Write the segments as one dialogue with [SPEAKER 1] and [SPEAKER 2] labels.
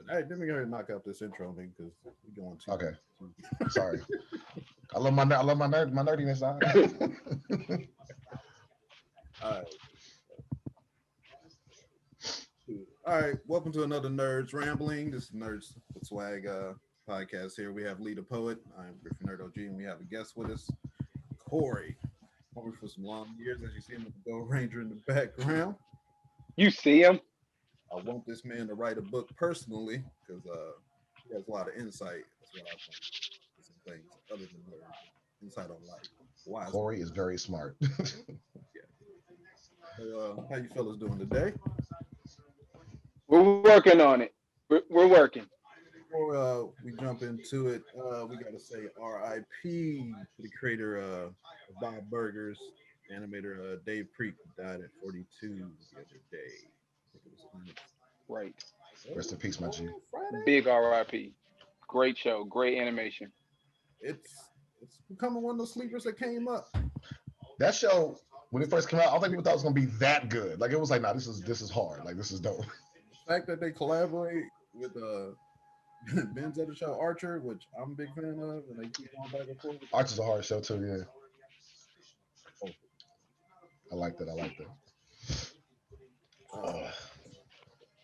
[SPEAKER 1] Hey, let me go ahead and knock out this intro, nigga, because we're going too.
[SPEAKER 2] Okay,
[SPEAKER 1] too-
[SPEAKER 2] sorry. I love my nerdiness.
[SPEAKER 1] All right, all right. Welcome to another Nerds Rambling. This is Nerds with Swag podcast. Here we have Lee the Poet. I'm Griffin Nerd OG, and we have a guest with us, Cory. Cory for some long years, as you see him with the Gold Ranger in the background.
[SPEAKER 3] You see him?
[SPEAKER 1] I want this man to write a book personally because he has a lot of insight. That's what I think. Some things other than nerds, insight on life. Wise.
[SPEAKER 2] Cory is very smart.
[SPEAKER 1] Yeah. So, how you fellas doing today?
[SPEAKER 3] We're working on it. We're working.
[SPEAKER 1] Before we jump into it, we got to say R.I.P. to the creator of Bob Burgers, animator Dave Preak, who died at 42 the other day. I think it was
[SPEAKER 3] Right.
[SPEAKER 2] Rest in peace, my G.
[SPEAKER 1] Friday.
[SPEAKER 3] Big RIP. Great show. Great animation.
[SPEAKER 1] It's becoming one of those sleepers that came up.
[SPEAKER 2] That show when it first came out, I don't think people thought it was gonna be that good. Like it was like, nah, this is hard. Like this is dope.
[SPEAKER 1] The fact that they collaborate with Ben's other show Archer, which I'm a big fan of, and they keep going back and forth.
[SPEAKER 2] Archer's a hard show too. Yeah, I like that. I like that.
[SPEAKER 1] Uh,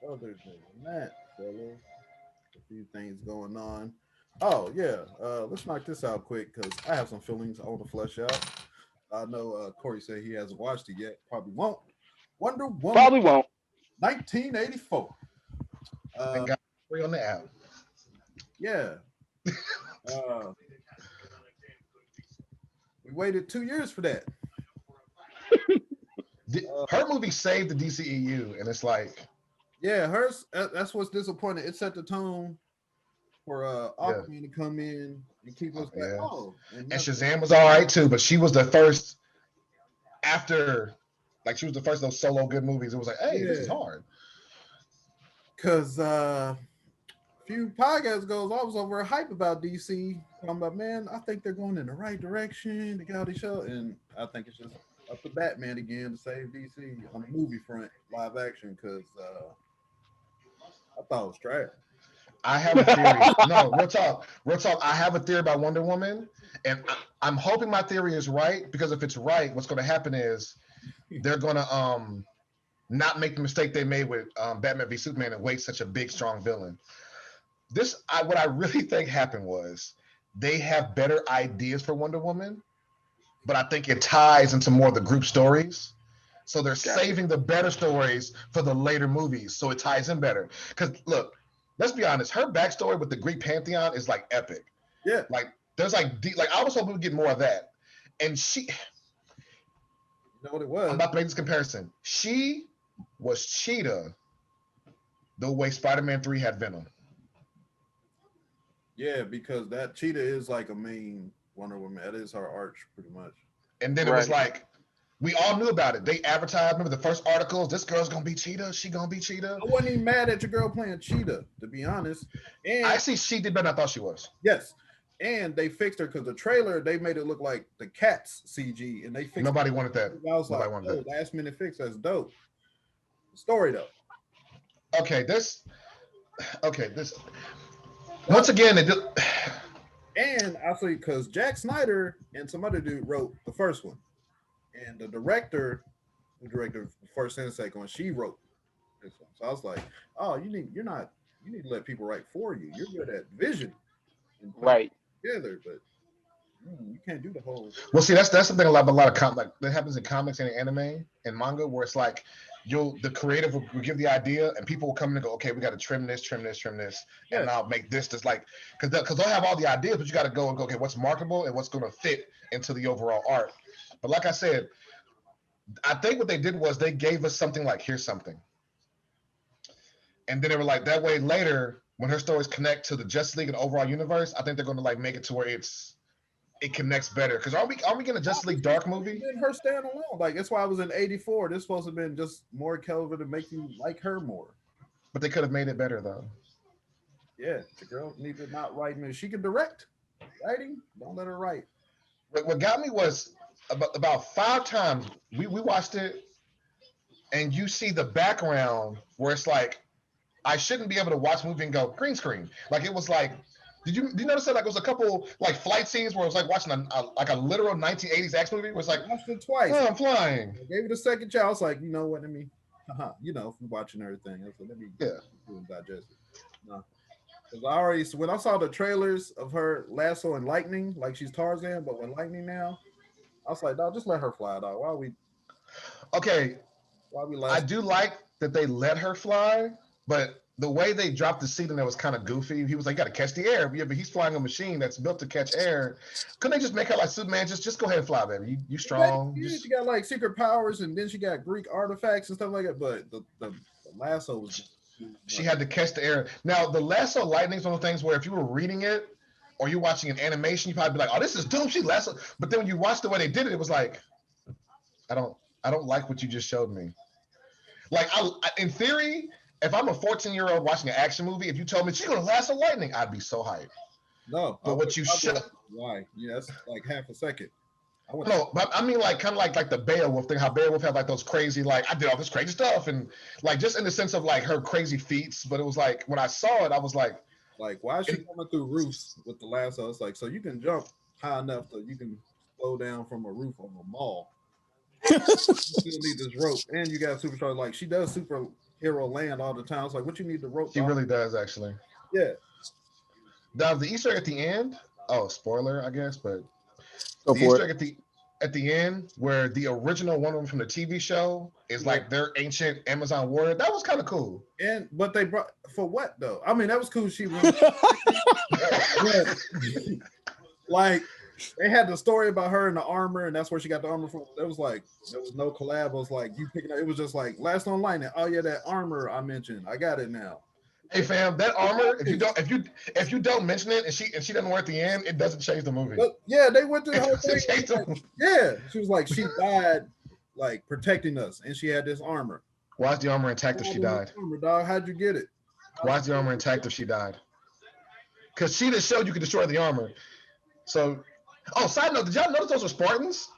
[SPEAKER 1] other than that, fella, a few things going on. Oh yeah, let's knock this out quick because I have some feelings I want to flesh out. I know Cory said he hasn't watched it yet. Probably won't. Wonder Woman,
[SPEAKER 3] Probably won't.
[SPEAKER 1] 1984.
[SPEAKER 2] And got free on the app.
[SPEAKER 1] Yeah. Uh, we waited 2 years for that.
[SPEAKER 2] Her movie saved the DCEU, and it's like,
[SPEAKER 1] Yeah, hers. That's what's disappointing. It set the tone for
[SPEAKER 2] yeah,
[SPEAKER 1] Aquaman to come in and keep us back.
[SPEAKER 2] yeah.
[SPEAKER 1] Oh,
[SPEAKER 2] And Shazam was all right too, but she was the first after, like she was the first of those solo good movies. It was like, hey, this is
[SPEAKER 1] yeah,
[SPEAKER 2] hard.
[SPEAKER 1] because a few podcasts ago, I was over hype about DC. I'm about, man, I think they're going in the right direction. They got all these shows, and I think it's just up to Batman again to save DC on the movie front, live action. Because I thought it was trash.
[SPEAKER 2] I have a theory. No, real talk. Real talk. I have a theory about Wonder Woman, and I'm hoping my theory is right because if it's right, what's going to happen is they're going to not make the mistake they made with Batman v Superman and waste such a big, strong villain. What I really think happened was they have better ideas for Wonder Woman, but I think it ties into more of the group stories. So they're
[SPEAKER 3] Gotcha.
[SPEAKER 2] saving the better stories for the later movies, so it ties in better. Because look, let's be honest, her backstory with the Greek pantheon is like epic.
[SPEAKER 1] Yeah,
[SPEAKER 2] Like there's like I was hoping we'd get more of that. And
[SPEAKER 1] you know what it
[SPEAKER 2] I'm
[SPEAKER 1] was?
[SPEAKER 2] about to make this comparison. She was Cheetah the way Spider-Man 3 had Venom.
[SPEAKER 1] Yeah, because that cheetah is like a main Wonder Woman. That is her arch, pretty much.
[SPEAKER 2] And then it was
[SPEAKER 3] Right.
[SPEAKER 2] like we all knew about it. They advertised. Remember the first articles? This girl's gonna be Cheetah. She gonna be Cheetah.
[SPEAKER 1] I wasn't even mad at your girl playing cheetah, to be honest. And
[SPEAKER 2] Actually, she did better than I thought she was.
[SPEAKER 1] yes, and they fixed her because the trailer they made it look like the cat's CG, and they fixed.
[SPEAKER 2] Nobody wanted that.
[SPEAKER 1] I was
[SPEAKER 2] Nobody
[SPEAKER 1] like,
[SPEAKER 2] wanted
[SPEAKER 1] oh,
[SPEAKER 2] that.
[SPEAKER 1] last minute fix. That's dope. Story though.
[SPEAKER 2] Okay, this. Once again,
[SPEAKER 1] And actually, because Jack Snyder and some other dude wrote the first one, and the director who directed the first and second one, she wrote this one. So I was like, oh, you need to let people write for you. You're good at vision and putting
[SPEAKER 3] Right.
[SPEAKER 1] it together, but you can't do the whole.
[SPEAKER 2] well, see, that's something a lot of like that happens in comics and anime and manga, where it's like the creative will give the idea, and people will come in and go, okay, we got to trim this,
[SPEAKER 1] Yeah.
[SPEAKER 2] and I'll make this just like because they'll have all the ideas, but you got to go and go, okay, what's marketable and what's going to fit into the overall art. But like I said, I think what they did was they gave us something like here's something, and then they were like that way later when her stories connect to the Justice League and overall universe, I think they're going to like make it to where it connects better. Because are we getting a Justice League Dark movie?
[SPEAKER 1] Then her stand alone. Like that's why I was in '84. This supposed to have been just more Kelvin to make you like her more.
[SPEAKER 2] But they could have made it better though.
[SPEAKER 1] Yeah, the girl needs to not write me. She can direct. Writing, don't let her write.
[SPEAKER 2] What got me was about 5 times we watched it, and you see the background where it's like I shouldn't be able to watch a movie and go green screen. Like it was like, did you notice that like it was a couple like flight scenes where it was like watching like a literal 1980s action movie where it's like,
[SPEAKER 1] I watched it twice.
[SPEAKER 2] oh, I'm flying.
[SPEAKER 1] I gave it a second chance. I was like, you know what? Let me, from watching everything. I was like, let me digest it. No. Because I already, when I saw the trailers of her lasso and lightning, like she's Tarzan, but with lightning now, I was like, dog, just let her fly, dog.
[SPEAKER 2] Okay,
[SPEAKER 1] Why we
[SPEAKER 2] I
[SPEAKER 1] last?
[SPEAKER 2] do like that they let her fly, but the way they dropped the scene in there was kind of goofy. He was like, "You got to catch the air." Yeah, but he's flying a machine that's built to catch air. Couldn't they just make her like Superman? Just go ahead and fly, baby. You strong.
[SPEAKER 1] Yeah, she got like secret powers, and then she got Greek artifacts and stuff like that. But the lasso was just
[SPEAKER 2] She had to catch the air. Now, the lasso lightning is one of the things where if you were reading it or you're watching an animation, you probably be like, "Oh, this is dope." She lasso. But then when you watch the way they did it, it was like, I don't like what you just showed me. Like, in theory, if I'm a 14-year-old watching an action movie, if you told me she's gonna lasso lightning, I'd be so hyped.
[SPEAKER 1] no.
[SPEAKER 2] But what you showed,
[SPEAKER 1] Why? Yeah, that's like half a second.
[SPEAKER 2] no, but I mean, like, kind of like the Beowulf thing. How Beowulf had like those crazy, like, I did all this crazy stuff, and like just in the sense of like her crazy feats. But it was like when I saw it, I was like,
[SPEAKER 1] why is she coming through roofs with the lasso? It's like so you can jump high enough so you can slow down from a roof of a mall. You still need this rope, and you got supercharged. Like she does superhero land all the time. It's like what you need the rope.
[SPEAKER 2] she really does actually.
[SPEAKER 1] Yeah.
[SPEAKER 2] Now the Easter egg at the end. Oh, spoiler, I guess, but
[SPEAKER 4] Go
[SPEAKER 2] the
[SPEAKER 4] for
[SPEAKER 2] Easter
[SPEAKER 4] it.
[SPEAKER 2] egg at the end where the original Wonder Woman from the TV show is like their ancient Amazon warrior. That was kind of cool.
[SPEAKER 1] But they brought for what though? I mean, that was cool. She really, like they had the story about her in the armor, and that's where she got the armor from. It was like there was no collab. It was like you picking up. It was just like last on lightning. Oh yeah, that armor I mentioned. I got it now.
[SPEAKER 2] Hey fam, that armor, if you don't mention it and she doesn't wear it at the end, it doesn't change the movie.
[SPEAKER 1] But yeah, they went through the whole
[SPEAKER 2] It doesn't change the
[SPEAKER 1] thing.
[SPEAKER 2] movie.
[SPEAKER 1] Yeah, she was like she died like protecting us, and she had this armor.
[SPEAKER 2] Why is the armor intact if she died?
[SPEAKER 1] Armor, dog. How'd you get it?
[SPEAKER 2] Why is the armor intact if she died? Because she just showed you could destroy the armor. So, side note, did y'all notice those were Spartans?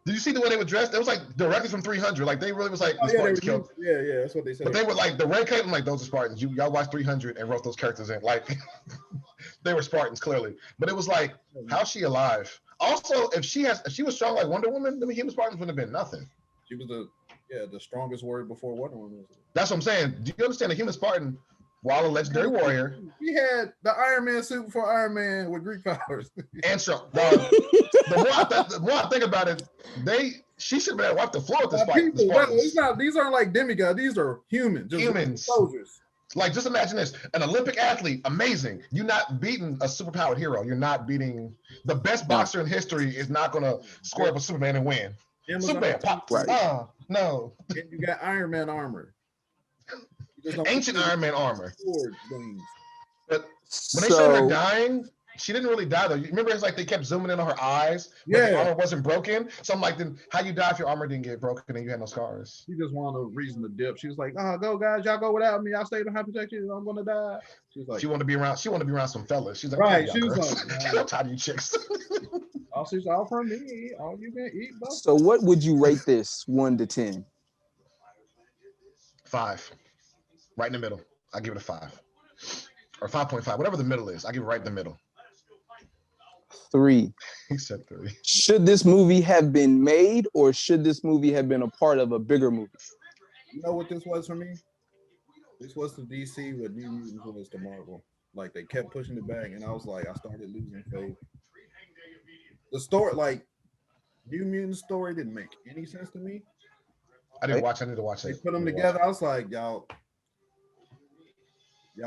[SPEAKER 2] Did you see the way they were dressed? It was like directly from 300. Like they really was like the Spartans killed.
[SPEAKER 1] Yeah, that's what they said.
[SPEAKER 2] But they were like the red coat. I'm like, those are Spartans. Y'all watched 300 and wrote those characters in. Like they were Spartans clearly. But it was like, how's she alive? Also, if she was strong like Wonder Woman, then human Spartans wouldn't have been nothing.
[SPEAKER 1] She was the strongest warrior before Wonder Woman.
[SPEAKER 2] That's what I'm saying. Do you understand? A human Spartan, while a legendary warrior,
[SPEAKER 1] he had the Iron Man suit before Iron Man with Greek powers.
[SPEAKER 2] and strong. The more I think about it, she should have been wiped the floor with the Spartans.
[SPEAKER 1] It's not. These aren't like demigods. These are humans.
[SPEAKER 2] Humans.
[SPEAKER 1] Soldiers.
[SPEAKER 2] Like, just imagine this: an Olympic athlete, amazing. You're not beating a superpowered hero. You're not beating the best boxer in history. Is not going to square up with Superman and win. Superman, pop.
[SPEAKER 4] Right.
[SPEAKER 2] Oh no!
[SPEAKER 1] And you got Iron Man armor.
[SPEAKER 2] Ancient Iron Man armor. But when
[SPEAKER 4] So
[SPEAKER 2] they showed her dying, she didn't really die though. You remember, it's like they kept zooming in on her eyes, but the armor wasn't broken. So I'm like, then how you die if your armor didn't get broken and you had no scars?
[SPEAKER 1] She just wanted a reason to dip. She was like, "Oh, go guys, y'all go without me. I'll stay to protect you. I'm gonna die." She was like,
[SPEAKER 2] she wanted to be around. She wanted to be around some fellas. She's like,
[SPEAKER 1] right.
[SPEAKER 2] "Oh,
[SPEAKER 1] She was
[SPEAKER 2] girls.
[SPEAKER 1] like,
[SPEAKER 2] I'm tired of you chicks."
[SPEAKER 1] "All she's all from me. All you can eat." Bro.
[SPEAKER 4] So what would you rate this 1 to 10?
[SPEAKER 2] 5, right in the middle. I give it a 5 or 5.5, whatever the middle is. I give it right in the middle.
[SPEAKER 4] 3.
[SPEAKER 2] He said 3.
[SPEAKER 4] Should this movie have been made, or should this movie have been a part of a bigger movie?
[SPEAKER 1] You know what this was for me? This was the DC what New Mutants was to Marvel. Like they kept pushing it back, and I was like, I started losing faith. The story, like New Mutants story, didn't make any sense to me.
[SPEAKER 2] I didn't watch. I need to watch
[SPEAKER 1] They
[SPEAKER 2] it.
[SPEAKER 1] put them together. I was like, y'all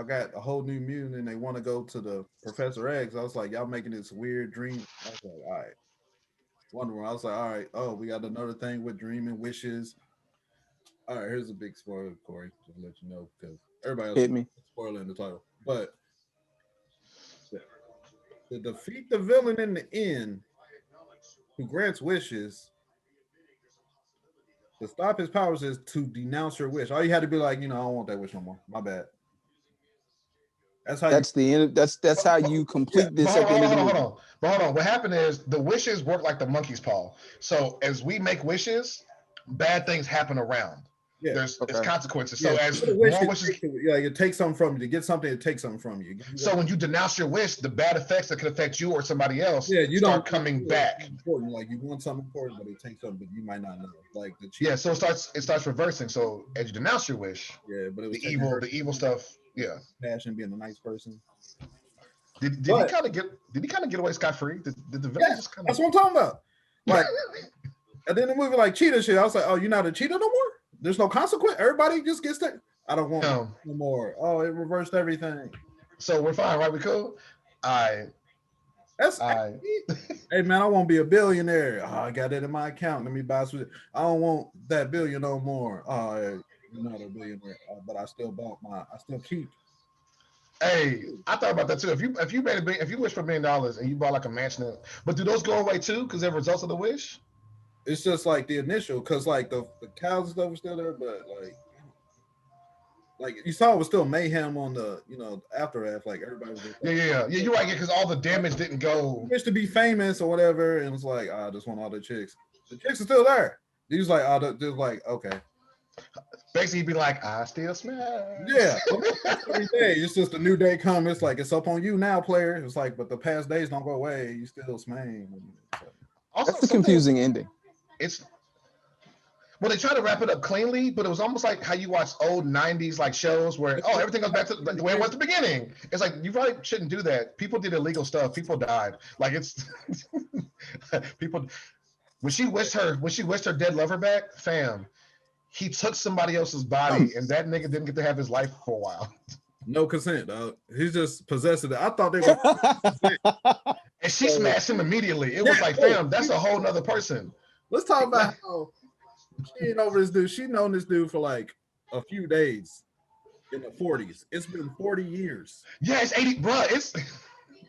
[SPEAKER 1] got a whole new mutant, and they want to go to the Professor X. I was like, y'all making this weird dream. I was like, all right. Wonder Woman. I was like, all right. Oh, we got another thing with dreaming wishes. All right, here's a big spoiler, Corey, just to let you know, because everybody else
[SPEAKER 4] Hit me.
[SPEAKER 1] spoiler in the title. But to defeat the villain in the end, who grants wishes, to stop his powers is to denounce your wish. All you had to be like, I don't want that wish no more. My bad. That's how.
[SPEAKER 4] That's the end. That's how you complete this at the end of the movie.
[SPEAKER 2] Hold on. What happened is the wishes work like the monkey's paw. So as we make wishes, bad things happen around.
[SPEAKER 1] Yeah.
[SPEAKER 2] There's
[SPEAKER 4] Okay.
[SPEAKER 2] consequences.
[SPEAKER 1] Yeah,
[SPEAKER 2] So as
[SPEAKER 1] the wish
[SPEAKER 2] more
[SPEAKER 1] it
[SPEAKER 2] wishes,
[SPEAKER 1] it takes something from you. To get something, it takes something from you.
[SPEAKER 2] so when you denounce your wish, the bad effects that could affect you or somebody else
[SPEAKER 1] Yeah, you
[SPEAKER 2] start
[SPEAKER 1] don't
[SPEAKER 2] coming back.
[SPEAKER 1] important. Like you want something important, but it takes something, but you might not know. Like the cheap.
[SPEAKER 2] Yeah, so it starts reversing. So as you denounce your wish,
[SPEAKER 1] Yeah, but it was
[SPEAKER 2] the evil stuff. Yeah.
[SPEAKER 1] passion, being a nice person.
[SPEAKER 2] Did he
[SPEAKER 1] But
[SPEAKER 2] kind of get away scot free? Did the villain
[SPEAKER 1] yeah,
[SPEAKER 2] just kind
[SPEAKER 1] that's
[SPEAKER 2] of?
[SPEAKER 1] what I'm talking about. Like, and then the movie like cheetah shit. I was like, oh, you're not a cheetah no more. There's no consequence. Everybody just gets that. I don't want no more. Oh, it reversed everything.
[SPEAKER 2] So we're fine, right? We cool.
[SPEAKER 1] That's
[SPEAKER 2] I.
[SPEAKER 1] hey man, I won't be a billionaire. Oh, I got it in my account. Let me buy some. I don't want that billion no more. Oh, you're not a billionaire, but I still bought I still keep.
[SPEAKER 2] Hey, I thought about that too. If you wish for $1 million and you bought like a mansion, but do those go away too because they're results of the wish?
[SPEAKER 1] It's just like the initial, because like the cows and stuff were still there, but like you saw it was still mayhem on the aftermath. Like everybody was just like,
[SPEAKER 2] Yeah. You're right. Yeah, because all the damage didn't go.
[SPEAKER 1] wish to be famous or whatever, and it's like I just want all the chicks. The chicks are still there. He was like, they're like, okay,
[SPEAKER 2] Basically, he'd be like, I still smash.
[SPEAKER 1] yeah. Every day, it's just a new day come. It's like it's up on you now, player. It's like, but the past days don't go away. You still smash.
[SPEAKER 2] Also,
[SPEAKER 4] That's the
[SPEAKER 2] something
[SPEAKER 4] confusing ending.
[SPEAKER 2] it's well, they try to wrap it up cleanly, but it was almost like how you watch old '90s like shows where everything goes back to the way it was at the beginning. It's like you probably shouldn't do that. People did illegal stuff. People died. Like it's people. When she wished her dead lover back, fam, he took somebody else's body, and that nigga didn't get to have his life for a while.
[SPEAKER 1] No consent, dog. He's just possessed it. I thought they were.
[SPEAKER 2] And she smashed him immediately. It was like, fam, that's a whole nother person.
[SPEAKER 1] Let's talk about how she ain't over this dude. She known this dude for like a few days in the 40s. It's been 40 years.
[SPEAKER 2] Yeah, it's 80, bro.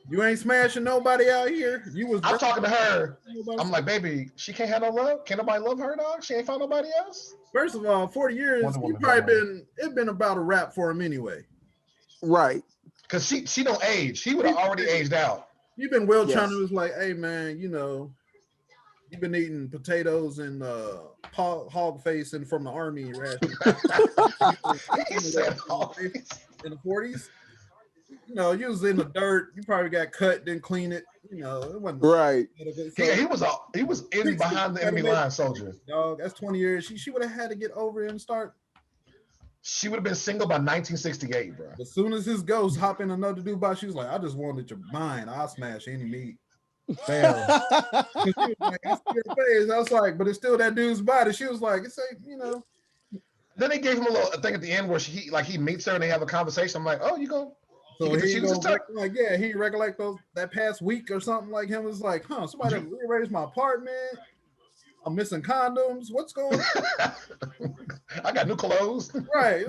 [SPEAKER 1] You ain't smashing nobody out here.
[SPEAKER 2] I'm talking to her. I'm like, baby, she can't have no love. Can't nobody love her, dog? She ain't found nobody else.
[SPEAKER 1] First of all, 40 years, it's been about a wrap for him anyway.
[SPEAKER 4] Right.
[SPEAKER 2] Because she don't age. He would have already aged out.
[SPEAKER 1] You've been trying to was like, hey man, you've been eating potatoes and hog face and from the army ration.
[SPEAKER 2] He said
[SPEAKER 1] in the 40s. You was in the dirt. You probably got cut, didn't clean it. It wasn't
[SPEAKER 4] right.
[SPEAKER 2] So, he was in behind the enemy line, soldier.
[SPEAKER 1] Dog, that's 20 years. She would have had to get over it and start.
[SPEAKER 2] She would have been single by 1968, bro.
[SPEAKER 1] As soon as his ghost hop in another dude by, she was like, I just wanted your mind. I'll smash any meat. Bam. She was like, I see your face. I was like, but it's still that dude's body. She was like, it's like,
[SPEAKER 2] Then they gave him a little thing at the end where he meets her and they have a conversation. I'm like, oh, you go.
[SPEAKER 1] So he recollect that past week or something like him was like, somebody rearranged my apartment. I'm missing condoms. What's going on?
[SPEAKER 2] I got new clothes.
[SPEAKER 1] Right.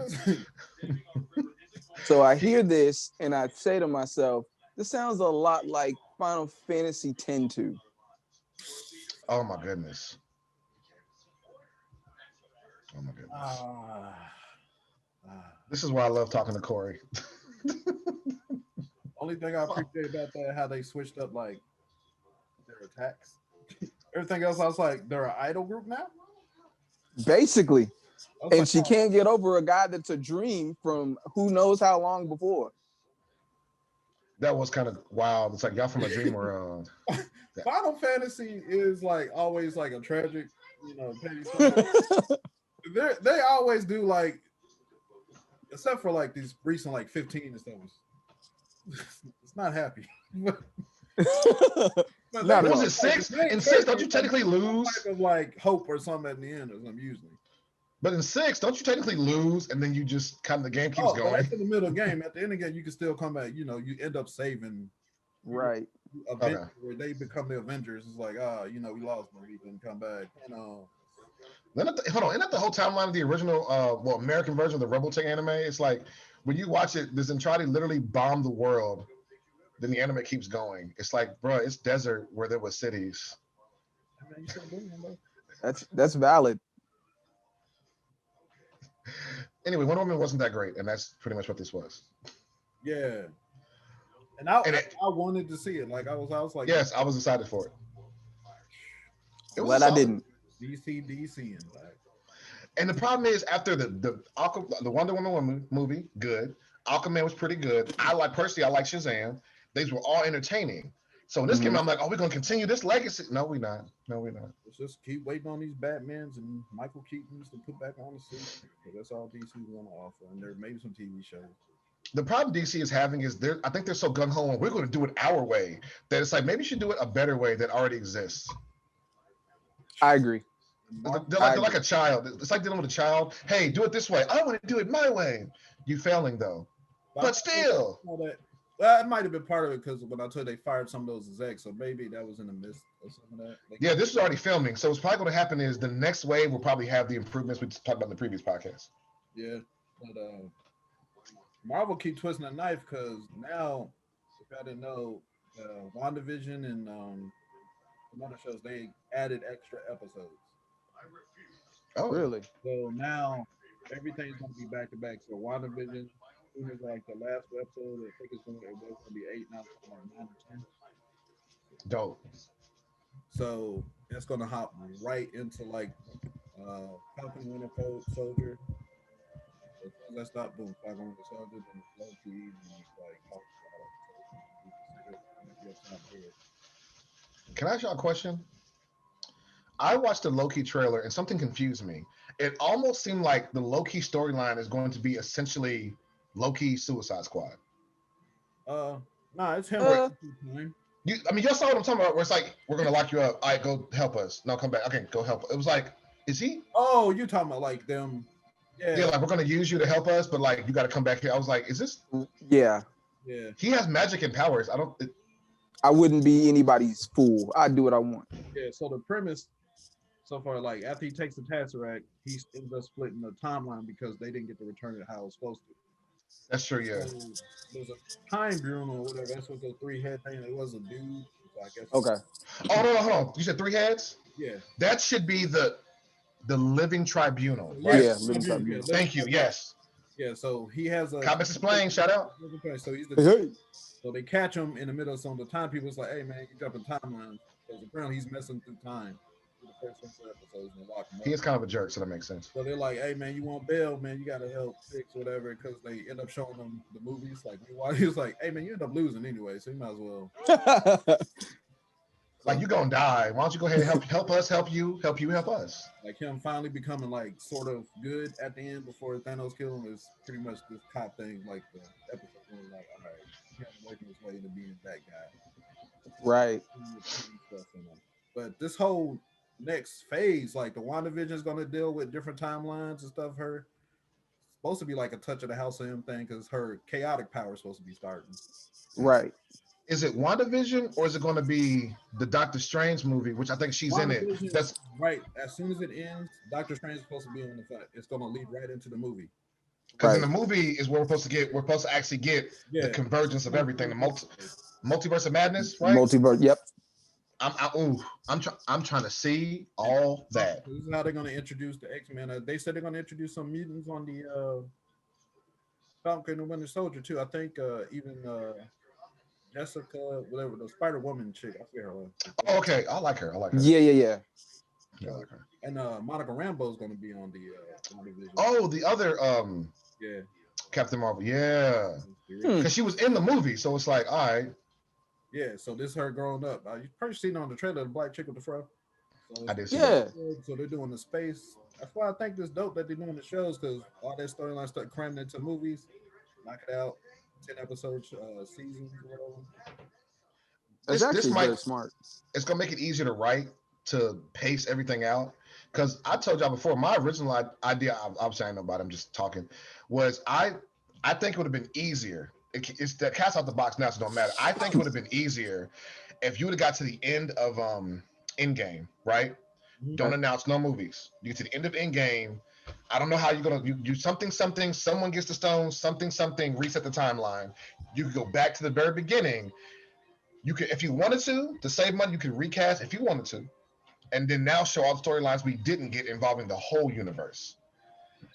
[SPEAKER 4] So I hear this and I say to myself, this sounds a lot like Final Fantasy X-2.
[SPEAKER 2] Oh my goodness. This is why I love talking to Cory.
[SPEAKER 1] Only thing I appreciate about that, how they switched up like their attacks. Everything else, I was like, they're an idol group now?
[SPEAKER 4] Basically. And
[SPEAKER 1] like,
[SPEAKER 4] she can't get over a guy that's a dream from who knows how long before.
[SPEAKER 2] That was kind of wild. It's like y'all from a dream world.
[SPEAKER 1] Final Fantasy is like always like a tragic, petty they always do like, except for like these recent like 15 and stuff. It's not happy.
[SPEAKER 2] But was it 6? In 6, don't you technically lose?
[SPEAKER 1] Of like hope or something at the end or something usually.
[SPEAKER 2] But in 6, don't you technically lose and then you just kind of the game keeps going?
[SPEAKER 1] That's in the middle of the game. At the end of the game, you can still come back. You end up saving.
[SPEAKER 4] Right.
[SPEAKER 1] Where they become the Avengers. It's like, we lost, but we can come back.
[SPEAKER 2] Hold on, isn't that the whole timeline of the original, American version of the Robotech anime? It's like when you watch it, the Zentradi literally bombed the world. Then the anime keeps going. It's like, bro, it's desert where there were cities.
[SPEAKER 4] That's valid.
[SPEAKER 2] Anyway, Wonder Woman wasn't that great, and that's pretty much what this was.
[SPEAKER 1] Yeah, and I wanted to see it. Like I was like,
[SPEAKER 2] yes, I was excited for it.
[SPEAKER 4] But I didn't.
[SPEAKER 1] DC and like.
[SPEAKER 2] And the problem is, after the Wonder Woman movie, good. Aquaman was pretty good. I like Shazam. These were all entertaining. So in this game,
[SPEAKER 4] Mhm.
[SPEAKER 2] I'm like, oh, we're gonna continue this legacy. No, we're not. No, we're not.
[SPEAKER 1] Let's just keep waiting on these Batmans and Michael Keaton's to put back on the suit. So that's all DC's going to offer, and there may be some TV shows.
[SPEAKER 2] The problem DC is having is I think they're so gung ho and we're going to do it our way that it's like maybe you should do it a better way that already exists.
[SPEAKER 4] I agree.
[SPEAKER 2] They're like a child. It's like dealing with a child. Hey, do it this way. I want to do it my way. You failing though, but still.
[SPEAKER 1] Well, it might have been part of it because when I told you they fired some of those execs, so maybe that was in the midst of some of that.
[SPEAKER 2] Yeah, this is already filming, so what's probably going to happen is the next wave will probably have the improvements we talked about in the previous podcast.
[SPEAKER 1] Yeah, but Marvel keep twisting the knife because now, if I didn't know, WandaVision and some other shows they added extra episodes.
[SPEAKER 2] Oh,
[SPEAKER 4] Really?
[SPEAKER 1] So now everything's going to be back to back. So WandaVision, soon as like the last episode, I think it was going to be 8, now it's like 9 or 10.
[SPEAKER 2] dope.
[SPEAKER 1] So it's going to hop right into like Falcon Winter Soldier. As soon as I stop doing Falcon Winter Soldier, then it's Loki, and it's like
[SPEAKER 2] Can I ask y'all a question? I watched the Loki trailer and something confused me. It almost seemed like the Loki storyline is going to be essentially Loki Suicide Squad.
[SPEAKER 1] Nah, it's him.
[SPEAKER 2] Y'all saw what I'm talking about. Where it's like we're gonna lock you up. All right, go help us. No, come back. Okay, go help. It was like, is he?
[SPEAKER 1] Oh, you talking about like them?
[SPEAKER 2] Yeah, like we're gonna use you to help us, but like you got to come back here. I was like, is this?
[SPEAKER 4] Yeah.
[SPEAKER 1] Yeah.
[SPEAKER 2] He has magic and powers.
[SPEAKER 4] I wouldn't be anybody's fool. I do what I want.
[SPEAKER 1] Yeah. So the premise so far, like after he takes the Tesseract, he ends up splitting the timeline because they didn't get to return it how it was supposed to.
[SPEAKER 2] That's true. Yeah.
[SPEAKER 1] So there's a time bureau or whatever. That's what the 3-head thing. It was a dude. So I guess.
[SPEAKER 4] Okay.
[SPEAKER 2] Oh no, hold on. You said 3 heads?
[SPEAKER 1] Yeah.
[SPEAKER 2] That should be the living tribunal. Right?
[SPEAKER 4] Yeah, living tribunal.
[SPEAKER 2] Thank you. Yes.
[SPEAKER 1] Yeah. So he has a.
[SPEAKER 2] Comics Explained. Shout out.
[SPEAKER 1] So he's
[SPEAKER 4] Hey.
[SPEAKER 1] So they catch him in the middle of some of the time. People's like, "Hey man, you jumping timelines." Because apparently he's messing through time. The first 4 episodes and lock him up.
[SPEAKER 2] He is kind of a jerk, so that makes sense.
[SPEAKER 1] So they're like, "Hey man, you want bail, man? You gotta help fix whatever." Because they end up showing them the movies. Like, meanwhile, he was like, "Hey man, you end up losing anyway, so you might as well."
[SPEAKER 2] Like you gonna die. Why don't you go ahead and help us, help you, help us?
[SPEAKER 1] Like him finally becoming like sort of good at the end before Thanos killed him is pretty much this cop thing. Like the episode where like, all right, he's working his way into being that guy.
[SPEAKER 4] Right.
[SPEAKER 1] But this whole next phase, like the WandaVision is going to deal with different timelines and stuff. Her supposed to be like a touch of the House of M thing because her chaotic power is supposed to be starting.
[SPEAKER 4] Right.
[SPEAKER 2] Is it WandaVision or is it going to be the Doctor Strange movie, which I think she's in it? That's
[SPEAKER 1] right. As soon as it ends, Doctor Strange is supposed to be on the fight. It's going to lead right into the movie.
[SPEAKER 2] Because in the movie is where we're supposed to actually get the convergence of everything, the multiverse of madness, right?
[SPEAKER 4] Multiverse. Yep.
[SPEAKER 2] I'm trying to see all that.
[SPEAKER 1] This is how they're going to introduce the X-Men. They said they're going to introduce some mutants on the Falcon and Winter Soldier too. I think even Jessica, whatever, the Spider Woman chick. I forget her name.
[SPEAKER 2] Oh, okay, I like her.
[SPEAKER 4] Yeah.
[SPEAKER 2] Yeah, I like her.
[SPEAKER 1] And Monica Rambeau is going to be on the division.
[SPEAKER 2] Oh, the other
[SPEAKER 1] yeah,
[SPEAKER 2] Captain Marvel. Yeah, because she was in the movie, so it's like, all right.
[SPEAKER 1] Yeah, so this is her growing up. You've probably seen on the trailer the black chick with the fro. So
[SPEAKER 2] I did see
[SPEAKER 4] that.
[SPEAKER 1] So they're doing the space. That's why I think this dope that they're doing the shows because all that storyline stuff crammed into movies. Knock it out. 10 episodes, seasons, whatever.
[SPEAKER 4] That's actually very smart.
[SPEAKER 2] It's gonna make it easier to write, to pace everything out. Because I told y'all before, my original idea, I'm saying about it, I'm just talking, was I think it would have been easier. It's the cat's out the box now, so it don't matter. I think it would have been easier if you would have got to the end of Endgame, right? Mm-hmm. Don't announce no movies. You get to the end of Endgame. I don't know how you're gonna do something. Someone gets the stone. Something. Reset the timeline. You could go back to the very beginning. You could, if you wanted to save money, you could recast if you wanted to, and then now show all the storylines we didn't get involving the whole universe.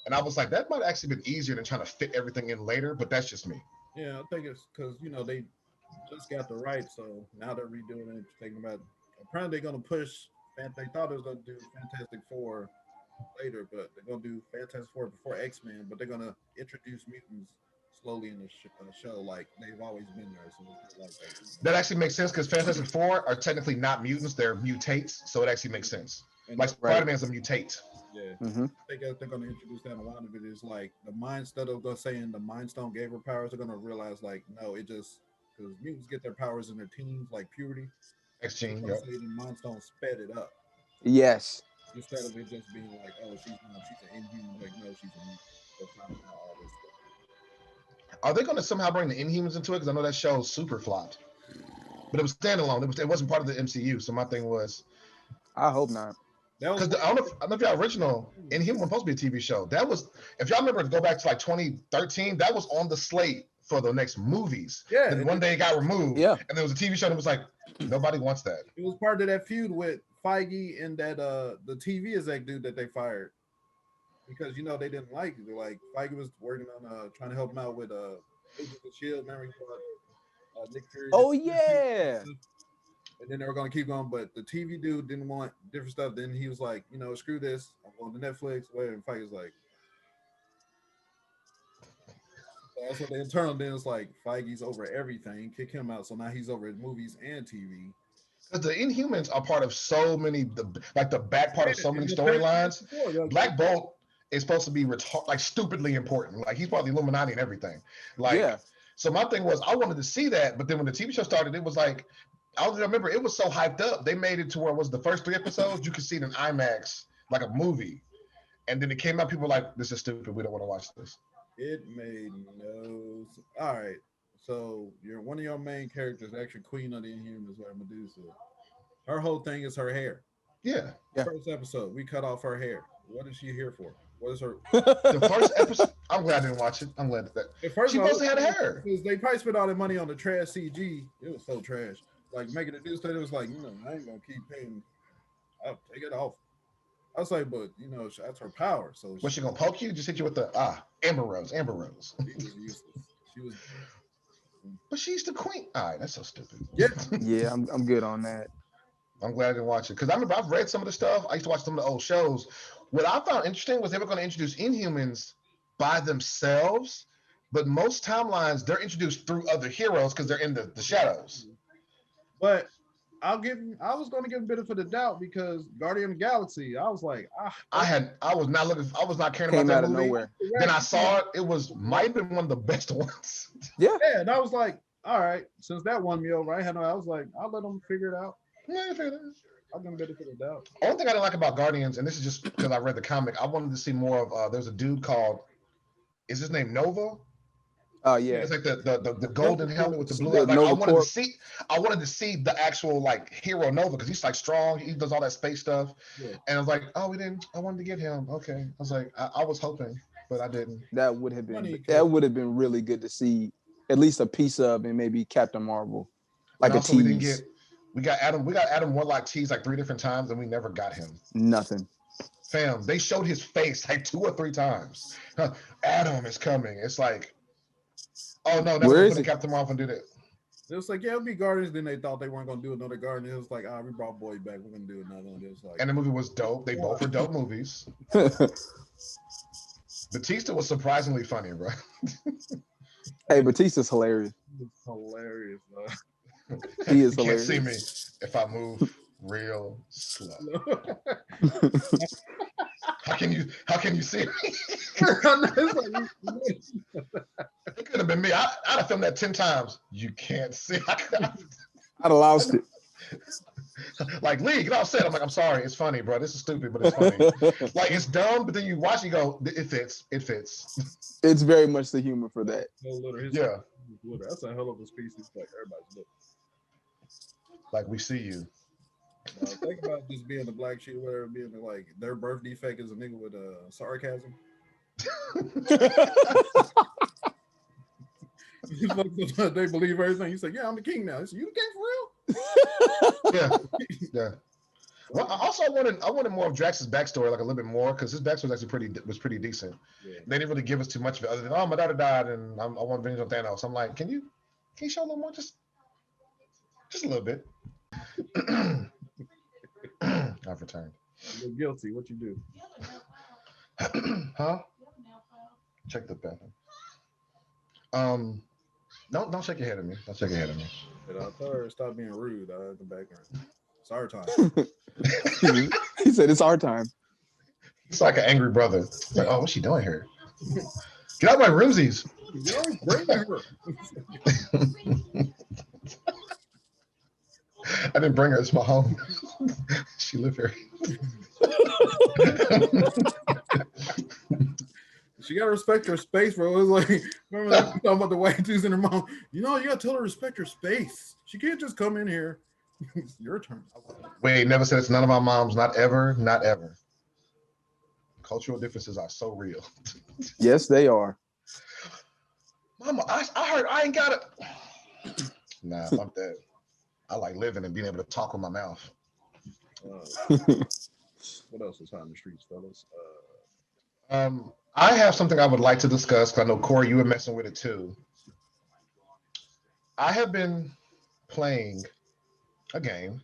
[SPEAKER 2] And I was like, that might actually been easier than trying to fit everything in later. But that's just me.
[SPEAKER 1] Yeah, I think it's because they just got the rights, so now they're redoing it. Thinking about apparently they're gonna push. They thought it was gonna do Fantastic Four later, but they're gonna do Fantastic Four before X-Men, but they're gonna introduce mutants slowly in the show, like they've always been there. So it's not like
[SPEAKER 2] That actually makes sense because Fantastic Four are technically not mutants; they're mutates, so it actually makes sense.
[SPEAKER 1] and
[SPEAKER 2] Like
[SPEAKER 4] Right.
[SPEAKER 2] Spider-Man's a mutate.
[SPEAKER 1] yeah,
[SPEAKER 4] Mm-hmm.
[SPEAKER 1] I think they're gonna introduce that. A lot of it is like the mind instead of go saying the Mind Stone gave her powers, they're gonna realize like no, it just because mutants get their powers in their teens, like puberty.
[SPEAKER 2] X
[SPEAKER 1] They're
[SPEAKER 2] gene.
[SPEAKER 1] gonna
[SPEAKER 2] Yep.
[SPEAKER 1] say the Mind Stone sped it up
[SPEAKER 4] Yes.
[SPEAKER 1] instead of it just being like, oh, she's an inhuman. Like no, she's a mutant. They're finding out all this stuff.
[SPEAKER 2] Are they going to somehow bring the Inhumans into it? Because I know that show super flopped, but it was standalone. It wasn't part of the MCU. So my thing was
[SPEAKER 4] I hope not.
[SPEAKER 1] That was
[SPEAKER 2] because I don't know if y'all original Inhuman was supposed to be a TV show. That was if y'all remember to go back to like 2013. That was on the slate for the next movies.
[SPEAKER 1] yeah.
[SPEAKER 2] Then one day it got removed.
[SPEAKER 4] Yeah.
[SPEAKER 2] And there was a TV show that was like nobody wants that.
[SPEAKER 1] It was part of that feud with Feige and that the TV exec dude that they fired because they didn't like it. Like Feige was working on trying to help him out with Agents of Shield. Remember he brought Nick Fury.
[SPEAKER 4] Oh yeah.
[SPEAKER 1] And then they were gonna keep going, but the TV dude didn't want different stuff. Then he was like, screw this. I'm going to Netflix. Wait, and Feige's like, so that's what the internal. Then it's like Feige's over everything. Kick him out. So now he's over movies and TV.
[SPEAKER 2] Because the Inhumans are part of so many, the back part of so many storylines. Black Bolt is supposed to be like stupidly important. Like he's part of the Illuminati and everything. Like,
[SPEAKER 4] Yeah.
[SPEAKER 2] So my thing was I wanted to see that, but then when the TV show started, it was like I remember it was so hyped up. They made it to where it was the first 3 episodes you could see it in IMAX like a movie, and then it came out. People were like, "This is stupid. We don't want to watch this."
[SPEAKER 1] It made no. All right. So one of your main characters, actually Queen of the Inhumans, like Medusa. Her whole thing is her hair.
[SPEAKER 2] Yeah.
[SPEAKER 4] Yeah.
[SPEAKER 1] First episode, we cut off her hair. What is she here for? What is her?
[SPEAKER 2] The first episode. I'm glad I didn't watch it. I'm glad that
[SPEAKER 1] At first,
[SPEAKER 2] she mostly had hair.
[SPEAKER 1] Because they probably spent all their money on the trash CG. It was so trash. Like making it do stuff. It was like, I ain't gonna keep paying. I'll take it off. I was like, but that's her power. So
[SPEAKER 2] Was she gonna poke you? Just hit you with the Amber Rose. Amber Rose.
[SPEAKER 1] she was useless. She was.
[SPEAKER 2] But she's the queen. All right, that's so stupid.
[SPEAKER 1] Yeah.
[SPEAKER 4] Yeah, I'm good on that.
[SPEAKER 2] I'm glad I didn't watch it because I remember I've read some of the stuff. I used to watch some of the old shows. What I found interesting was they were going to introduce Inhumans by themselves, but most timelines they're introduced through other heroes because they're in the shadows.
[SPEAKER 1] But I was going to give a bit of the doubt because Guardian of the Galaxy. I was like,
[SPEAKER 2] I was not caring
[SPEAKER 4] Came
[SPEAKER 2] about
[SPEAKER 4] out
[SPEAKER 2] that
[SPEAKER 4] of
[SPEAKER 2] movie.
[SPEAKER 4] nowhere.
[SPEAKER 2] Then I saw it. It might have been one of the best ones.
[SPEAKER 4] Yeah.
[SPEAKER 1] Yeah, and I was like, all right, since that won me over, I was like, I'll let them figure it out. I'll give them benefit of the doubt.
[SPEAKER 2] Only thing I didn't like about Guardians, and this is just because I read the comic, I wanted to see more of. There's a dude called, is his name Nova?
[SPEAKER 4] Oh yeah.
[SPEAKER 2] It's like the golden helmet with the blue.
[SPEAKER 4] The
[SPEAKER 2] Like,
[SPEAKER 4] Nova
[SPEAKER 2] I wanted to see the actual like hero Nova because he's like strong. He does all that space stuff.
[SPEAKER 1] Yeah.
[SPEAKER 2] And I was like, oh, we didn't. I wanted to get him. Okay. I was like, I was hoping, but I didn't.
[SPEAKER 4] That would have been really good to see at least a piece of, and maybe Captain Marvel, like a tease.
[SPEAKER 2] We got Adam Warlock teased like 3 different times, and we never got him.
[SPEAKER 4] Nothing.
[SPEAKER 2] Fam, they showed his face like 2 or 3 times. Adam is coming. It's like, oh no,
[SPEAKER 4] Where is
[SPEAKER 2] he?
[SPEAKER 4] he?
[SPEAKER 2] Captain Marvel and do that.
[SPEAKER 1] It was like, yeah, it'll be Guardians. Then they thought they weren't going to do another Guardian. It was like, we brought Boy back. We're going to do another one. It was like,
[SPEAKER 2] And the movie was dope. They both were dope movies. Batista was surprisingly funny, bro.
[SPEAKER 4] Hey, Batista's hilarious.
[SPEAKER 1] it's hilarious.
[SPEAKER 4] He is
[SPEAKER 2] You can't
[SPEAKER 4] hilarious.
[SPEAKER 2] see me if I move real slow. How can you see me? It could have been me. I'd have filmed that 10 times. You can't see.
[SPEAKER 4] I'd have lost it.
[SPEAKER 2] Like, Lee, get off set. I'm like, I'm sorry. It's funny, bro. This is stupid, but it's funny. Like, it's dumb, but then you watch and you go, it fits. It fits.
[SPEAKER 4] It's very much the humor for that.
[SPEAKER 2] Yeah.
[SPEAKER 1] That's a hell of a species. Like, everybody's looking.
[SPEAKER 2] Like, we see you.
[SPEAKER 1] Think about just being the black sheep, whatever, being like their birth defect is a nigga with sarcasm. They believe everything. You say, yeah, I'm the king now. You the king for real?
[SPEAKER 2] Yeah. Well, I wanted more of Drax's backstory, like a little bit more, because his backstory was actually pretty decent.
[SPEAKER 1] Yeah.
[SPEAKER 2] They didn't really give us too much of it, other than my daughter died and I want vengeance on Thanos. I'm like, can you show a little more, just a little bit? I've returned.
[SPEAKER 1] You're guilty. What you do?
[SPEAKER 2] Huh? Check the bathroom. Don't shake your head at me. Don't shake your head at me.
[SPEAKER 1] But I told her stop being rude in the background. It's our time.
[SPEAKER 4] He said it's our time.
[SPEAKER 2] It's like an angry brother. It's like, oh, what's she doing here? Get out of my roomsies.
[SPEAKER 1] You always bringing her.
[SPEAKER 2] I didn't bring her. It's my home. She live here.
[SPEAKER 1] She gotta respect her space, bro. It's like remember that talking about the white dudes in her mom. You know, you gotta tell her to respect her space. She can't just come in here. It's your turn.
[SPEAKER 2] Wait, never said it's none of our moms. Not ever. Not ever. Cultural differences are so real.
[SPEAKER 4] Yes, they are.
[SPEAKER 2] Mama, I heard I ain't got it. Nah, fuck that. I like living and being able to talk with my mouth.
[SPEAKER 1] What else is hot in the streets, fellas?
[SPEAKER 2] I have something I would like to discuss because I know Cory, you were messing with it too. I have been playing a game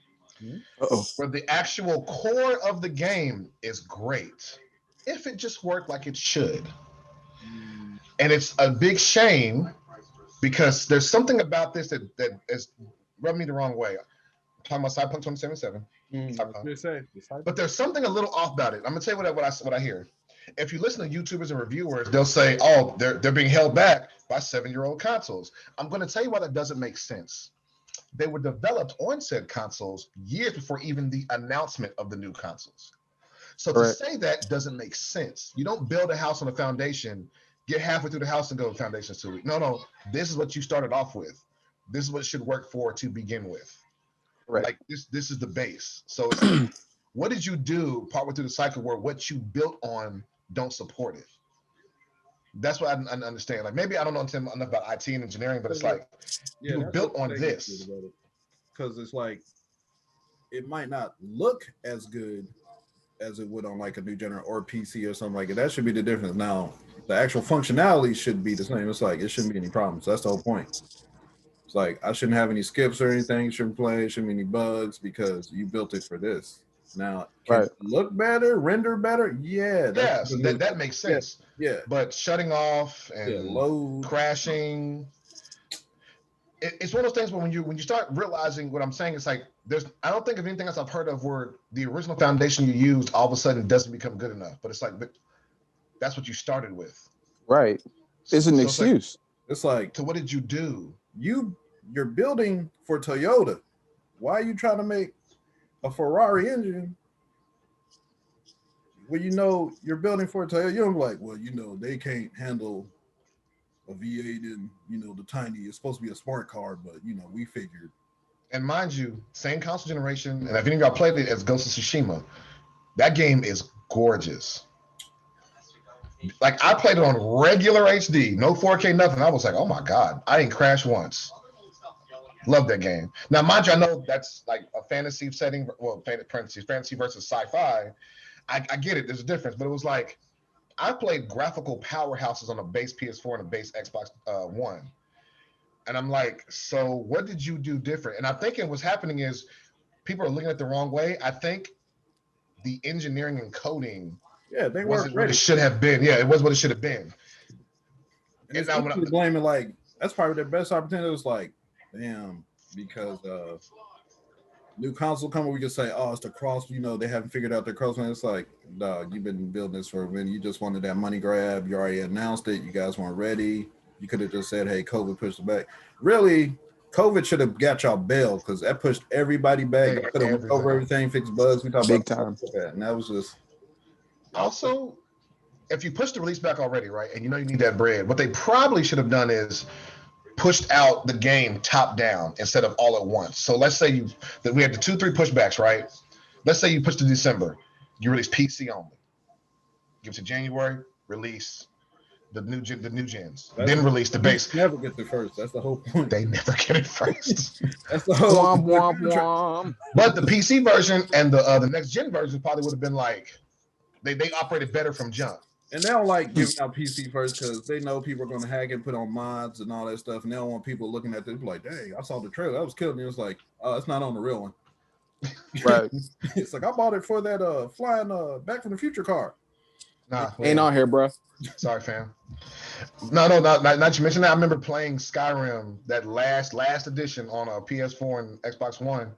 [SPEAKER 2] where the actual core of the game is great if it just worked like it should. And it's a big shame because there's something about this that has rubbed me the wrong way. I'm talking about Cyberpunk 2077. But there's something a little off about it. I'm gonna tell you what I hear. If you listen to YouTubers and reviewers, they'll say, "Oh, they're being held back by 7-year-old consoles." I'm gonna tell you why that doesn't make sense. They were developed on said consoles years before even the announcement of the new consoles. So to say that doesn't make sense. You don't build a house on a foundation, get halfway through the house and go foundation's too weak. No. This is what you started off with. This is what it should work for to begin with.
[SPEAKER 4] Right.
[SPEAKER 2] Like this is the base. So it's like, what did you do partway through the cycle where what you built on don't support it? That's what I understand. Like maybe I don't know enough about IT and engineering, but it's like you were built on this.
[SPEAKER 1] Because it's like it might not look as good as it would on like a new generation or PC or something like it. That should be the difference. Now the actual functionality should be the same. It's like it shouldn't be any problems. That's the whole point. It's like I shouldn't have any skips or anything. Shouldn't play. Shouldn't be any bugs because you built it for this. Now, can it look better, render better? Yeah.
[SPEAKER 2] That makes sense.
[SPEAKER 1] Yeah.
[SPEAKER 2] But shutting off and
[SPEAKER 1] load,
[SPEAKER 2] crashing, it's one of those things where when you start realizing what I'm saying, it's like I don't think of anything else I've heard of where the original foundation you used all of a sudden doesn't become good enough. But it's like that's what you started with.
[SPEAKER 4] Right. It's an excuse.
[SPEAKER 1] It's like,
[SPEAKER 2] so what did you do?
[SPEAKER 1] You're building for Toyota. Why are you trying to make a Ferrari engine? Well, you know you're building for a Toyota. You're like, well, you know they can't handle a V8 and the tiny. It's supposed to be a smart car, but we figured.
[SPEAKER 2] And mind you, same console generation. And if any of y'all played it as Ghost of Tsushima, that game is gorgeous. Like I played it on regular HD, no 4K, nothing. I was like, oh my God, I didn't crash once. Love that game. Now, mind you, I know that's like a fantasy setting. Well, fantasy versus sci-fi. I get it. There's a difference, but it was like I played graphical powerhouses on a base PS4 and a base Xbox One, and I'm like, so what did you do different? And I'm thinking what's happening is people are looking at it the wrong way. I think the engineering and coding,
[SPEAKER 1] they
[SPEAKER 2] wasn't what it should have been. Yeah, it was what it should have been.
[SPEAKER 1] And now when blaming like that's probably their best opportunity. It was like, damn, because new console coming, we can say, oh, it's the cross. They haven't figured out their cross. It's like, dog, you've been building this for a minute. You just wanted that money grab. You already announced it. You guys weren't ready. You could have just said, hey, COVID pushed it back. Really, COVID should have got y'all bailed because that pushed everybody back. Could have went over everything, fixed bugs. We talked
[SPEAKER 4] big
[SPEAKER 1] about
[SPEAKER 4] time.
[SPEAKER 1] And that was just.
[SPEAKER 2] Also, if you push the release back already, right, and you need that bread, what they probably should have done is pushed out the game top down instead of all at once. So let's say we had the 2-3 pushbacks, right? Let's say you push to December, you release PC only. Give it to January, release the new gens, then release the base.
[SPEAKER 1] Never get there first. That's the whole point.
[SPEAKER 2] They never get it first.
[SPEAKER 1] That's the whole.
[SPEAKER 4] Womp, womp, womp.
[SPEAKER 2] But the PC version and the next gen version probably would have been like they operated better from jump.
[SPEAKER 1] And they don't like giving out PC first because they know people are going to hack it, put on mods and all that stuff. And they don't want people looking at this like, dang, I saw the trailer. That was killing. It was like, oh, it's not on the real one.
[SPEAKER 4] Right.
[SPEAKER 1] It's like, I bought it for that flying Back from the Future car.
[SPEAKER 2] Nah,
[SPEAKER 4] Ain't on here, bro.
[SPEAKER 2] sorry, fam. Not you mentioned that. I remember playing Skyrim, that last edition on a PS4 and Xbox One,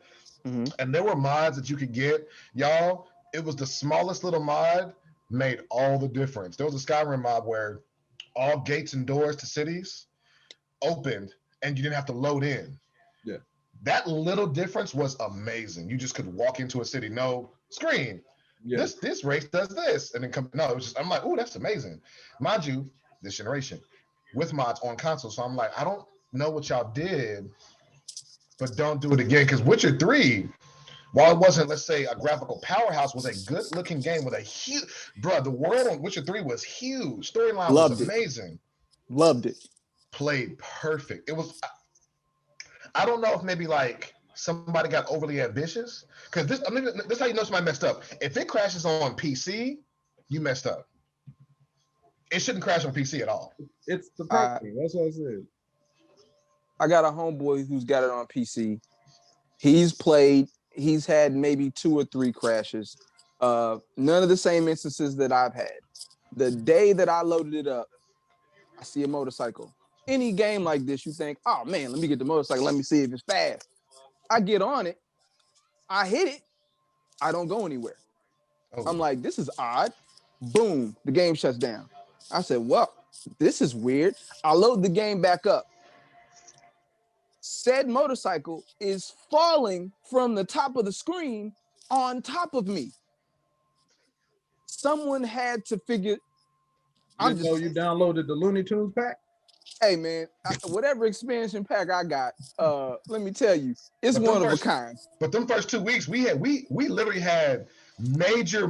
[SPEAKER 4] Mm-hmm.
[SPEAKER 2] and there were mods that you could get, y'all. It was the smallest little mod, made all the difference. There was a Skyrim mod where all gates and doors to cities opened, and you didn't have to load in.
[SPEAKER 1] Yeah.
[SPEAKER 2] That little difference was amazing. You just could walk into a city, no screen.
[SPEAKER 1] Yeah.
[SPEAKER 2] This race does this, and then come. No, it was just. I'm like, oh, that's amazing. Mind you, this generation with mods on console. So I'm like, I don't know what y'all did, but don't do it again. Because Witcher 3, while it wasn't, let's say, a graphical powerhouse, was a good looking game with a huge, bro. The world on Witcher 3 was huge. Storyline was
[SPEAKER 4] Loved it.
[SPEAKER 2] amazing.
[SPEAKER 4] Loved it.
[SPEAKER 2] Played perfect. It was. I don't know if maybe like somebody got overly ambitious, because this. I mean, this is how you know somebody messed up. If it crashes on PC, you messed up. It shouldn't crash on PC at all.
[SPEAKER 1] It's the property. That's what I said.
[SPEAKER 4] I got a homeboy who's got it on PC. He's had maybe 2 or 3 crashes. None of the same instances that I've had. The day that I loaded it up, I see a motorcycle. Any game like this, you think, oh man, let me get the motorcycle. Let me see if it's fast. I get on it. I hit it. I don't go anywhere.
[SPEAKER 2] Oh.
[SPEAKER 4] I'm like, this is odd. Boom, the game shuts down. I said, well, this is weird. I load the game back up. Said motorcycle is falling from the top of the screen on top of me. Someone had to figure.
[SPEAKER 1] You downloaded the Looney Tunes pack?
[SPEAKER 4] Hey man, whatever expansion pack I got, let me tell you, it's one of a kind.
[SPEAKER 2] But them first 2 weeks, we literally had major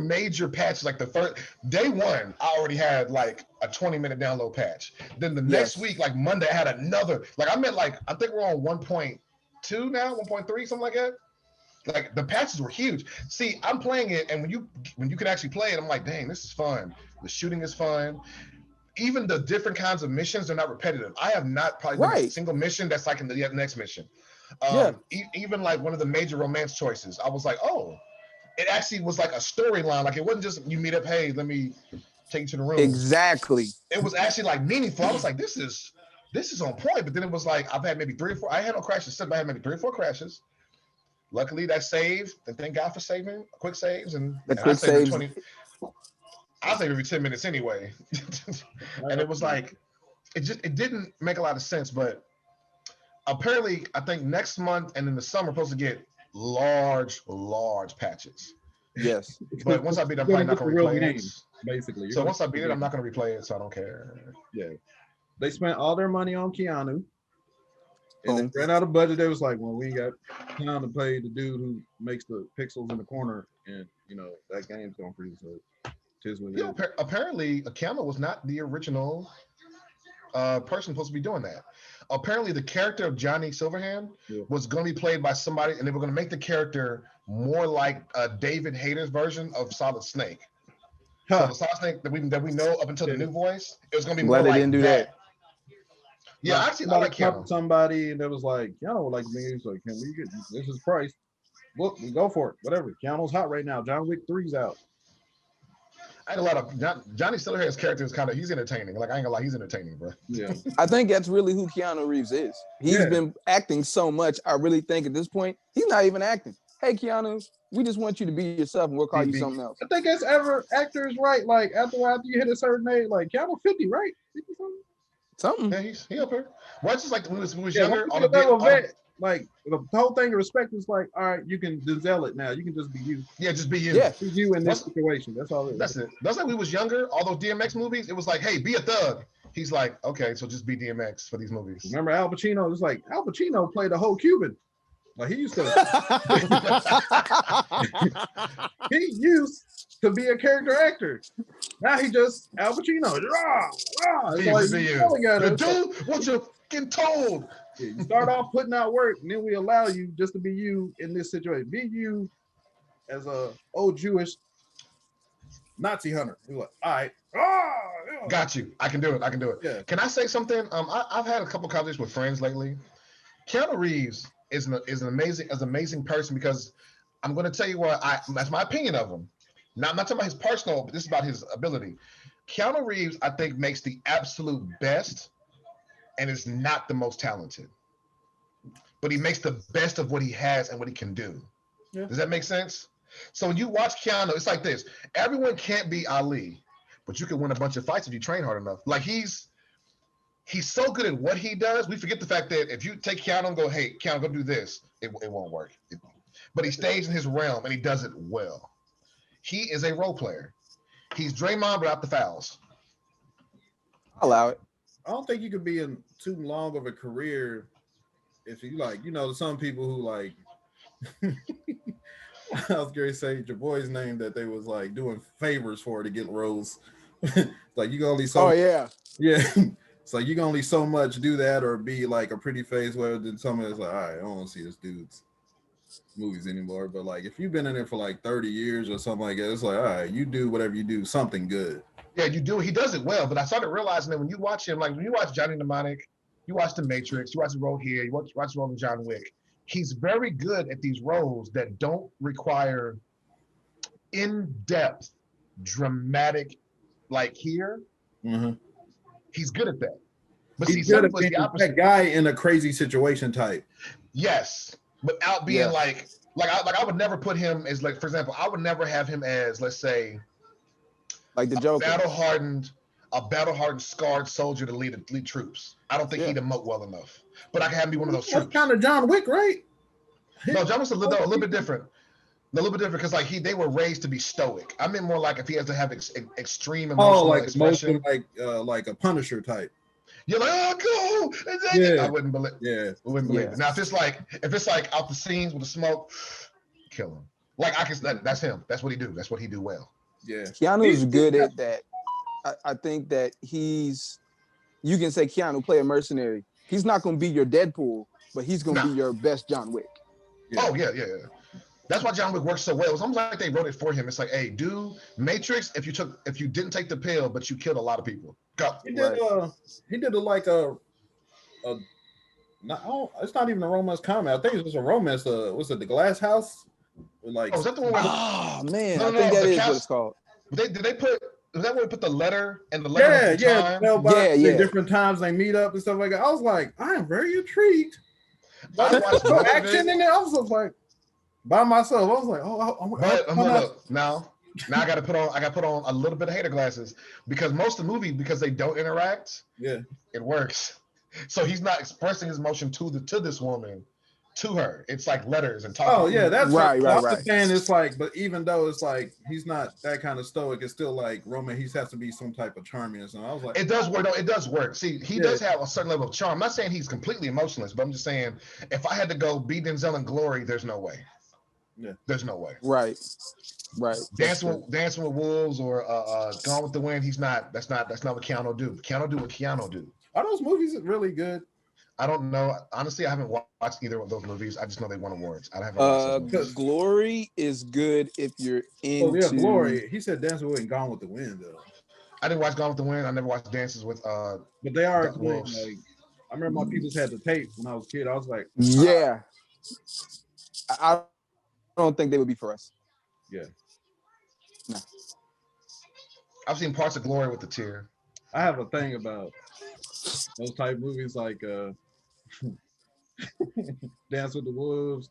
[SPEAKER 2] patches. Like the first day one, I already had like a 20-minute download patch. Then the next week, like Monday, I had another. Like I think we're on 1.2 now, 1.3, something like that. Like the patches were huge. See, I'm playing it, and when you can actually play it, I'm like, dang, this is fun. The shooting is fun. Even the different kinds of missions are not repetitive. I have not probably done a single mission that's like in the next mission. Even like one of the major romance choices, I was like, oh, it actually was like a storyline. Like it wasn't just you meet up, hey, let me take you to the room.
[SPEAKER 4] Exactly.
[SPEAKER 2] It was actually like meaningful. I was like, this is on point. But then it was like I've had maybe 3 or 4. I had no crashes, but I had maybe 3 or 4 crashes. Luckily, that saved, and thank God for saving quick saves and
[SPEAKER 4] quick saves.
[SPEAKER 2] I'll save every 10 minutes anyway. And it was like, it didn't make a lot of sense, but apparently I think next month and in the summer, we're supposed to get large patches.
[SPEAKER 4] Yes.
[SPEAKER 2] But once I beat it, I'm probably not going to replay it.
[SPEAKER 1] Basically.
[SPEAKER 2] So once I beat it, I'm not going to replay it, so I don't care.
[SPEAKER 1] Yeah. They spent all their money on Keanu. And they ran out of budget. They was like, well, we got time to pay the dude who makes the pixels in the corner. And, that game's going to freeze. So
[SPEAKER 2] apparently, Keanu was not the original person supposed to be doing that. Apparently, the character of Johnny Silverhand was going to be played by somebody, and they were going to make the character more like David Hayter's version of Solid Snake. So the Solid Snake that we know up until the new voice, it was going to be more like
[SPEAKER 4] didn't do that.
[SPEAKER 2] Yeah, actually, I like Keanu.
[SPEAKER 1] Somebody that was like, Keanu would like me. He's like, can we get this is price? Look, we go for it. Whatever. Keanu's hot right now. John Wick 3's out.
[SPEAKER 2] I had a lot of Johnny Silverhand's character is he's entertaining. Like I ain't gonna lie, he's entertaining, bro.
[SPEAKER 1] Yeah,
[SPEAKER 4] I think that's really who Keanu Reeves is. He's been acting so much. I really think at this point he's not even acting. Hey Keanu, we just want you to be yourself, and we'll call you something else.
[SPEAKER 1] I think that's actors right. Like after you hit a certain age, like Keanu 50, right? 50
[SPEAKER 4] something.
[SPEAKER 2] Yeah, he up here. Well, it's just like when he was younger.
[SPEAKER 1] Like the whole thing of respect is like, all right, you can Denzel it now. You can just be you.
[SPEAKER 2] Yeah, just be you.
[SPEAKER 1] Yeah, be you in this situation. That's all.
[SPEAKER 2] That's it. That's like we was younger. All those DMX movies, it was like, hey, be a thug. He's like, okay, so just be DMX for these movies.
[SPEAKER 1] Remember Al Pacino? It's like Al Pacino played a whole Cuban. Like he used to. He used to be a character actor. Now he just Al Pacino.
[SPEAKER 2] Like, dude, what you getting told?
[SPEAKER 1] Yeah, you start off putting out work, and then we allow you just to be you in this situation. Be you as a old Jewish Nazi hunter. You're like, all right.
[SPEAKER 2] Got you. I can do it. Yeah. Can I say something? I've had a couple conversations with friends lately. Keanu Reeves is an amazing person because I'm going to tell you that's my opinion of him. Now, I'm not talking about his personal, but this is about his ability. Keanu Reeves, I think, makes the absolute best and is not the most talented. But he makes the best of what he has and what he can do.
[SPEAKER 1] Yeah.
[SPEAKER 2] Does that make sense? So when you watch Keanu, it's like this. Everyone can't be Ali, but you can win a bunch of fights if you train hard enough. Like he's so good at what he does, we forget the fact that if you take Keanu and go, hey, Keanu, go do this, it won't work. But he stays in his realm and he does it well. He is a role player. He's Draymond without the fouls.
[SPEAKER 4] I'll allow it.
[SPEAKER 1] I don't think you could be in too long of a career if you like, some people who like I was going to say your boy's name that they was like doing favors for to get roles. Like you can only
[SPEAKER 4] Oh yeah.
[SPEAKER 1] It's like you can only so much do that or be like a pretty face where then somebody's like, all right, I don't want to see this dude's movies anymore. But like if you've been in it for like 30 years or something like that, it's like, all right, you do whatever you do, something good.
[SPEAKER 2] Yeah, you do. He does it well. But I started realizing that when you watch him, like when you watch Johnny Mnemonic, you watch The Matrix, you watch the role here, you watch the role in John Wick. He's very good at these roles that don't require in-depth, dramatic, like here.
[SPEAKER 1] Mm-hmm.
[SPEAKER 2] He's good at that. But
[SPEAKER 1] He's
[SPEAKER 2] see, some
[SPEAKER 1] good at
[SPEAKER 2] was the
[SPEAKER 1] being
[SPEAKER 2] opposite.
[SPEAKER 1] that guy in a crazy situation type.
[SPEAKER 2] Yes, without being like I would never put him as like, for example, I would never have him as, let's say,
[SPEAKER 4] Like the Joker.
[SPEAKER 2] a battle-hardened, scarred soldier to lead troops. I don't think he'd emote well enough. But I can have him be one of those
[SPEAKER 1] That's
[SPEAKER 2] troops.
[SPEAKER 1] kind of John Wick, right?
[SPEAKER 2] No, John was a little bit different. A little bit different because like they were raised to be stoic. I mean more like if he has to have extreme emotional expression.
[SPEAKER 1] Like a Punisher type.
[SPEAKER 2] You're like, oh, go!
[SPEAKER 1] Yeah.
[SPEAKER 2] I wouldn't believe.
[SPEAKER 1] Yeah,
[SPEAKER 2] I wouldn't believe it. Now if it's like out the scenes with the smoke, kill him. Like that's him. That's what he do. That's what he do well.
[SPEAKER 1] Yeah,
[SPEAKER 4] Keanu's good at that. I think that you can say Keanu play a mercenary. He's not going to be your Deadpool, but he's going to be your best John Wick.
[SPEAKER 1] Yeah.
[SPEAKER 2] Oh yeah. That's why John Wick works so well. It's almost like they wrote it for him. It's like, hey, do Matrix if you didn't take the pill, but you killed a lot of people. Go.
[SPEAKER 1] He did it's not even a romance comedy. I think it's just a romance. What's it, The Glass House? Like,
[SPEAKER 2] is that the one? Where
[SPEAKER 4] Man, I think that is what it's called.
[SPEAKER 2] Was that where they put the letter and the letter?
[SPEAKER 1] Different times they meet up and stuff like that. I was like, I am very intrigued.
[SPEAKER 2] I watched
[SPEAKER 1] No action in there. I was just like, by myself. I was like,
[SPEAKER 2] now I got to put on a little bit of hater glasses because most of the movie, because they don't interact, it works. So he's not expressing his emotion to this woman, to her. It's like letters and talking.
[SPEAKER 1] Oh yeah, that's
[SPEAKER 4] right.
[SPEAKER 1] saying it's like, but even though it's like he's not that kind of stoic, it's still like Roman. He has to be some type of charming or something. I was like,
[SPEAKER 2] it does work. No, it does work. See, he does have a certain level of charm. I'm not saying he's completely emotionless, but I'm just saying if I had to go be Denzel in Glory, there's no way.
[SPEAKER 1] Yeah,
[SPEAKER 2] there's no way.
[SPEAKER 4] Right.
[SPEAKER 2] Dancing with Wolves or Gone with the Wind. That's not what Keanu do. Keanu do what Keanu do.
[SPEAKER 1] Are those movies really good?
[SPEAKER 2] I don't know. Honestly, I haven't watched either of those movies. I just know they won awards. I haven't watched those movies.
[SPEAKER 4] Glory is good if you're into.
[SPEAKER 1] Oh yeah, Glory. He said Dancing with Gone with the Wind though.
[SPEAKER 2] I didn't watch Gone with the Wind. I never watched Dances with.
[SPEAKER 1] But they are good. Like, I remember my peoples had the tape when I was a kid. I was like,
[SPEAKER 4] yeah. I don't think they would be for us.
[SPEAKER 1] Yeah.
[SPEAKER 4] No.
[SPEAKER 2] I've seen parts of Glory with the tear.
[SPEAKER 1] I have a thing about those type movies like Dance with the Wolves,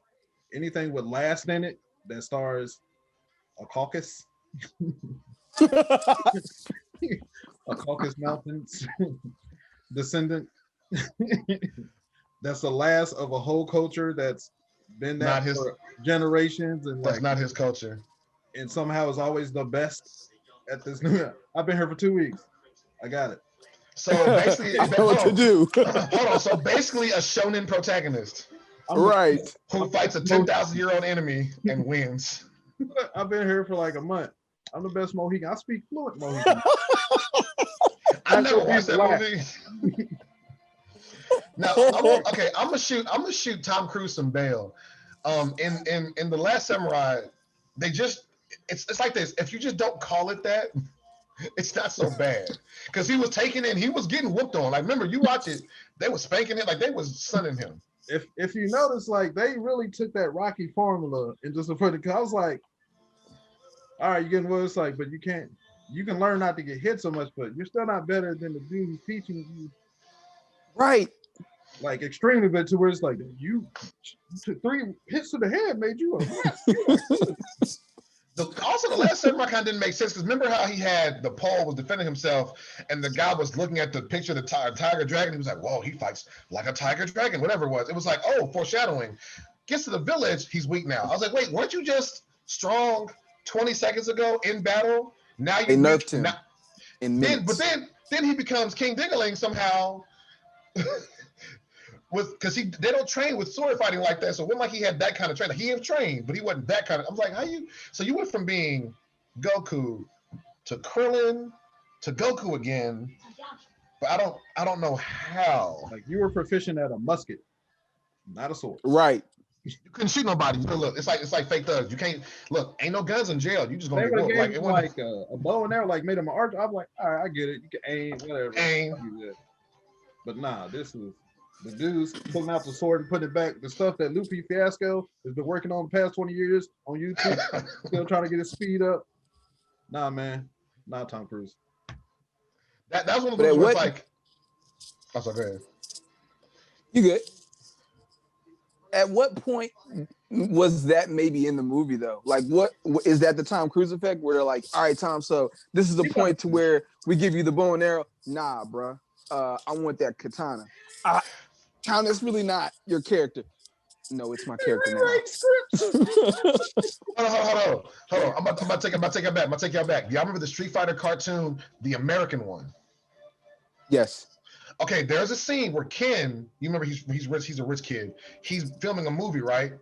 [SPEAKER 1] anything with last in it that stars a caucus. A Caucasus Mountains descendant. That's the last of a whole culture that's been that for generations, and
[SPEAKER 2] that's not his culture.
[SPEAKER 1] And somehow is always the best at this. I've been here for 2 weeks. I got it.
[SPEAKER 2] So basically,
[SPEAKER 4] I know what to do.
[SPEAKER 2] Hold on. So basically, a shonen protagonist,
[SPEAKER 4] right?
[SPEAKER 2] Who fights a 10,000-year-old enemy and wins.
[SPEAKER 1] I've been here for like a month. I'm the best Mohican. I speak fluent Mohican.
[SPEAKER 2] I never watched that movie. Now, I'm gonna shoot Tom Cruise some bail. In The Last Samurai, it's like this. If you just don't call it that, it's not so bad. Because he was taking it, he was getting whooped on. Like, remember, you watch it, they was spanking it, like they was sunning him.
[SPEAKER 1] If you notice, like they really took that Rocky formula and just put it. I was like, all right, you getting what it's like, but you can't. You can learn not to get hit so much, but you're still not better than the dude who's teaching you
[SPEAKER 4] Right.
[SPEAKER 1] like extremely good to where it's like you took 3 hits to the head made you a mess. You are good.
[SPEAKER 2] Also, the last samurai kind of didn't make sense because remember how he had the pole was defending himself, and the guy was looking at the picture of the tiger dragon. He was like, "Whoa, he fights like a tiger dragon." Whatever it was, oh, foreshadowing. Gets to the village, he's weak now. I was like, "Wait, weren't you just strong 20 seconds ago in battle? Now
[SPEAKER 4] They
[SPEAKER 2] you
[SPEAKER 4] nerfed him
[SPEAKER 2] now,
[SPEAKER 4] in
[SPEAKER 2] then,
[SPEAKER 4] minutes.
[SPEAKER 2] but then he becomes King Dingaling somehow." Because they don't train with sword fighting like that, so it wasn't like he had that kind of training. He had trained, but he wasn't that kind of. I was like, how you? So you went from being Goku to Krillin to Goku again, but I don't know how.
[SPEAKER 1] Like you were proficient at a musket, not a sword.
[SPEAKER 4] Right.
[SPEAKER 2] You couldn't shoot nobody. You know, look, it's like fake thugs. You can't look. Ain't no guns in jail. You just
[SPEAKER 1] They
[SPEAKER 2] gonna
[SPEAKER 1] would
[SPEAKER 2] get
[SPEAKER 1] have
[SPEAKER 2] whooped.
[SPEAKER 1] gave
[SPEAKER 2] Like
[SPEAKER 1] him like a bow and arrow, like made him an archer. I'm like, all right, I get it. You can aim, whatever.
[SPEAKER 2] Aim.
[SPEAKER 1] But nah, this is the dudes pulling out the sword and putting it back. The stuff that Luffy Fiasco has been working on the past 20 years on YouTube, still trying to get his speed up. Nah, man, not Tom Cruise.
[SPEAKER 2] That's one of
[SPEAKER 4] But
[SPEAKER 2] those
[SPEAKER 4] at
[SPEAKER 2] where it's
[SPEAKER 4] what-
[SPEAKER 2] like. Oh, sorry, go ahead.
[SPEAKER 4] You good? At what point was that maybe in the movie though? Like, what is that the Tom Cruise effect where they're like, all right, Tom, so this is the point to where we give you the bow and arrow? Nah, bruh. I want that katana. Tom, that's really not your character. No, it's my character now.
[SPEAKER 2] Hold on. I'm about to take it back. I'm about to take y'all back. Y'all remember the Street Fighter cartoon, the American one?
[SPEAKER 4] Yes.
[SPEAKER 2] Okay, there's a scene where Ken, you remember he's rich, he's a rich kid. He's filming a movie, right?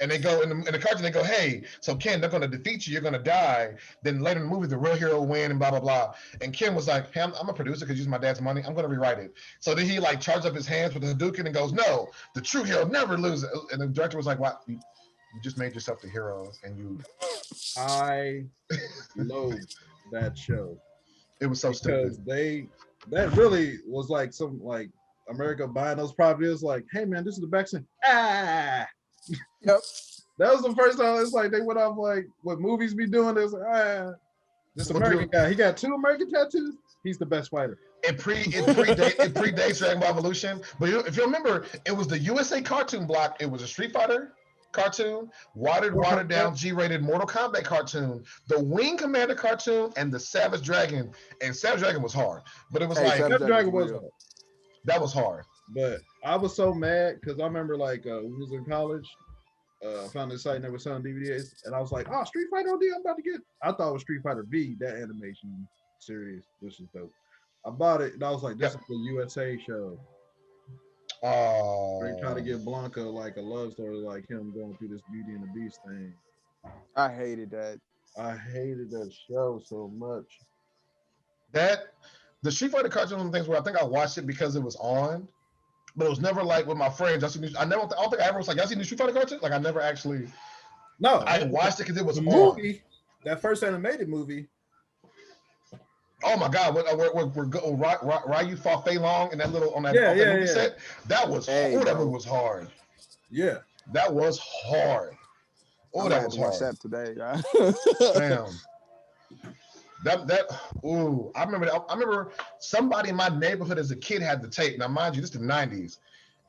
[SPEAKER 2] And they go in the cartoon, they go, hey, so Ken, they're gonna defeat you, you're gonna die. Then later in the movie, the real hero will win and blah blah blah. And Ken was like, hey, I'm a producer because use my dad's money. I'm gonna rewrite it. So then he like charged up his hands with the Hadouken and goes, no, the true hero never loses. And the director was like, what? You just made yourself the hero, and you.
[SPEAKER 1] I loathe that show.
[SPEAKER 2] It was so
[SPEAKER 1] because
[SPEAKER 2] stupid.
[SPEAKER 1] That really was like some like America buying those properties. Like, hey man, this is the vaccine. Ah,
[SPEAKER 4] Yep.
[SPEAKER 1] that was the first time it's like they went off like what movies be doing. It was like, this American guy, he got 2 American tattoos. He's the best fighter.
[SPEAKER 2] It predates Dragon Ball Evolution. But if you remember, it was the USA cartoon block. It was a Street Fighter cartoon, watered down, G-rated Mortal Kombat cartoon, the Wing Commander cartoon, and the Savage Dragon. And Savage Dragon was hard, but it was
[SPEAKER 1] Savage Dragon was hard.
[SPEAKER 2] That was hard.
[SPEAKER 1] But I was so mad because I remember like when we was in college, I found this site and they were selling DVDs, and I was like, oh, Street Fighter OD, I'm about to get. I thought it was Street Fighter V, that animation series, which is dope. I bought it and I was like, this is the USA show. They try to give Blanca like a love story, like him going through this Beauty and the Beast thing.
[SPEAKER 4] I hated that.
[SPEAKER 1] I hated that show so much.
[SPEAKER 2] The Street Fighter cartoon was one of the things where I think I watched it because it was on, but it was never like with my friends. I don't think I ever was like, y'all seen the Street Fighter cartoon? Like I never actually.
[SPEAKER 1] No,
[SPEAKER 2] I watched it because it was
[SPEAKER 1] the
[SPEAKER 2] on.
[SPEAKER 1] movie. That first animated movie.
[SPEAKER 2] Oh my God! Ryu fought Fei Long and that little on that movie set. That was that movie was hard.
[SPEAKER 1] Yeah,
[SPEAKER 2] that was hard. Oh, that was hard.
[SPEAKER 4] Watch that today, guys.
[SPEAKER 2] Damn. I remember somebody in my neighborhood as a kid had the tape. Now, mind you, this is the 90s.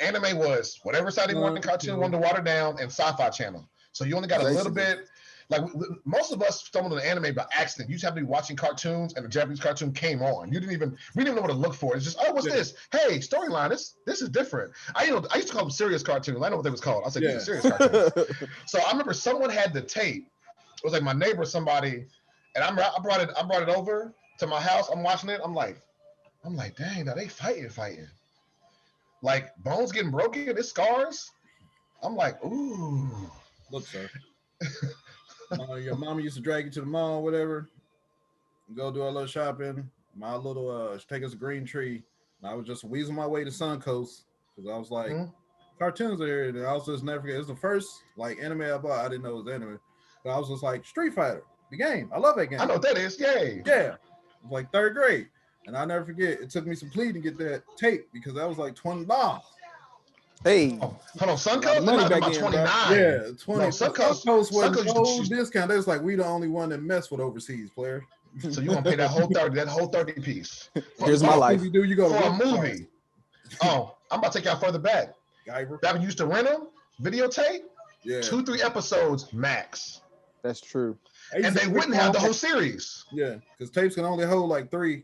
[SPEAKER 2] Anime was whatever side they wanted, the cartoon wanted to water down, and Sci-Fi Channel. So you only got a little bit. Like most of us stumbled on anime by accident. You just have to be watching cartoons, and the Japanese cartoon came on. We didn't even know what to look for. It's just, oh, what's this? Hey, storyline. This is different. I used to call them serious cartoons. I know what they was called. I said these are serious cartoons. So I remember someone had the tape. It was like my neighbor, somebody, and I brought it over to my house. I'm watching it. I'm like, dang, now they fighting. Like bones getting broken. It's scars. I'm like, ooh.
[SPEAKER 1] Look, sir. Your mama used to drag you to the mall, whatever. Go do a little shopping. My little take us a green tree. And I was just weaseling my way to Suncoast because I was like, cartoons are here. And I was just never forget. It was the first like anime I bought. I didn't know it was anime. But I was just like, Street Fighter, the game. I love that game.
[SPEAKER 2] I know what that is. Yay.
[SPEAKER 1] Yeah. It was like 3rd grade. And I never forget, it took me some pleading to get that tape because that was like $20.
[SPEAKER 4] Hey,
[SPEAKER 2] Hold on,
[SPEAKER 4] a
[SPEAKER 2] Suncoast?
[SPEAKER 4] lot of money
[SPEAKER 2] They're
[SPEAKER 4] back
[SPEAKER 2] about
[SPEAKER 4] in, bro.
[SPEAKER 2] 29.
[SPEAKER 1] Yeah, 20.
[SPEAKER 2] No,
[SPEAKER 1] Suncoast was
[SPEAKER 2] Suncoast,
[SPEAKER 1] no discount. They was like, we the only one that mess with overseas player.
[SPEAKER 2] so you want to pay that whole 30 piece.
[SPEAKER 4] Here's my life.
[SPEAKER 1] You do, you go
[SPEAKER 2] For
[SPEAKER 1] to
[SPEAKER 2] a movie. Oh, I'm about to take y'all further back.
[SPEAKER 1] Guyver.
[SPEAKER 2] Back when you used to rent them, videotape,
[SPEAKER 1] Yeah,
[SPEAKER 2] 2-3 episodes max.
[SPEAKER 4] That's true.
[SPEAKER 2] And they wouldn't have the whole series.
[SPEAKER 1] Yeah, because tapes can only hold like 3.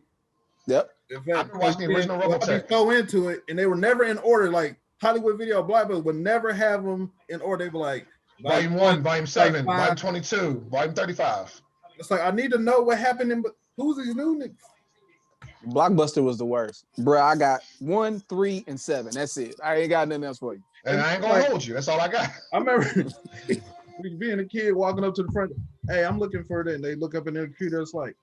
[SPEAKER 4] Yep.
[SPEAKER 1] In
[SPEAKER 2] I've
[SPEAKER 1] fact,
[SPEAKER 2] been watching the original
[SPEAKER 1] I'd be
[SPEAKER 2] Robotech.
[SPEAKER 1] so into it, and they were never in order. Like Hollywood Video Blockbuster would never have them in order. They'd be like,
[SPEAKER 2] Volume 1, Volume 7,
[SPEAKER 1] like
[SPEAKER 2] Volume 22, Volume 35.
[SPEAKER 1] It's like I need to know what happened in. But who's these new niggas?
[SPEAKER 4] Blockbuster was the worst, bro. I got 1, 3, and 7. That's it. I ain't got nothing else for you.
[SPEAKER 2] And I ain't gonna hold you. That's all I got.
[SPEAKER 1] I remember being a kid walking up to the front. Hey, I'm looking for it, and they look up in their computer. It's like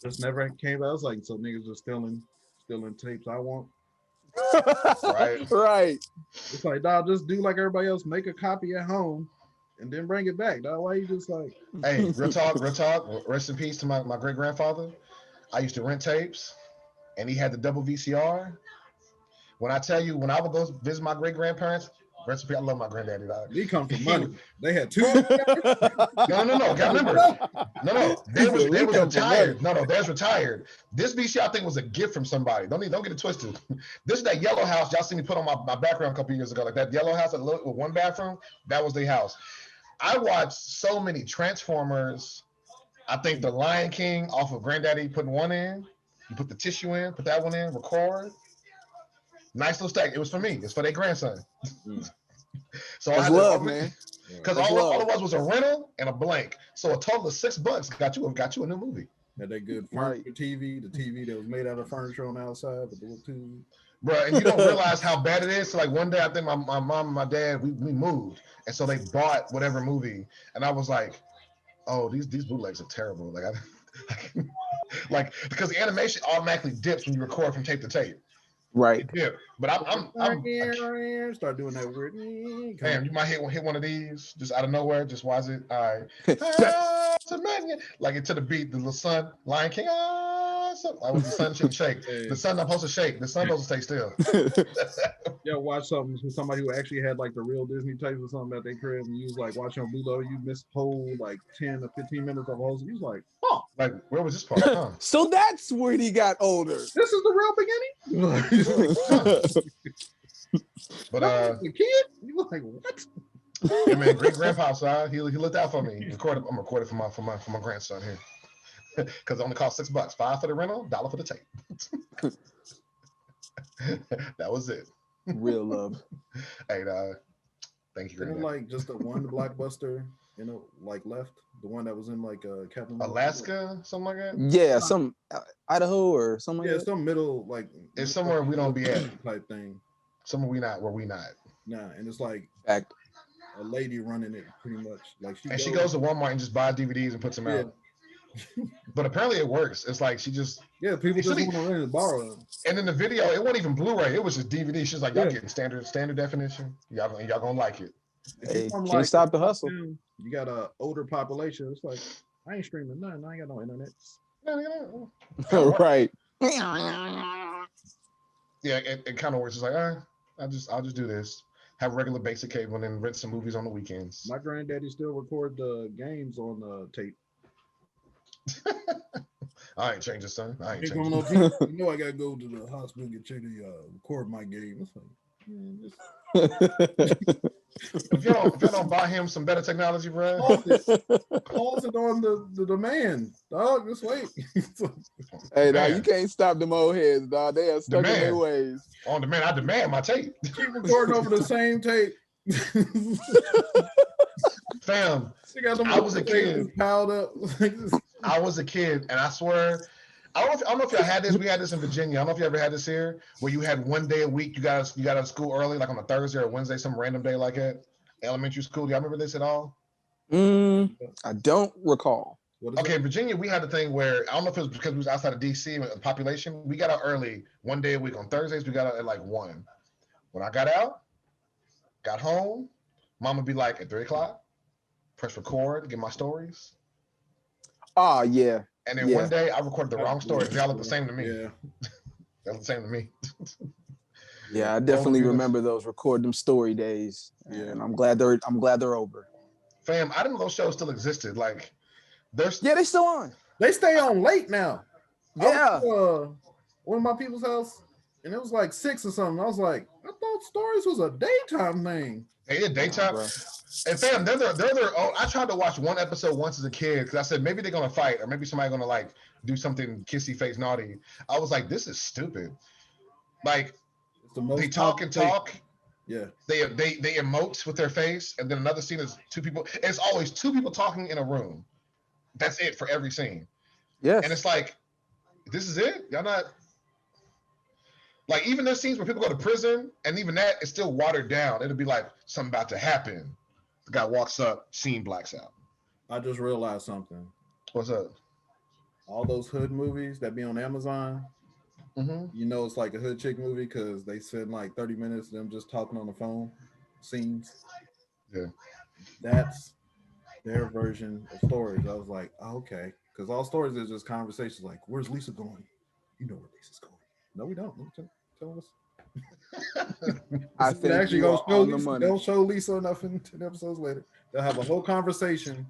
[SPEAKER 1] this never came out. I was like, so niggas are stealing tapes. I want.
[SPEAKER 2] Right.
[SPEAKER 4] Right.
[SPEAKER 1] It's like, dog, just do like everybody else. Make a copy at home, and then bring it back. Dog, why you just like?
[SPEAKER 2] Hey, real talk. Rest in peace to my great grandfather. I used to rent tapes, and he had the double VCR. When I tell you, when I would go visit my great grandparents, rest in peace. I love my granddaddy. Dog.
[SPEAKER 1] He come from money. They had 2.
[SPEAKER 2] No. Gotta remember. No. They was retired. No. There's retired. This VCR I think was a gift from somebody. Don't get it twisted. This is that yellow house y'all see me put on my background a couple years ago. Like that yellow house with one bathroom. That was their house. I watched so many Transformers. I think the Lion King off of Granddaddy putting one in. You put the tissue in, put that one in, record. Nice little stack. It was for me. It's for their grandson. So
[SPEAKER 4] That's
[SPEAKER 2] I had
[SPEAKER 4] love,
[SPEAKER 2] to,
[SPEAKER 4] man.
[SPEAKER 2] because all it was a rental and a blank. So a total of $6 got you a new movie.
[SPEAKER 1] Had that good furniture TV, the TV that was made out of furniture on the outside, but the little tube.
[SPEAKER 2] Bro, and you don't realize how bad it is. So like one day I think my mom and my dad, we moved. And so they bought whatever movie. And I was like, oh, these bootlegs are terrible. Like because the animation automatically dips when you record from tape to tape.
[SPEAKER 4] Right.
[SPEAKER 2] Yeah, but I'm
[SPEAKER 1] start doing that weird.
[SPEAKER 2] damn, you might hit one of these just out of nowhere. Just why is it? All right. Like it to the beat, the little sun, Lion King. I was the sun shouldn't shake. The sun not supposed to shake. The sun supposed to stay still.
[SPEAKER 1] Yeah, watch something from somebody who actually had like the real Disney tapes or something at their crib, and you was like watching on Blu-ray, you missed whole like 10 or 15 minutes of whole. You was like, oh,
[SPEAKER 2] like where was this part? Huh?
[SPEAKER 4] So that's when he got older.
[SPEAKER 1] This is the real beginning.
[SPEAKER 2] But
[SPEAKER 1] the kid, you was like, what?
[SPEAKER 2] Yeah, man, great grandpa, so he looked out for me. I'm recording for my grandson here. Because it only cost $6, $5 for the rental, $1 for the tape. That was it.
[SPEAKER 4] Real love.
[SPEAKER 2] Hey, thank you.
[SPEAKER 1] Didn't like just the one Blockbuster, like left the one that was in like Captain
[SPEAKER 2] Alaska, something like that.
[SPEAKER 4] Yeah, some Idaho or something.
[SPEAKER 1] Yeah,
[SPEAKER 4] like that.
[SPEAKER 1] some middle like
[SPEAKER 2] It's somewhere we don't be at
[SPEAKER 1] type thing.
[SPEAKER 2] Somewhere where we not.
[SPEAKER 1] Nah, and it's like
[SPEAKER 4] Fact.
[SPEAKER 1] a lady running it pretty much. Like
[SPEAKER 2] she goes to Walmart and just buys DVDs and puts them out. But apparently it works. It's like she just
[SPEAKER 1] people just want to rent and borrow them.
[SPEAKER 2] And in the video, it wasn't even Blu-ray. It was just DVD. She's like, y'all getting standard definition. Y'all gonna like it.
[SPEAKER 4] Hey, can't stop the hustle.
[SPEAKER 1] You got a older population. It's like I ain't streaming nothing. I ain't got no internet.
[SPEAKER 4] Right.
[SPEAKER 2] Yeah, it kind of works. It's like, I'll just do this. Have regular basic cable and then rent some movies on the weekends.
[SPEAKER 1] My granddaddy still record the games on tape.
[SPEAKER 2] I ain't changing, son. I ain't
[SPEAKER 1] changing.
[SPEAKER 2] changing.
[SPEAKER 1] You know I gotta go to the hospital and get you to record my game. It's like,
[SPEAKER 2] if you don't buy him some better technology, bro.
[SPEAKER 1] Calls it on the demand, dog. Just wait.
[SPEAKER 4] Hey, dog, you can't stop them old heads, dog. They are stuck in their ways.
[SPEAKER 2] On demand, I demand my tape.
[SPEAKER 1] Keep recording over the same tape.
[SPEAKER 2] Fam, I was a kid.
[SPEAKER 1] Piled up.
[SPEAKER 2] I was a kid, and I swear, I don't know if y'all had this. We had this in Virginia. I don't know if you ever had this here, where you had one day a week you got out of school early, like on a Thursday or Wednesday, some random day like that. Elementary school. Do y'all remember this at all?
[SPEAKER 4] I don't recall.
[SPEAKER 2] Okay, Virginia, we had a thing where I don't know if it was because we was outside of DC with the population. We got out early one day a week. On Thursdays, we got out at like 1. When I got out, got home, Mom would be like at 3:00, press record, get my stories.
[SPEAKER 4] Oh yeah.
[SPEAKER 2] And then one day I recorded the wrong story. They all look the same to me.
[SPEAKER 1] Yeah.
[SPEAKER 2] They look the same to me.
[SPEAKER 4] Yeah, I definitely remember those record them story days.
[SPEAKER 1] Yeah.
[SPEAKER 4] And I'm glad they're over.
[SPEAKER 2] Fam, I didn't know those shows still existed. Like, there's
[SPEAKER 4] Yeah, they still on.
[SPEAKER 1] They stay on late now. I
[SPEAKER 4] Yeah.
[SPEAKER 1] was, one of my people's house, and it was like 6 or something. I was like, I thought stories was a daytime thing.
[SPEAKER 2] they did daytime.
[SPEAKER 4] bro.
[SPEAKER 2] And fam, they're their own. I tried to watch one episode once as a kid because I said maybe they're gonna fight or maybe somebody gonna like do something kissy face naughty. I was like, this is stupid. Like
[SPEAKER 1] It's the most
[SPEAKER 2] they talk and
[SPEAKER 1] toxic-
[SPEAKER 2] talk.
[SPEAKER 1] Yeah.
[SPEAKER 2] They emote with their face, and then another scene is two people. It's always two people talking in a room. That's it for every scene.
[SPEAKER 4] Yes.
[SPEAKER 2] And it's like, this is it? Y'all not like even there's scenes where people go to prison, and even that is still watered down. It'll be like something about to happen. The guy walks up, scene blacks out.
[SPEAKER 1] I just realized something.
[SPEAKER 2] What's up?
[SPEAKER 1] All those hood movies that be on Amazon,
[SPEAKER 2] Mm-hmm.
[SPEAKER 1] you know, it's like a hood chick movie because they spend like 30 minutes of them just talking on the phone scenes.
[SPEAKER 2] Yeah.
[SPEAKER 1] That's their version of stories. I was like, oh, okay. Because all stories is just conversations like, where's Lisa going? You know where Lisa's going. No, we don't. Tell us.
[SPEAKER 4] I
[SPEAKER 1] This is
[SPEAKER 4] think
[SPEAKER 1] actually
[SPEAKER 4] you
[SPEAKER 1] gonna
[SPEAKER 4] are
[SPEAKER 1] show
[SPEAKER 4] on the
[SPEAKER 1] Lisa.
[SPEAKER 4] money.
[SPEAKER 1] They'll show Lisa enough in 10 episodes later. They'll have a whole conversation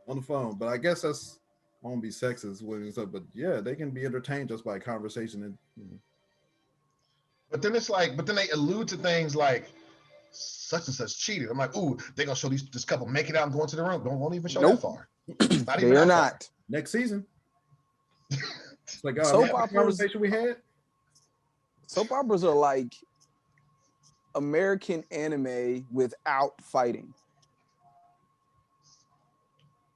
[SPEAKER 1] on the phone. But I guess that's won't be sexist when it's up. But yeah, they can be entertained just by conversation. And
[SPEAKER 2] But then it's like, but then they allude to things like such and such cheated. I'm like, ooh, they're gonna show this couple make it out and go into the room. Won't even show
[SPEAKER 4] Nope.
[SPEAKER 2] that far. Not
[SPEAKER 4] They
[SPEAKER 2] even
[SPEAKER 4] are
[SPEAKER 2] that far.
[SPEAKER 4] not.
[SPEAKER 1] next season, it's like
[SPEAKER 4] Soap
[SPEAKER 1] remember the
[SPEAKER 4] operas-
[SPEAKER 1] conversation we had.
[SPEAKER 4] Soap operas are like American anime without fighting.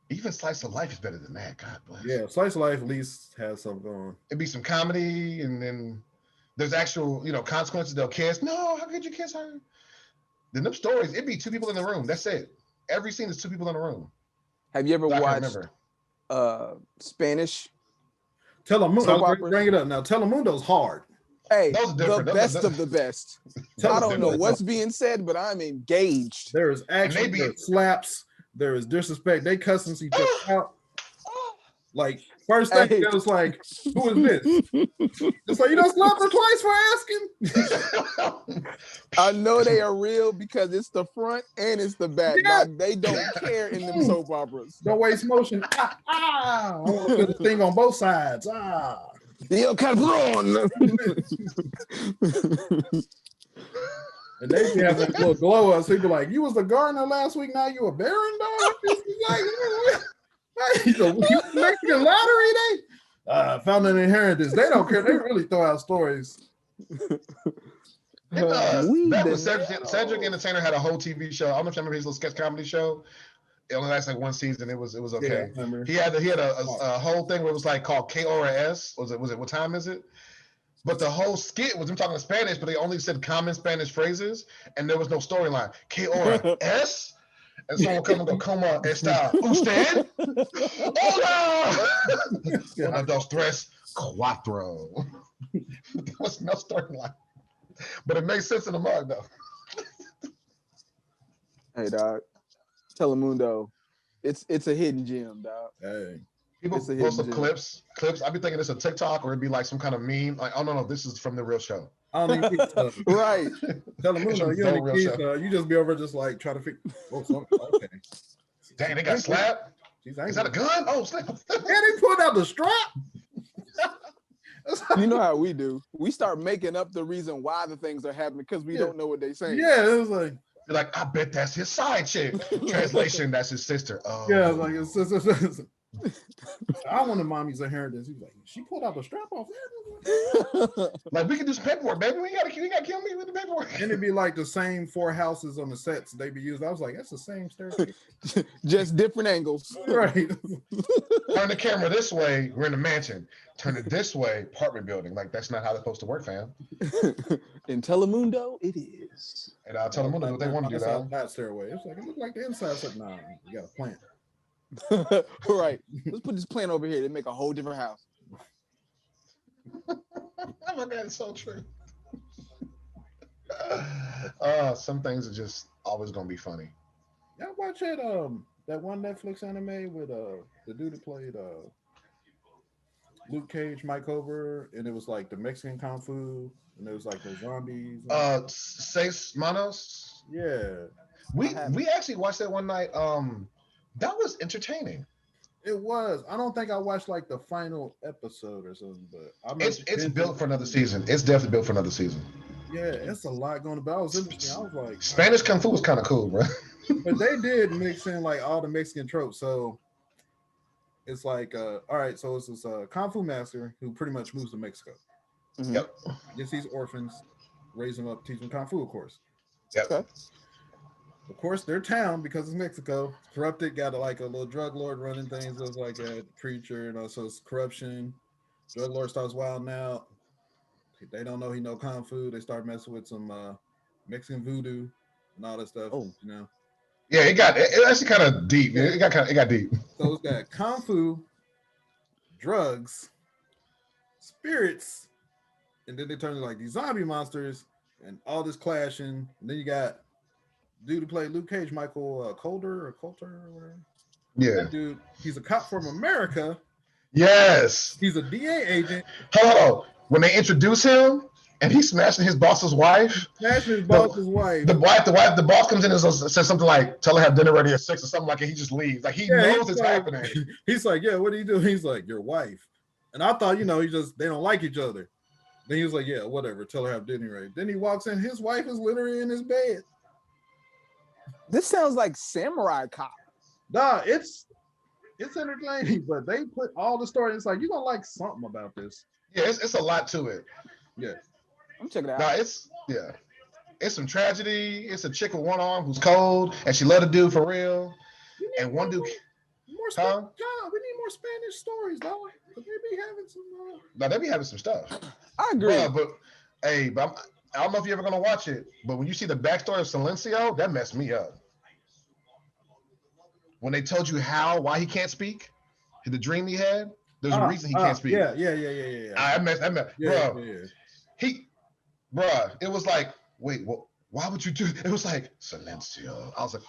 [SPEAKER 2] Even Slice of Life is better than that. God bless.
[SPEAKER 1] Yeah, Slice of Life at least has something going.
[SPEAKER 2] It'd be some comedy, and then there's actual, consequences. They'll kiss. No, how could you kiss her? Then them stories, it'd be two people in the room. That's it. Every scene is two people in the room.
[SPEAKER 4] Have you ever
[SPEAKER 2] I can't
[SPEAKER 4] watched
[SPEAKER 2] remember.
[SPEAKER 4] Spanish?
[SPEAKER 1] Telemundo,
[SPEAKER 4] Soap operas?
[SPEAKER 1] bring it up now. Telemundo's hard.
[SPEAKER 4] Hey,
[SPEAKER 2] Those are
[SPEAKER 4] the
[SPEAKER 2] different. Those are
[SPEAKER 4] best of the best. I don't know
[SPEAKER 2] different.
[SPEAKER 4] what's being said, but I'm engaged.
[SPEAKER 1] There is action,
[SPEAKER 2] be-
[SPEAKER 1] there's slaps, there is disrespect. They cussing each other out. Like first thing,
[SPEAKER 4] Hey.
[SPEAKER 1] it was like, "Who is this?" It's like you don't slap her twice for asking.
[SPEAKER 4] I know they are real because it's the front and it's the back.
[SPEAKER 1] Yeah.
[SPEAKER 4] Dog. They don't care in them soap operas.
[SPEAKER 1] Don't waste motion. I want to feel the thing on both sides.
[SPEAKER 4] El Cabron.
[SPEAKER 1] And they be having a little glow up. So they be like, "You was the gardener last week. Now you a baron, dog." Like, you Mexican lottery day. Found an inheritance. They don't care. They really throw out stories.
[SPEAKER 2] That was Cedric Entertainer had a whole TV show. I don't know if you remember his little sketch comedy show. It only lasted like one season. It was okay.
[SPEAKER 1] Yeah, I remember.
[SPEAKER 2] He had a whole thing where it was like called KORS. Was it what time is it? But the whole skit was him talking Spanish, but they only said common Spanish phrases, and there was no storyline. KORS. And someone come and go, "Coma está usted? Hola! Una, dos, tres, cuatro." There was no storyline. But it makes sense in the mug, though.
[SPEAKER 4] Hey, dog. Telemundo. It's a hidden gem, dog.
[SPEAKER 1] Hey,
[SPEAKER 2] People
[SPEAKER 4] It's a
[SPEAKER 2] post
[SPEAKER 4] hidden
[SPEAKER 2] up
[SPEAKER 4] gem.
[SPEAKER 2] clips. I'd be thinking it's a TikTok or it'd be like some kind of meme. Like, oh no, this is from the real show.
[SPEAKER 1] I don't even think so.
[SPEAKER 4] Right.
[SPEAKER 1] Telemundo, you
[SPEAKER 2] It's a
[SPEAKER 1] don't
[SPEAKER 2] real
[SPEAKER 1] need
[SPEAKER 2] show.
[SPEAKER 1] you just be over just like trying to figure. Oh, okay.
[SPEAKER 2] Dang, they got slapped.
[SPEAKER 1] She's
[SPEAKER 2] Is that a gun? Oh, snap.
[SPEAKER 1] And they pulled out the strap.
[SPEAKER 4] You know how we do. We start making up the reason why the things are happening because we don't know what they're saying.
[SPEAKER 1] Yeah, it was like,
[SPEAKER 2] You're like, I bet that's his side chick. Translation, that's his sister. Oh.
[SPEAKER 1] yeah, like it's I wanted mommy's inheritance. He's like, she pulled out the strap off.
[SPEAKER 2] Like, we can do some paperwork, baby. You gotta kill me with the paperwork.
[SPEAKER 1] And it'd be like the same 4 houses on the sets they be used. I was like, that's the same staircase.
[SPEAKER 4] Just different angles.
[SPEAKER 1] Right.
[SPEAKER 2] Turn the camera this way, we're in a mansion. Turn it this way, apartment building. Like, that's not how they're supposed to work, fam.
[SPEAKER 4] In Telemundo, it is.
[SPEAKER 2] And I'll tell them what they want to do,
[SPEAKER 1] That's
[SPEAKER 2] though.
[SPEAKER 1] that stairway. It's like, it looked like the inside. It's like, nah, you got a plant.
[SPEAKER 4] Right. Let's put this plant over here to make a whole different house.
[SPEAKER 2] Oh my God, it's so true. Some things are just always gonna be funny.
[SPEAKER 1] Y'all watch that one Netflix anime with the dude that played Luke Cage mic over, and it was like the Mexican kung fu, and there was like the zombies.
[SPEAKER 2] Seis Manos.
[SPEAKER 1] Yeah,
[SPEAKER 4] I
[SPEAKER 2] We
[SPEAKER 4] haven't.
[SPEAKER 2] actually watched that one night. That was entertaining.
[SPEAKER 1] it was. I don't think I watched like the final episode or something, but I remember
[SPEAKER 2] It's
[SPEAKER 1] binging.
[SPEAKER 2] built for another season. It's definitely built for another season.
[SPEAKER 1] Yeah, it's a lot going about. I was interesting. I was like,
[SPEAKER 2] Spanish Kung Fu was kind of cool, bro.
[SPEAKER 1] but they did mix in like all the Mexican tropes. So it's like, all right, so it's this kung fu master who pretty much moves to Mexico,
[SPEAKER 4] Mhm.
[SPEAKER 2] Yep.
[SPEAKER 1] gets these orphans, raise them up, teach them kung fu, of course.
[SPEAKER 2] Yep.
[SPEAKER 4] Okay.
[SPEAKER 1] Of course, their town, because it's Mexico, it's corrupted, got like a little drug lord running things. It was like a preacher, and also it's corruption. Drug lord starts wilding out. They don't know he know kung fu. They start messing with some Mexican voodoo and all that stuff.
[SPEAKER 4] Oh.
[SPEAKER 1] You know,
[SPEAKER 2] Yeah, it actually kind of deep.
[SPEAKER 1] Yeah.
[SPEAKER 2] It got deep.
[SPEAKER 1] so it's got kung fu, drugs, spirits, and then they turn into like these zombie monsters and all this clashing. And then you got dude who played Luke Cage, Michael Coulter or whatever.
[SPEAKER 2] Yeah.
[SPEAKER 1] That dude, he's a cop from America.
[SPEAKER 2] Yes.
[SPEAKER 1] He's a DA agent.
[SPEAKER 2] Hello. When they introduce him and he's smashing his boss's wife,
[SPEAKER 1] Smashing his boss's wife.
[SPEAKER 2] the boss comes in and says something like, "Tell her have dinner ready at 6" or something like that. He just leaves. Like he knows
[SPEAKER 1] he's
[SPEAKER 2] it's
[SPEAKER 1] like,
[SPEAKER 2] happening.
[SPEAKER 1] He's like, yeah, what do you do? He's like, your wife. And I thought, they don't like each other. Then he was like, yeah, whatever. Tell her have dinner ready. Then he walks in. His wife is literally in his bed.
[SPEAKER 4] This sounds like Samurai Cop.
[SPEAKER 1] Nah, it's entertaining, but they put all the story. It's like you're gonna like something about this.
[SPEAKER 2] Yeah, it's a lot to it.
[SPEAKER 1] Yeah,
[SPEAKER 4] I'm checking it out.
[SPEAKER 2] Nah, it's some tragedy. It's a chick with one arm who's cold and she let a dude for real. And one dude,
[SPEAKER 1] more Spanish.
[SPEAKER 2] huh?
[SPEAKER 1] God, we need more Spanish stories, dog. But they be having some.
[SPEAKER 2] Now they be having some stuff.
[SPEAKER 4] I agree.
[SPEAKER 2] But hey, I don't know if you're ever gonna watch it, but when you see the backstory of Silencio, that messed me up. When they told you why he can't speak, the dream he had, there's a reason he can't speak.
[SPEAKER 1] Yeah.
[SPEAKER 2] I messed,
[SPEAKER 1] Yeah,
[SPEAKER 2] bro.
[SPEAKER 1] yeah.
[SPEAKER 2] Bruh, it was like, wait, why would you do? It was like Silencio. I was like,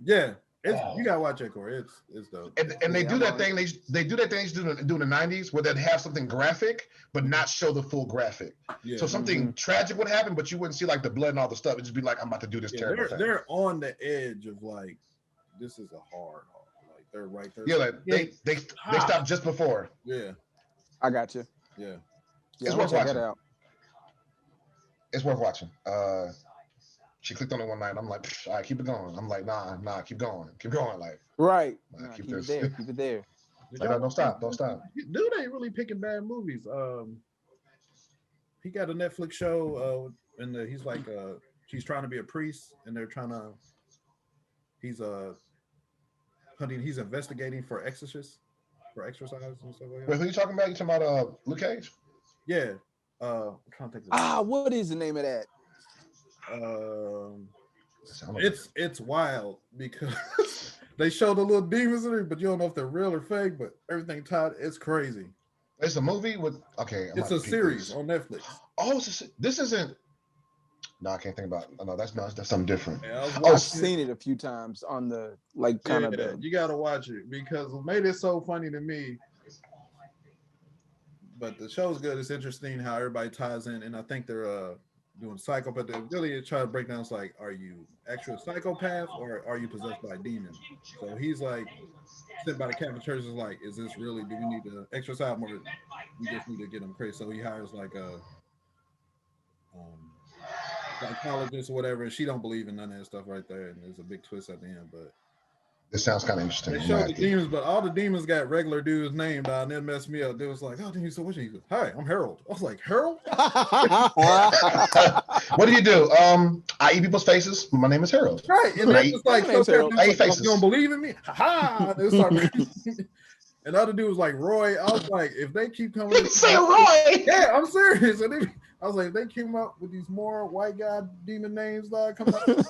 [SPEAKER 1] Yeah, you gotta watch it, Cory. It's dope.
[SPEAKER 2] and they do that thing. They do that thing they do in the 90s where they'd have something graphic but not show the full graphic.
[SPEAKER 1] Yeah.
[SPEAKER 2] So something tragic would happen, but you wouldn't see like the blood and all the stuff. It'd just be like, I'm about to do this terrible thing.
[SPEAKER 1] They're on the edge of like, this is a hard. Like they're right there.
[SPEAKER 2] Yeah, like they stopped just before.
[SPEAKER 1] Yeah,
[SPEAKER 4] I got you.
[SPEAKER 1] yeah.
[SPEAKER 4] Yeah,
[SPEAKER 2] It's
[SPEAKER 4] I'm
[SPEAKER 2] worth
[SPEAKER 4] gonna check
[SPEAKER 2] watching.
[SPEAKER 4] that out.
[SPEAKER 2] It's worth watching. She clicked on it one night. And I'm like, all right, keep it going. I'm like, nah, keep going. Like,
[SPEAKER 4] Right.
[SPEAKER 2] nah,
[SPEAKER 4] Nah,
[SPEAKER 2] keep
[SPEAKER 4] keep it
[SPEAKER 2] this.
[SPEAKER 4] there. Keep it there.
[SPEAKER 2] Like, no, don't stop.
[SPEAKER 1] Dude ain't really picking bad movies. He got a Netflix show, and he's like, he's trying to be a priest, and they're trying to. He's he's investigating for exorcists, for exercise and stuff like that.
[SPEAKER 2] Wait, who you talking about? You talking about Luke Cage?
[SPEAKER 1] Yeah, I'm trying to think. Of
[SPEAKER 4] What is the name of that?
[SPEAKER 1] It's wild because they show the little demons in it, but you don't know if they're real or fake. But everything tied, it's crazy.
[SPEAKER 2] It's a movie with
[SPEAKER 1] It's a series on Netflix.
[SPEAKER 2] Oh, this isn't. No, I can't think about it. No, that's something different.
[SPEAKER 1] Yeah,
[SPEAKER 4] I've seen it a few times on the
[SPEAKER 1] You gotta watch it because what made it so funny to me. But the show's good. It's interesting how everybody ties in, and I think they're doing psychopath. They really try to break down. It's like, are you actually a psychopath or are you possessed by a demon? So he's like, sent by the Catholic Church is like, is this really? Do we need to exorcise more? We just need to get him crazy. So he hires like a psychologist or whatever, and she don't believe in none of that stuff right there. And there's a big twist at the end, but.
[SPEAKER 2] This sounds kind of interesting.
[SPEAKER 1] They showed the demons, but all the demons got regular dudes' name down, and it messed me up. They was like, oh, then you said, what's your name? Hi, I'm Harold. I was like, Harold?
[SPEAKER 2] What do you do? I eat people's faces. My name is Harold.
[SPEAKER 1] Right. And they're just like,
[SPEAKER 4] name's Harold.
[SPEAKER 1] like,
[SPEAKER 2] I eat faces.
[SPEAKER 1] you don't believe in me? Ha ha. And the other dude was like, Roy. I was like, if they keep coming.
[SPEAKER 2] Didn't say Roy.
[SPEAKER 1] Yeah, I'm serious. I was like, if they came up with these more white guy demon names, dog, come on.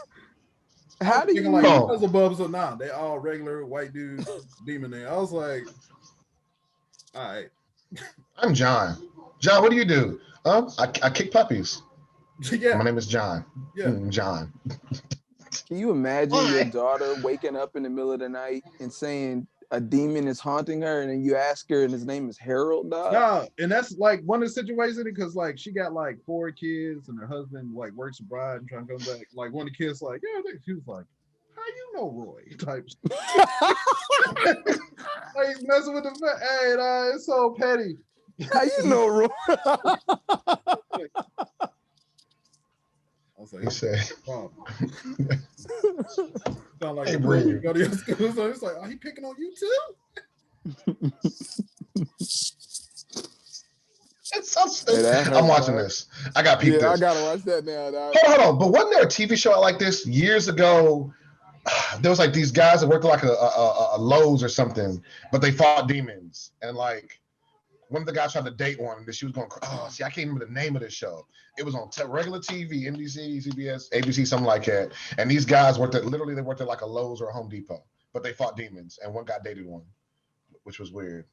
[SPEAKER 4] How do you
[SPEAKER 1] like
[SPEAKER 2] know?
[SPEAKER 1] Beelzebubs or not? They all regular white dudes, demon name. I was like, all right.
[SPEAKER 2] I'm John. John, what do you do? I kick puppies.
[SPEAKER 1] Yeah.
[SPEAKER 2] My name is John.
[SPEAKER 1] Yeah.
[SPEAKER 2] John.
[SPEAKER 4] Can you imagine your daughter waking up in the middle of the night and saying, a demon is haunting her, and then you ask her, and his name is Harold. Dog.
[SPEAKER 1] No, and that's like one of the situations because like she got like 4 kids and her husband like works abroad and trying to come back. Like one of the kids like, yeah, she was like, how you know Roy? Type like messing with the hey, it's so petty.
[SPEAKER 4] How you know, Roy?
[SPEAKER 1] I was like,
[SPEAKER 2] He said,
[SPEAKER 1] sound like
[SPEAKER 2] Hey,
[SPEAKER 1] a
[SPEAKER 2] Bree.
[SPEAKER 1] you go to your school, so it's like, are he picking on you too?
[SPEAKER 2] it's so stupid.
[SPEAKER 4] that hurt,
[SPEAKER 2] I'm watching
[SPEAKER 4] dog.
[SPEAKER 2] this. I got to peep
[SPEAKER 4] Yeah, I
[SPEAKER 2] this.
[SPEAKER 4] gotta watch that now, dog.
[SPEAKER 2] Hold on. But wasn't there a TV show like this years ago? There was like these guys that worked like a Lowe's or something, but they fought demons. And like one of the guys tried to date one, and she was going, oh, see, I can't remember the name of this show. It was on regular TV, NBC, CBS, ABC, something like that. And these guys worked at like a Lowe's or a Home Depot, but they fought demons, and one guy dated one, which was weird.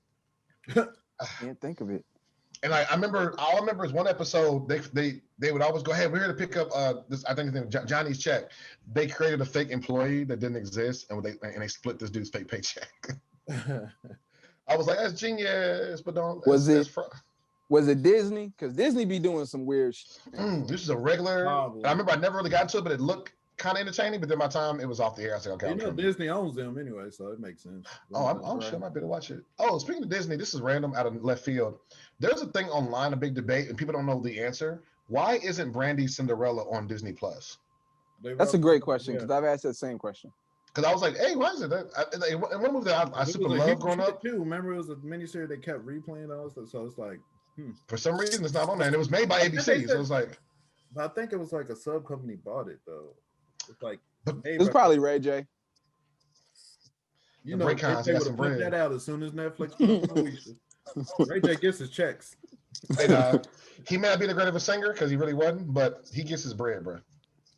[SPEAKER 4] Can't think of it.
[SPEAKER 2] And all I remember is one episode they would always go, hey, we're here to pick up this, I think his name is Johnny's check. They created a fake employee that didn't exist, and they split this dude's fake paycheck. I was like, that's genius, but don't.
[SPEAKER 4] Was it Disney? Because Disney be doing some weird shit.
[SPEAKER 2] This is a regular.
[SPEAKER 1] Probably.
[SPEAKER 2] I remember I never really got into it, but it looked kind of entertaining. But then by the time it was off the air, I was like, okay.
[SPEAKER 1] You know, Disney owns them anyway, so it makes sense.
[SPEAKER 2] Shit, I might better watch it. Oh, speaking of Disney, this is random out of left field. There's a thing online, a big debate, and people don't know the answer. Why isn't Brandy's Cinderella on Disney Plus?
[SPEAKER 4] That's a great question because I've asked that same question.
[SPEAKER 2] Because I was like, hey, why is it that? In one movie that I super loved growing up.
[SPEAKER 1] Too. Remember, it was a miniseries they kept replaying all stuff, so it's like,
[SPEAKER 2] For some reason, it's not on there. And it was made by ABC, so it's like.
[SPEAKER 1] I think it was like a sub company bought it though. It's like
[SPEAKER 4] it's probably Ray J.
[SPEAKER 1] You know, Ray J would have put that out as soon as Netflix. Ray J gets his checks.
[SPEAKER 2] And, he may not be the great of a singer because he really wasn't, but he gets his bread, bro.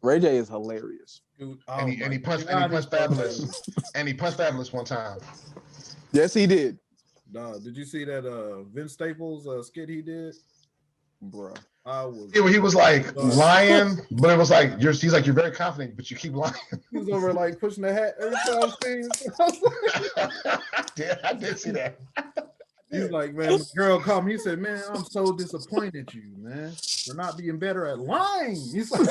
[SPEAKER 4] Ray J is hilarious.
[SPEAKER 1] Dude,
[SPEAKER 2] and he punched Fabulous. And he punched Fabulous one time.
[SPEAKER 4] Yes, he did.
[SPEAKER 1] Did you see that Vince Staples skit he did?
[SPEAKER 4] Bro.
[SPEAKER 2] He was like lying, but it was like he's like, you're very confident, but you keep lying.
[SPEAKER 1] He was over like pushing the hat every time.
[SPEAKER 2] I did see that.
[SPEAKER 1] He's like, man, the girl called me. He said, man, I'm so disappointed you, man, for not being better at lying. He's like,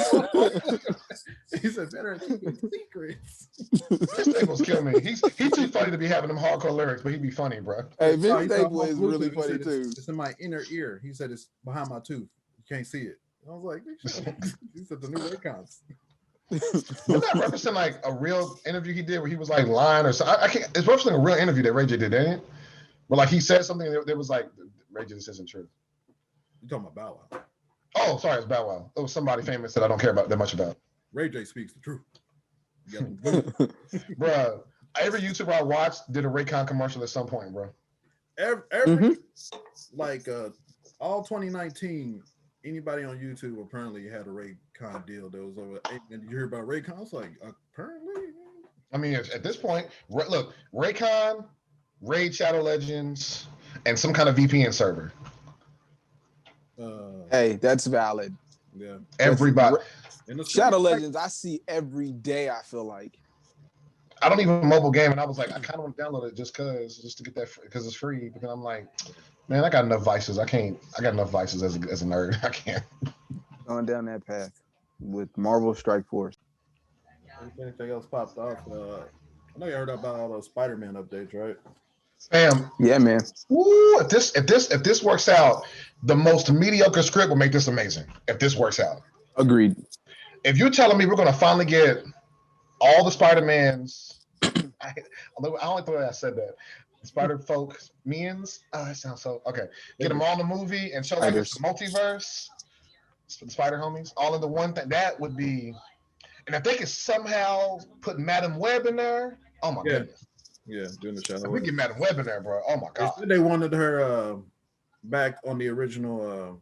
[SPEAKER 1] he said, better at keeping secrets.
[SPEAKER 2] Vince Staples kill me. He's too funny to be having them hardcore lyrics, but he'd be funny, bro.
[SPEAKER 4] Hey, Vince Staples is really funny too.
[SPEAKER 1] It's in my inner ear. He said it's behind my tooth. You can't see it. I was like, he said the new Raycons.
[SPEAKER 2] Was that referencing like a real interview he did where he was like lying or something? I can't. It's referencing a real interview that Ray J did, ain't it? But like he said something that was like, Ray J, this isn't true.
[SPEAKER 1] You talking about Bow Wow?
[SPEAKER 2] Oh, sorry, it's Bow Wow. It was somebody famous that I don't care about that much about.
[SPEAKER 1] Ray J speaks the truth.
[SPEAKER 2] Bruh, every YouTuber I watched did a Raycon commercial at some point, bro.
[SPEAKER 1] Every like all 2019, anybody on YouTube apparently had a Raycon deal that was over. And you hear about Raycon? I was like, apparently.
[SPEAKER 2] I mean, at this point, look, Raycon, Raid Shadow Legends, and some kind of VPN server.
[SPEAKER 4] Hey, that's valid.
[SPEAKER 1] Yeah.
[SPEAKER 2] Everybody.
[SPEAKER 4] Shadow Legends, I see every day, I feel like.
[SPEAKER 2] I don't even mobile game, and I was like, I kind of want to download it just to get that, because it's free. Because I'm like, man, I got enough vices. I got enough vices as a nerd. I can't.
[SPEAKER 4] Going down that path with Marvel Strike Force.
[SPEAKER 1] If anything else popped off, I know you heard about all those Spider-Man updates, right?
[SPEAKER 2] Sam.
[SPEAKER 4] Yeah, man.
[SPEAKER 2] Ooh, if this works out, the most mediocre script will make this amazing. If this works out.
[SPEAKER 4] Agreed.
[SPEAKER 2] If you're telling me we're gonna finally get all the Spider-Mans, I don't like the way I said that. Spider-Folk Mians. Oh, that sounds so okay. Get them all in the movie and show like it's multiverse. The Spider homies all into one thing. That would be. And if they could somehow put Madam Web in there, oh my goodness.
[SPEAKER 1] Yeah, doing the Shadow.
[SPEAKER 2] If we get Madam Web in there, bro. Oh my god.
[SPEAKER 1] They wanted her back on the original.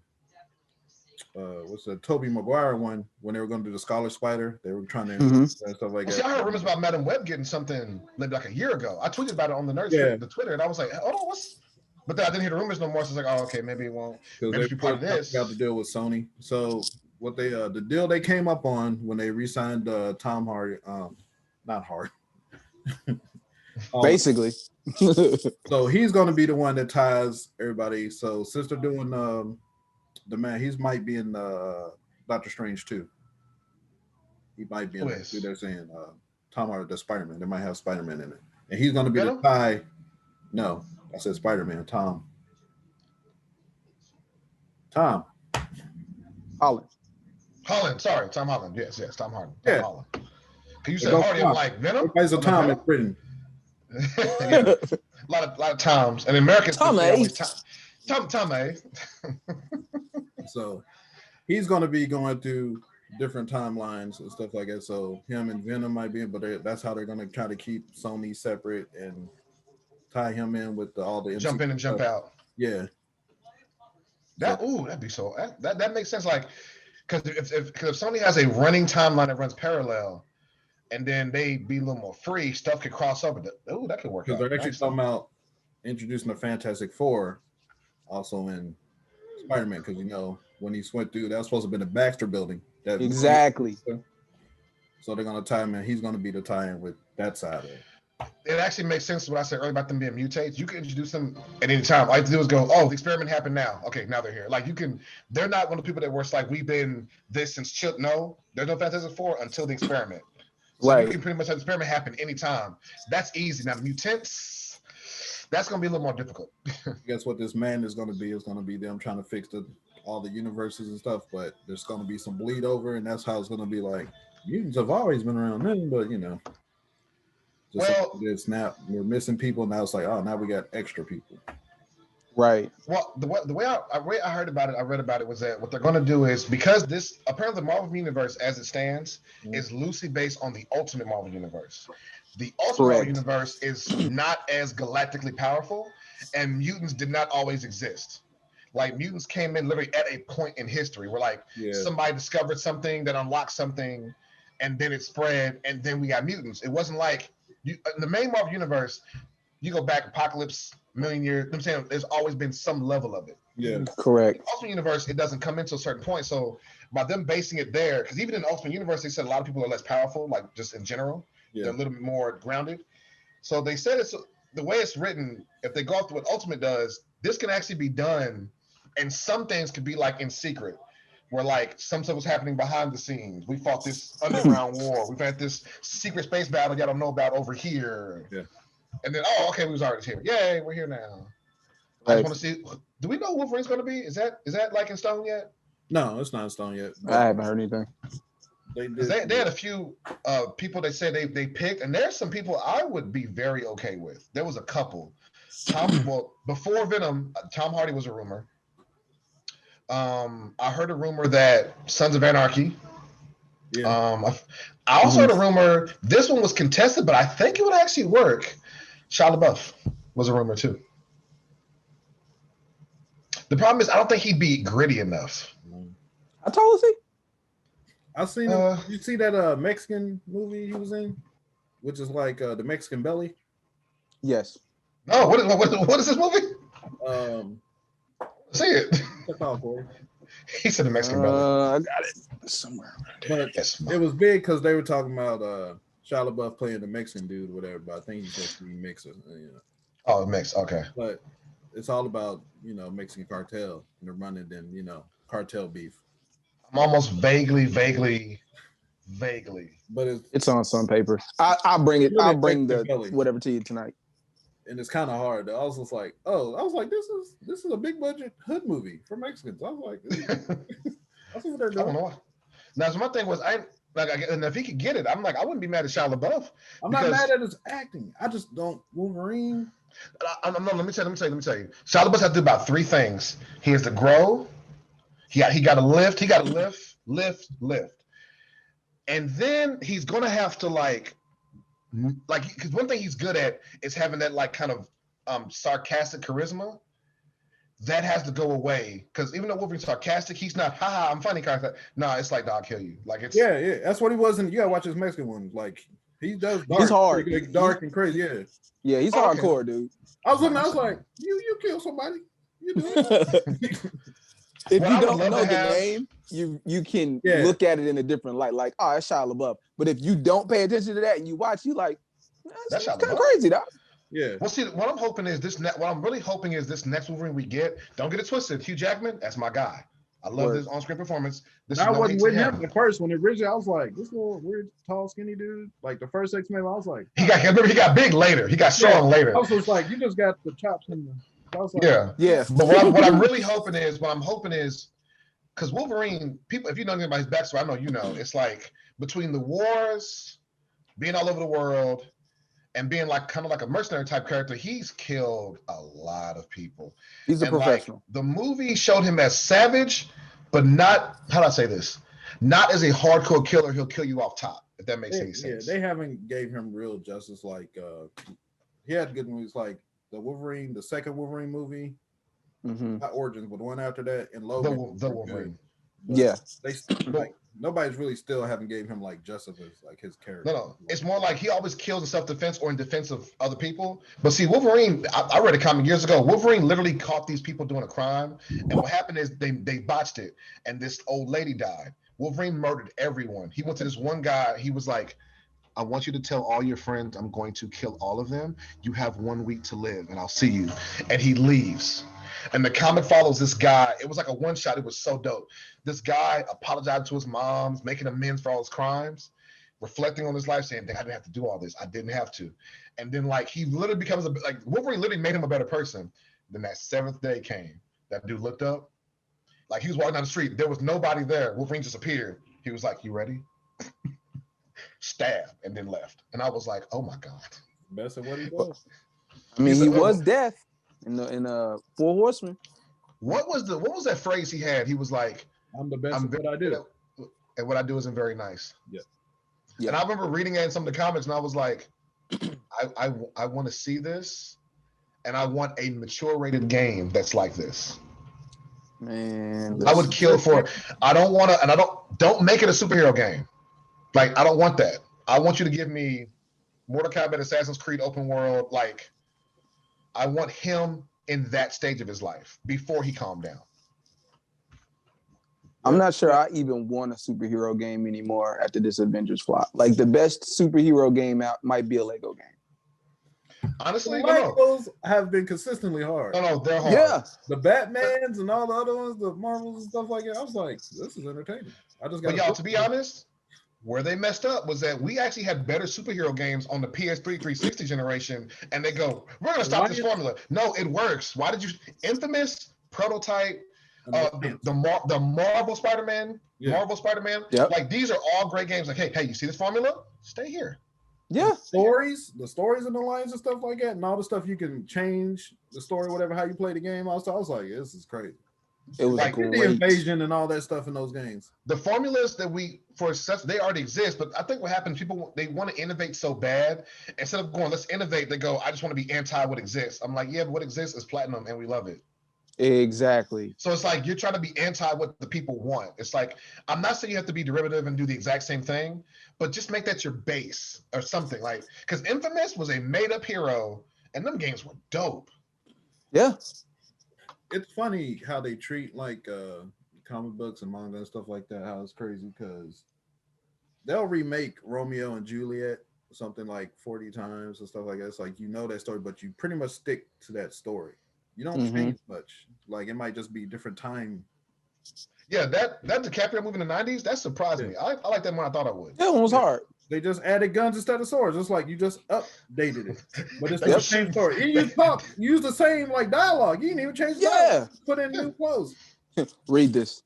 [SPEAKER 1] What's the Tobey Maguire one when they were going to do the Scholar Spider? They were trying to and stuff like that.
[SPEAKER 2] See, I heard rumors about Madam Web getting something maybe like a year ago. I tweeted about it on the Nerdz the Twitter, and I was like, hold on, what's? But then I didn't hear the rumors no more. So it's like, oh, okay, maybe it won't. Maybe
[SPEAKER 1] they
[SPEAKER 2] part of this.
[SPEAKER 1] got to deal with Sony. So what they the deal they came up on when they re-signed Tom Hardy, not Hardy.
[SPEAKER 4] Basically,
[SPEAKER 1] So he's going to be the one that ties everybody. So since they're doing the man, he might be in Doctor Strange too. He might be in it.
[SPEAKER 2] Who is?
[SPEAKER 1] They're saying Tom Hardy, the Spider Man. They might have Spider Man in it, and he's going to be the
[SPEAKER 2] Venom?
[SPEAKER 1] tie. No, I said Spider Man. Tom.
[SPEAKER 2] Holland. Sorry, Tom Holland. Yes, Tom Hardy.
[SPEAKER 1] Yeah.
[SPEAKER 2] Holland. You said Hardy, I'm like Venom.
[SPEAKER 1] Everybody's a Tom in Britain.
[SPEAKER 2] Yeah. a lot of Toms, and Americans.
[SPEAKER 4] Tom A.
[SPEAKER 2] Tom A.
[SPEAKER 1] So he's going to be going through different timelines and stuff like that. So him and Venom might be in, but that's how they're going to try to keep Sony separate and tie him in with all the
[SPEAKER 2] jump in and jump out.
[SPEAKER 1] Yeah.
[SPEAKER 2] That'd be so. That makes sense. Like, because if Sony has a running timeline that runs parallel, and then they be a little more free, stuff could cross over. That could work.
[SPEAKER 1] Because they're actually talking about introducing the Fantastic Four, also in Spider-Man. Because when he went through, that was supposed to be the Baxter Building.
[SPEAKER 4] Exactly.
[SPEAKER 1] So they're gonna tie him in. He's gonna be the tie-in with that side of it.
[SPEAKER 2] It actually makes sense what I said earlier about them being mutates. You can introduce them at any time. All you have to do is go, oh, the experiment happened now. Okay, now they're here. Like they're not one of the people that were like, we've been this since Chip. No, there's no Fantastic Four until the experiment. So
[SPEAKER 4] right.
[SPEAKER 2] You can pretty much have the experiment happen anytime. That's easy. Now the mutants, that's gonna be a little more difficult.
[SPEAKER 1] Guess what this man is gonna be? Is gonna be them trying to fix all the universes and stuff, but there's gonna be some bleed over, and that's how it's gonna be like. Mutants have always been around then, but it's now we're missing people. Now it's like, oh, now we got extra people.
[SPEAKER 4] Right.
[SPEAKER 2] Well, the way I heard about it, I read about it was that what they're going to do is, because this apparently the Marvel Universe as it stands is loosely based on the Ultimate Marvel Universe. The Ultimate Marvel Universe is not as galactically powerful, and mutants did not always exist. Like mutants came in literally at a point in history where somebody discovered something that unlocked something, and then it spread, and then we got mutants. It wasn't like in the main Marvel Universe, you go back Apocalypse, million years. I'm saying there's always been some level of it.
[SPEAKER 1] Yeah,
[SPEAKER 4] correct.
[SPEAKER 2] The Ultimate Universe, it doesn't come into a certain point. So by them basing it there, because even in the Ultimate Universe, they said a lot of people are less powerful, like just in general. Yeah. They're a little bit more grounded. So they said it's the way it's written. If they go off to what Ultimate does, this can actually be done, and some things could be like in secret. Where like some stuff was happening behind the scenes. We fought this underground war. We've had this secret space battle y'all don't know about over here. Yeah. And then, we was already here. Yay, we're here now. I just want to see. Do we know who Wolverine's going to be? Is that like in stone yet?
[SPEAKER 1] No, it's not in stone yet.
[SPEAKER 4] I haven't heard anything.
[SPEAKER 2] They had a few people they said they picked, and there's some people I would be very okay with. There was a couple. Before Venom, Tom Hardy was a rumor. I heard a rumor that Sons of Anarchy. Yeah. I also heard a rumor. This one was contested, but I think it would actually work. Shia LaBeouf was a rumor too. The problem is, I don't think he'd be gritty enough.
[SPEAKER 4] How tall is he?
[SPEAKER 1] I've seen him. You see that Mexican movie he was in, which is like the Mexican Belly?
[SPEAKER 4] Yes.
[SPEAKER 2] No, what is this movie? See it.
[SPEAKER 1] Check out, Cory.
[SPEAKER 2] He said the Mexican Belly.
[SPEAKER 4] I got it somewhere.
[SPEAKER 1] But it was big because they were talking about Shia LaBeouf playing the Mexican dude or whatever, but I think he's supposed to be Mexican.
[SPEAKER 2] Oh, mix. Okay.
[SPEAKER 1] But it's all about, Mexican cartel and they're running then, cartel beef.
[SPEAKER 2] I'm almost vaguely.
[SPEAKER 4] But it's on some paper. I'll bring it. I'll bring the whatever to you tonight.
[SPEAKER 1] And it's kind of hard. I was just like, I was like, this is a big budget hood movie for Mexicans. I was like, that's what they're doing.
[SPEAKER 2] I don't know. Now, so my thing was, and if he could get it, I'm like, I wouldn't be mad at Shia LaBeouf.
[SPEAKER 1] I'm not mad at his acting. I just don't Wolverine.
[SPEAKER 2] Let me tell you. Shia LaBeouf had to do about three things. He has to grow. He got to lift. He got to lift. And then he's gonna have to because one thing he's good at is having that kind of sarcastic charisma. That has to go away because even though Wolverine's sarcastic, he's not. Ha! I'm funny, kind of. No, it's like I'll kill you. Like it's
[SPEAKER 1] yeah. That's what he was in. You gotta watch his Mexican one. Like he does. Dark,
[SPEAKER 4] he's hard,
[SPEAKER 1] dark and crazy. Yeah.
[SPEAKER 4] Yeah, he's hardcore, dude.
[SPEAKER 1] I was looking. I was like, you kill somebody. You do it.
[SPEAKER 4] If you don't know the name, you can look at it in a different light. Like, that's Shia LaBeouf. But if you don't pay attention to that and you watch, you like, that's kind of crazy, dog.
[SPEAKER 1] Yeah.
[SPEAKER 2] Well, see, what I'm hoping is what I'm really hoping is this next Wolverine we get. Don't get it twisted. Hugh Jackman, that's my guy. I love
[SPEAKER 4] Word.
[SPEAKER 2] his on-screen performance. This
[SPEAKER 1] I
[SPEAKER 2] is no
[SPEAKER 1] wasn't
[SPEAKER 2] hate to
[SPEAKER 1] with him
[SPEAKER 2] him.
[SPEAKER 1] at first when originally I was like, this little weird, tall, skinny dude. Like the first X-Men, I was like,
[SPEAKER 2] He got big later. He got strong later.
[SPEAKER 1] I was just like, you just got the chops in the. I was like,
[SPEAKER 2] Yeah.
[SPEAKER 4] Yeah.
[SPEAKER 2] But what I'm really hoping is, because Wolverine, people, if you know anything about his backstory, I know you know, it's like between the wars, being all over the world, and being like kind of like a mercenary type character, he's killed a lot of people.
[SPEAKER 4] He's a
[SPEAKER 2] And like
[SPEAKER 4] professional.
[SPEAKER 2] the movie showed him as savage, but not, how do I say this? Not as a hardcore killer, he'll kill you off top, if that makes any sense.
[SPEAKER 1] They haven't gave him real justice. Like he had good movies like the Wolverine, the second Wolverine movie, not Origins, but the one after that, and Logan.
[SPEAKER 2] The Wolverine.
[SPEAKER 4] Yeah.
[SPEAKER 1] They like nobody's really still haven't gave him like justice as like his character.
[SPEAKER 2] No, it's more like he always kills in self-defense or in defense of other people. But see, Wolverine, I read a comic years ago. Wolverine literally caught these people doing a crime, and what happened is they botched it, and this old lady died. Wolverine murdered everyone. He went to this one guy. He was like, I want you to tell all your friends I'm going to kill all of them. You have 1 week to live, and I'll see you. And he leaves. And the comic follows this guy. It was like a one shot. It was so dope. This guy apologized to his moms, making amends for all his crimes, reflecting on his life, saying, I didn't have to do all this. I didn't have to. And then like he literally becomes like Wolverine literally made him a better person. Then that 7th day came. That dude looked up. Like he was walking down the street. There was nobody there. Wolverine just appeared. He was like, you ready? Stab, and then left. And I was like, oh my God.
[SPEAKER 1] Best of what he does.
[SPEAKER 4] I mean, he was death in Four Horsemen.
[SPEAKER 2] What was that phrase he had? He was like,
[SPEAKER 1] I'm the best at what I do.
[SPEAKER 2] And what I do isn't very nice.
[SPEAKER 1] Yeah.
[SPEAKER 2] And I remember reading it in some of the comments, and I was like, I want to see this, and I want a mature rated game that's like this.
[SPEAKER 4] Man,
[SPEAKER 2] I would kill for it. I don't want to, and don't make it a superhero game. Like, I don't want that. I want you to give me Mortal Kombat, Assassin's Creed, open world. Like, I want him in that stage of his life before he calmed down.
[SPEAKER 4] I'm not sure I even want a superhero game anymore after this Avengers flop. Like the best superhero game out might be a Lego game.
[SPEAKER 2] Honestly,
[SPEAKER 1] the Legos have been consistently hard.
[SPEAKER 2] No, they're hard.
[SPEAKER 4] Yeah.
[SPEAKER 1] The Batmans and all the other ones, the Marvels and stuff like that. I was like, this is entertaining. I just got.
[SPEAKER 2] But y'all, to be honest, where they messed up was that we actually had better superhero games on the PS3 360 generation, and they go, "We're gonna stop this formula." No, it works. Why did you? Infamous, Prototype, the Marvel Spider-Man, Marvel Spider-Man.
[SPEAKER 4] Yep.
[SPEAKER 2] Like these are all great games. Like, hey, you see this formula? Stay here.
[SPEAKER 4] Yeah.
[SPEAKER 1] The stories and the lines and stuff like that, and all the stuff you can change the story, whatever, how you play the game. I was like, this is crazy.
[SPEAKER 4] It was
[SPEAKER 2] like
[SPEAKER 4] great.
[SPEAKER 1] The invasion and all that stuff in those games.
[SPEAKER 2] The formulas that they already exist, but I think what happens, people, they want to innovate so bad. Instead of going, let's innovate, they go, I just want to be anti what exists. I'm like, yeah, but what exists is platinum and we love it.
[SPEAKER 4] Exactly.
[SPEAKER 2] So it's like you're trying to be anti what the people want. It's like, I'm not saying you have to be derivative and do the exact same thing, but just make that your base or something. Like, because Infamous was a made-up hero, and them games were dope.
[SPEAKER 4] Yeah.
[SPEAKER 1] It's funny how they treat like comic books and manga and stuff like that. How it's crazy because they'll remake Romeo and Juliet something like 40 times and stuff like that. It's like you know that story, but you pretty much stick to that story. You don't change much. Like it might just be different time.
[SPEAKER 2] Yeah, that DiCaprio movie in the 90s, that surprised me. I like that more than I thought I would.
[SPEAKER 4] That one was hard.
[SPEAKER 1] They just added guns instead of swords. It's like you just updated it. But it's the same story. You use the same like dialogue. You didn't even change the dialogue. Put in new clothes.
[SPEAKER 4] Read this.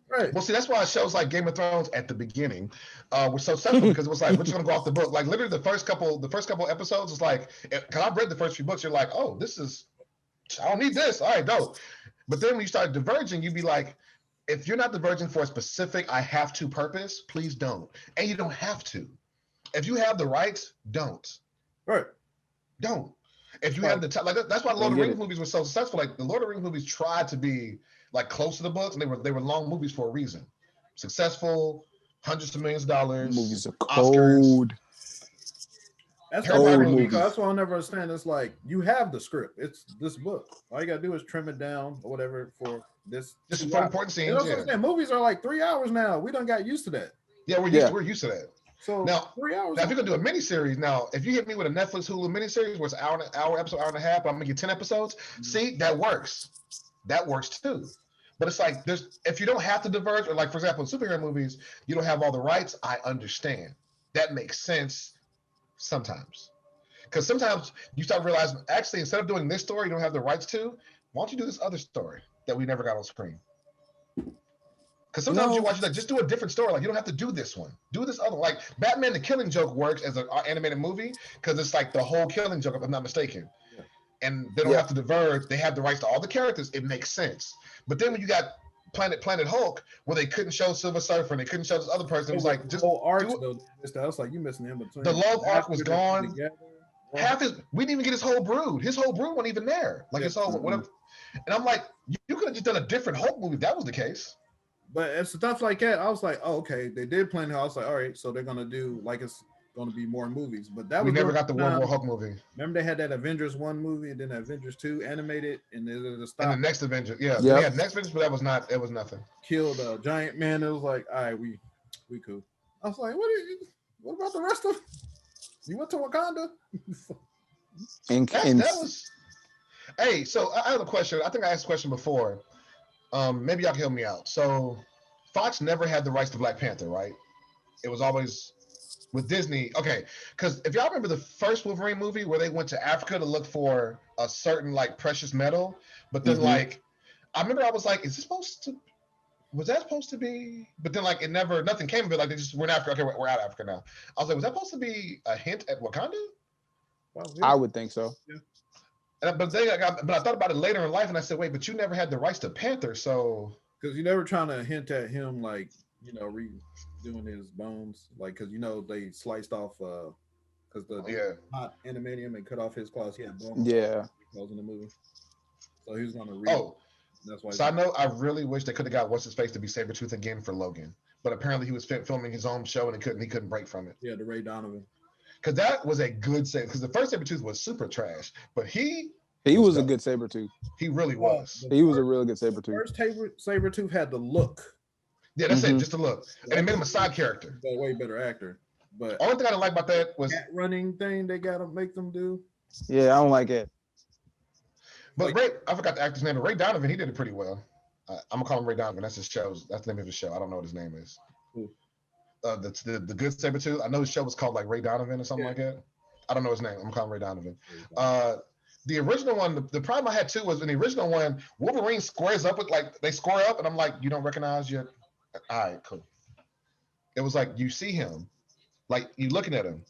[SPEAKER 2] Right. Well, see, that's why shows like Game of Thrones at the beginning were so successful because it was like, we're just gonna go off the book. Like literally the first couple episodes was like, because I've read the first few books, you're like, oh, I don't need this. All right, no. But then when you start diverging, you'd be like, if you're not diverging for a specific I have to purpose, please don't. And you don't have to. If you have the rights, don't.
[SPEAKER 1] Right.
[SPEAKER 2] Don't. If you have the time, like that's why Lord of the Rings movies were so successful. Like the Lord of the Rings movies tried to be like close to the books, and they were long movies for a reason. Successful, hundreds of millions of dollars.
[SPEAKER 4] Movies are
[SPEAKER 2] Oscars.
[SPEAKER 4] cold.
[SPEAKER 1] That's why I'll never understand. It's like you have the script. It's this book. All you gotta do is trim it down or whatever for this.
[SPEAKER 2] Just for important scenes.
[SPEAKER 1] Movies are like 3 hours now. We done got used to that.
[SPEAKER 2] Yeah, we're used to that.
[SPEAKER 1] So
[SPEAKER 2] Now,
[SPEAKER 1] 3 hours.
[SPEAKER 2] Now, if you're gonna do a miniseries, now if you hit me with a Netflix Hulu miniseries where it's an hour episode, hour and a half, but I'm gonna get 10 episodes, see, that works. That works too. But it's like if you don't have to diverge, or like for example, in superhero movies, you don't have all the rights. I understand. That makes sense sometimes. Because sometimes you start realizing, actually, instead of doing this story you don't have the rights to, why don't you do this other story that we never got on screen? Because sometimes you watch it like, just do a different story. Like, you don't have to do this one. Do this other. Like, Batman the Killing Joke works as an animated movie because it's like the whole Killing Joke, if I'm not mistaken.
[SPEAKER 1] Yeah.
[SPEAKER 2] And they don't have to diverge. They have the rights to all the characters. It makes sense. But then when you got Planet Hulk, where they couldn't show Silver Surfer and they couldn't show this other person, it was like,
[SPEAKER 1] the
[SPEAKER 2] just
[SPEAKER 1] whole arcs though. I was like, you missing in between.
[SPEAKER 2] the love arc was
[SPEAKER 1] After they
[SPEAKER 2] gone.
[SPEAKER 1] together,
[SPEAKER 2] Half his, we didn't even get his whole brood. His whole brood wasn't even there. Like his whole whatever. And I'm like, you could have just done a different Hulk movie if that was the case.
[SPEAKER 1] But it's stuff like that. I was like, oh, okay. They did plan it. I was like, all right, so they're gonna do like it's gonna be more movies. But that
[SPEAKER 2] We
[SPEAKER 1] was
[SPEAKER 2] never got the World War Hulk movie.
[SPEAKER 1] Remember they had that Avengers 1 movie and then Avengers 2 animated and then it stopped.
[SPEAKER 2] And the next Avengers, yeah. They had next Avengers, but it was nothing.
[SPEAKER 1] Killed a giant man. It was like, all right, we cool. I was like, what about the rest of you went to Wakanda?
[SPEAKER 2] That was hey, so I have a question. I think I asked a question before. Maybe y'all can help me out. So Fox never had the rights to Black Panther, right? It was always with Disney. Okay, because if y'all remember the first Wolverine movie where they went to Africa to look for a certain like precious metal, but then like I remember I was like, was that supposed to be? But then like nothing came of it. Like they just, we're in Africa. Okay, we're out of Africa now. I was like, was that supposed to be a hint at Wakanda?
[SPEAKER 1] Well, yeah.
[SPEAKER 4] I would think so.
[SPEAKER 1] Yeah.
[SPEAKER 2] But I thought about it later in life, and I said, wait, but you never had the rights to Panther, so
[SPEAKER 1] because you never trying to hint at him like redoing his bones, like because they sliced off because the hot animanium and cut off his claws. He had bones.
[SPEAKER 4] Yeah,
[SPEAKER 1] claws in the movie, so he was gonna
[SPEAKER 2] that's why. So I know I really wish they could have got what's his face to be Sabretooth again for Logan, but apparently he was filming his own show and he couldn't break from it.
[SPEAKER 1] Yeah, the Ray Donovan.
[SPEAKER 2] Because that was a good save. Because the first Sabretooth was super trash, but he
[SPEAKER 4] was a good Sabretooth.
[SPEAKER 2] He really was.
[SPEAKER 4] He was a really good Sabretooth.
[SPEAKER 1] First Sabretooth had the look.
[SPEAKER 2] Yeah, that's it, just the look. And it made him a side character.
[SPEAKER 1] A way better actor. But
[SPEAKER 2] only thing I didn't like about that was
[SPEAKER 1] that running thing they gotta make them do.
[SPEAKER 4] Yeah, I don't like it.
[SPEAKER 2] But Ray, I forgot the actor's name, but Ray Donovan, he did it pretty well. I'm gonna call him Ray Donovan. That's his show. That's the name of his show. I don't know what his name is. The good Sabretooth. I know his show was called like Ray Donovan or something like that. I don't know his name. I'm calling Ray Donovan. The original one, the problem I had too was in the original one, Wolverine squares up with they square up, and I'm like, you don't recognize your. All right, cool. It was like you see him, like you looking at him.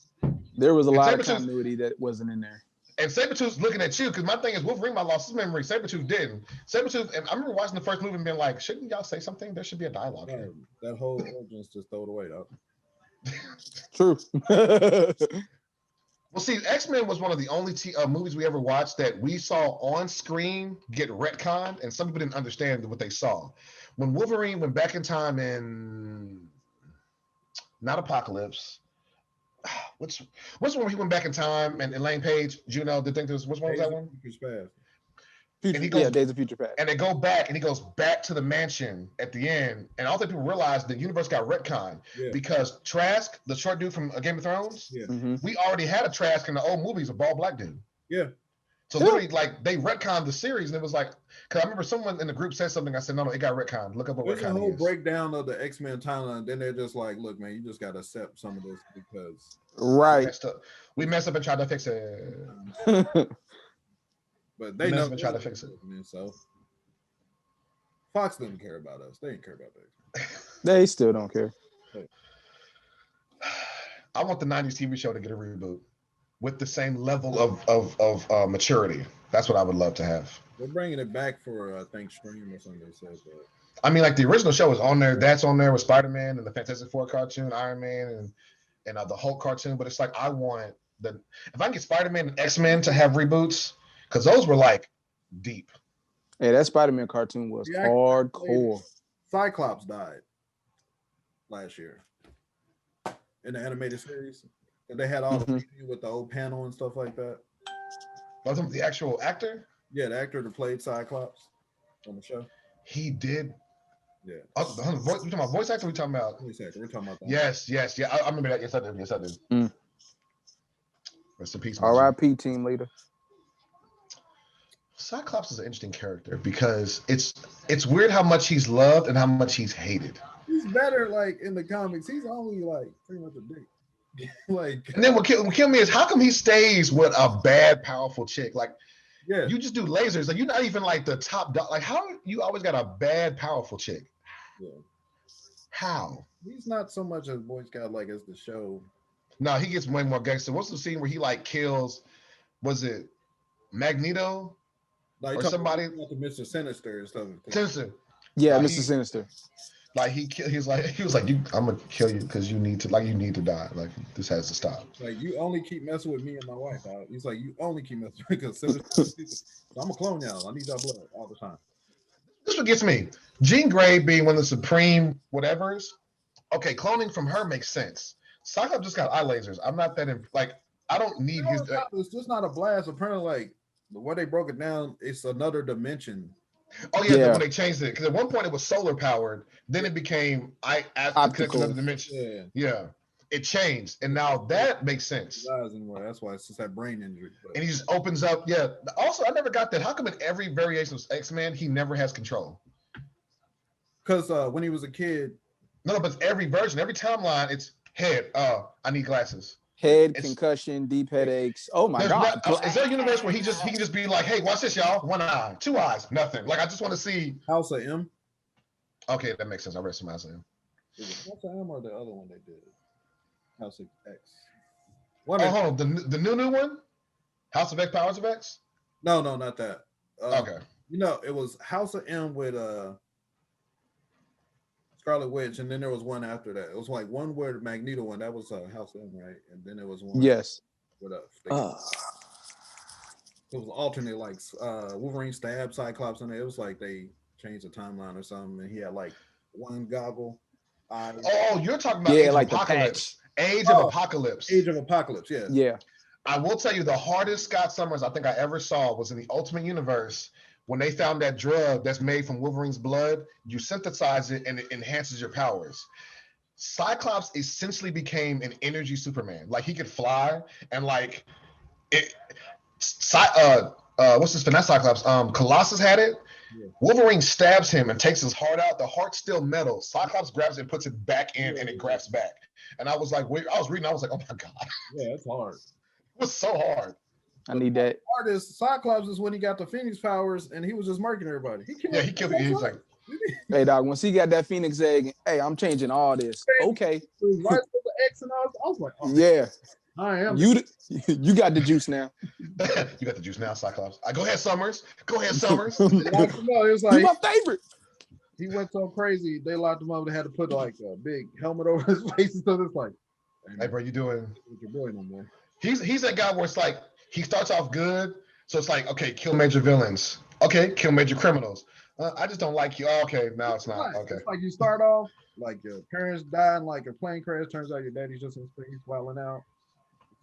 [SPEAKER 4] There was a lot of continuity that wasn't in there.
[SPEAKER 2] And Sabretooth's looking at you because my thing is Wolverine might lost his memory. Sabretooth didn't. Sabretooth, and I remember watching the first movie and being like, shouldn't y'all say something? There should be a dialogue here.
[SPEAKER 1] That whole origins just throw it away, though.
[SPEAKER 4] True.
[SPEAKER 2] Well, see, X-Men was one of the only movies we ever watched that we saw on screen get retconned, and some people didn't understand what they saw. When Wolverine went back in time in not Apocalypse, what's one where he went back in time and Elaine Page, Juno, did think this? Which one was that one?
[SPEAKER 4] Days of Future Past.
[SPEAKER 2] And they go back, and he goes back to the mansion at the end, and I don't think people realize the universe got retconned because Trask, the short dude from Game of Thrones, we already had a Trask in the old movies, a bald black dude.
[SPEAKER 1] Yeah.
[SPEAKER 2] So literally, they retconned the series, and it was like, because I remember someone in the group said something. I said, no, it got retconned. Look up what retconned is.
[SPEAKER 1] There's a whole breakdown of the X-Men timeline. Then they're just like, look, man, you just got to accept some of this because
[SPEAKER 2] we messed up and tried to fix it.
[SPEAKER 1] But they know
[SPEAKER 2] try to fix it.
[SPEAKER 1] So Fox didn't care about us. They didn't care about that.
[SPEAKER 4] They still don't care.
[SPEAKER 2] I want the 90s TV show to get a reboot with the same level of maturity. That's what I would love to have.
[SPEAKER 1] They're bringing it back for, I think, stream or something. They said, but
[SPEAKER 2] I mean, like the original show is on there. That's on there with Spider-Man and the Fantastic Four cartoon, Iron Man, and the Hulk cartoon. But it's like I want if I can get Spider-Man and X-Men to have reboots. Because those were like deep.
[SPEAKER 4] Yeah, that Spider-Man cartoon was hardcore.
[SPEAKER 1] Cyclops died last year in the animated series. And they had all the preview with the old panel and stuff like that.
[SPEAKER 2] Wasn't the actual actor?
[SPEAKER 1] Yeah, the actor that played Cyclops on the show.
[SPEAKER 2] He did.
[SPEAKER 1] Yeah.
[SPEAKER 2] Oh, you talking about voice actor? Or we talking about?
[SPEAKER 1] Wait a second. We're talking about that.
[SPEAKER 2] Yes. Yeah. I remember that. Yes, I did.
[SPEAKER 4] Mm.
[SPEAKER 2] Rest in peace, my G.
[SPEAKER 4] R.I.P. team leader.
[SPEAKER 2] Cyclops is an interesting character because it's weird how much he's loved and how much he's hated.
[SPEAKER 1] He's better like in the comics. He's only like pretty much a dick. Like
[SPEAKER 2] And then what kill me is how come he stays with a bad, powerful chick? Like
[SPEAKER 1] yeah.
[SPEAKER 2] you just do lasers. Like you're not even like the top dog. Like how you always got a bad, powerful chick?
[SPEAKER 1] Yeah.
[SPEAKER 2] How?
[SPEAKER 1] He's not so much a Boy Scout like as the show.
[SPEAKER 2] No, he gets way more gangster. What's the scene where he like kills? Was it Magneto
[SPEAKER 1] Like
[SPEAKER 2] or somebody?
[SPEAKER 1] about the Mr. Sinister and stuff.
[SPEAKER 2] Sinister.
[SPEAKER 4] Yeah,
[SPEAKER 2] Nah,
[SPEAKER 4] Mr. Sinister.
[SPEAKER 2] Like he was like I'm gonna kill you because you need to die. Like this has to stop.
[SPEAKER 1] Like you only keep messing with me and my wife. He's like you only keep messing with because I'm a clone y'all. I need y'all blood all the time.
[SPEAKER 2] This what gets me. Jean Grey being one of the supreme whatevers. Okay, cloning from her makes sense. Cyclops just got eye lasers. I'm not that like I don't need his.
[SPEAKER 1] It's just not a blast. Apparently, like the way they broke it down, it's another dimension.
[SPEAKER 2] Oh yeah, when they changed it, because at one point it was solar powered, then it became optical another dimension. Yeah, it changed, and now that makes sense.
[SPEAKER 1] That's why it's just that brain injury. But.
[SPEAKER 2] And he just opens up. Yeah. Also, I never got that. How come in every variation of X-Men he never has control?
[SPEAKER 1] Because when he was a kid.
[SPEAKER 2] No, but every version, every timeline, it's head. I need glasses.
[SPEAKER 4] Head, concussion, deep headaches. Oh my God.
[SPEAKER 2] Is there a universe where he can just be like, hey, watch this, y'all. One eye, two eyes, nothing. Like I just want to see
[SPEAKER 1] House of M.
[SPEAKER 2] Okay, that makes sense. I read some House of M.
[SPEAKER 1] Is it House of M or the other one they did? House of X.
[SPEAKER 2] Hold on. The new one? House of X, Powers of X?
[SPEAKER 1] No, not that.
[SPEAKER 2] Okay.
[SPEAKER 1] It was House of M with Scarlet Witch, and then there was one after that. It was like one where Magneto one. That was House of M, right? And then there was one.
[SPEAKER 4] Yes.
[SPEAKER 1] What else? It was alternate, like Wolverine stabbed Cyclops, and it was like they changed the timeline or something, and he had like one goggle.
[SPEAKER 2] Oh, you're talking about Age of Apocalypse. Age of Apocalypse.
[SPEAKER 1] Age of Apocalypse, yeah.
[SPEAKER 4] Yeah.
[SPEAKER 2] I will tell you the hardest Scott Summers I think I ever saw was in the Ultimate Universe. When they found that drug that's made from Wolverine's blood, you synthesize it and it enhances your powers. Cyclops essentially became an energy Superman. Like he could fly and like it. What's this? Not Cyclops. Colossus had it. Yeah. Wolverine stabs him and takes his heart out. The heart's still metal. Cyclops grabs it and puts it back in, and it grabs back. And I was like, I was reading. I was like, oh my God.
[SPEAKER 1] Yeah, it's hard.
[SPEAKER 2] It was so hard.
[SPEAKER 4] I need that.
[SPEAKER 1] Hardest Cyclops is when he got the Phoenix powers and he was just murking everybody. He killed.
[SPEAKER 2] He was like,
[SPEAKER 4] hey dog, once he got that Phoenix egg, hey, I'm changing all this. Okay.
[SPEAKER 1] Right with the X and all. I was like, oh,
[SPEAKER 4] yeah.
[SPEAKER 1] I am.
[SPEAKER 4] You got the juice now.
[SPEAKER 2] You got the juice now, Cyclops. Go ahead, Summers. Go ahead, Summers.
[SPEAKER 1] It was like,
[SPEAKER 4] you my favorite.
[SPEAKER 1] He went so crazy. They locked him up. They had to put like a big helmet over his face. So it's like,
[SPEAKER 2] hey, bro, you doing?
[SPEAKER 1] Your boy no more.
[SPEAKER 2] He's that guy where it's like he starts off good, so it's like, okay, kill major villains. Okay, kill major criminals. I just don't like you. Oh, okay, now it's not. Okay.
[SPEAKER 1] It's like you start off like your parents died in like a plane crash. Turns out your daddy's just in space wilding out.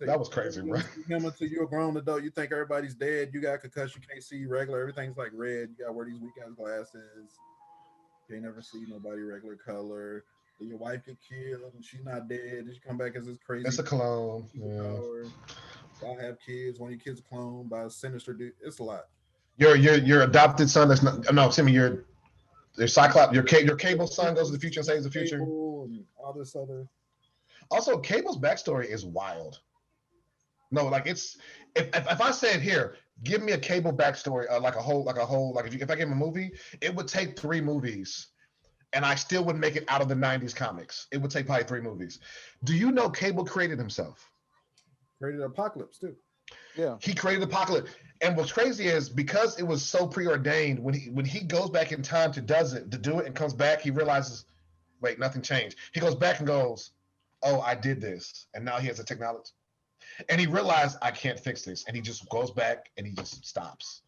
[SPEAKER 2] That was crazy, bro.
[SPEAKER 1] Him until you're a grown adult, you think everybody's dead. You got concussion, can't see regular. Everything's like red. You got to wear these weak ass glasses. Can't never see nobody regular color. Then your wife get killed and she's not dead. And she come back as this crazy.
[SPEAKER 2] It's a clone. Yeah.
[SPEAKER 1] Y'all have kids. One of your kids a clone by a sinister dude. It's a lot.
[SPEAKER 2] Your adopted son. That's not. No, excuse me. Your Cyclops. Your Cable son goes to the future and saves the future.
[SPEAKER 1] And all this other.
[SPEAKER 2] Also, Cable's backstory is wild. No, like it's if I said here, give me a Cable backstory, like if I gave him a movie, it would take 3 movies, and I still wouldn't make it out of the 90s comics. It would take probably 3 movies. Do you know Cable created himself?
[SPEAKER 1] Created Apocalypse too.
[SPEAKER 4] Yeah,
[SPEAKER 2] he created Apocalypse, and what's crazy is because it was so preordained. When he goes back in time to do it and comes back, he realizes, wait, nothing changed. He goes back and goes, oh, I did this, and now he has the technology. And he realized I can't fix this, and he just goes back and he just stops.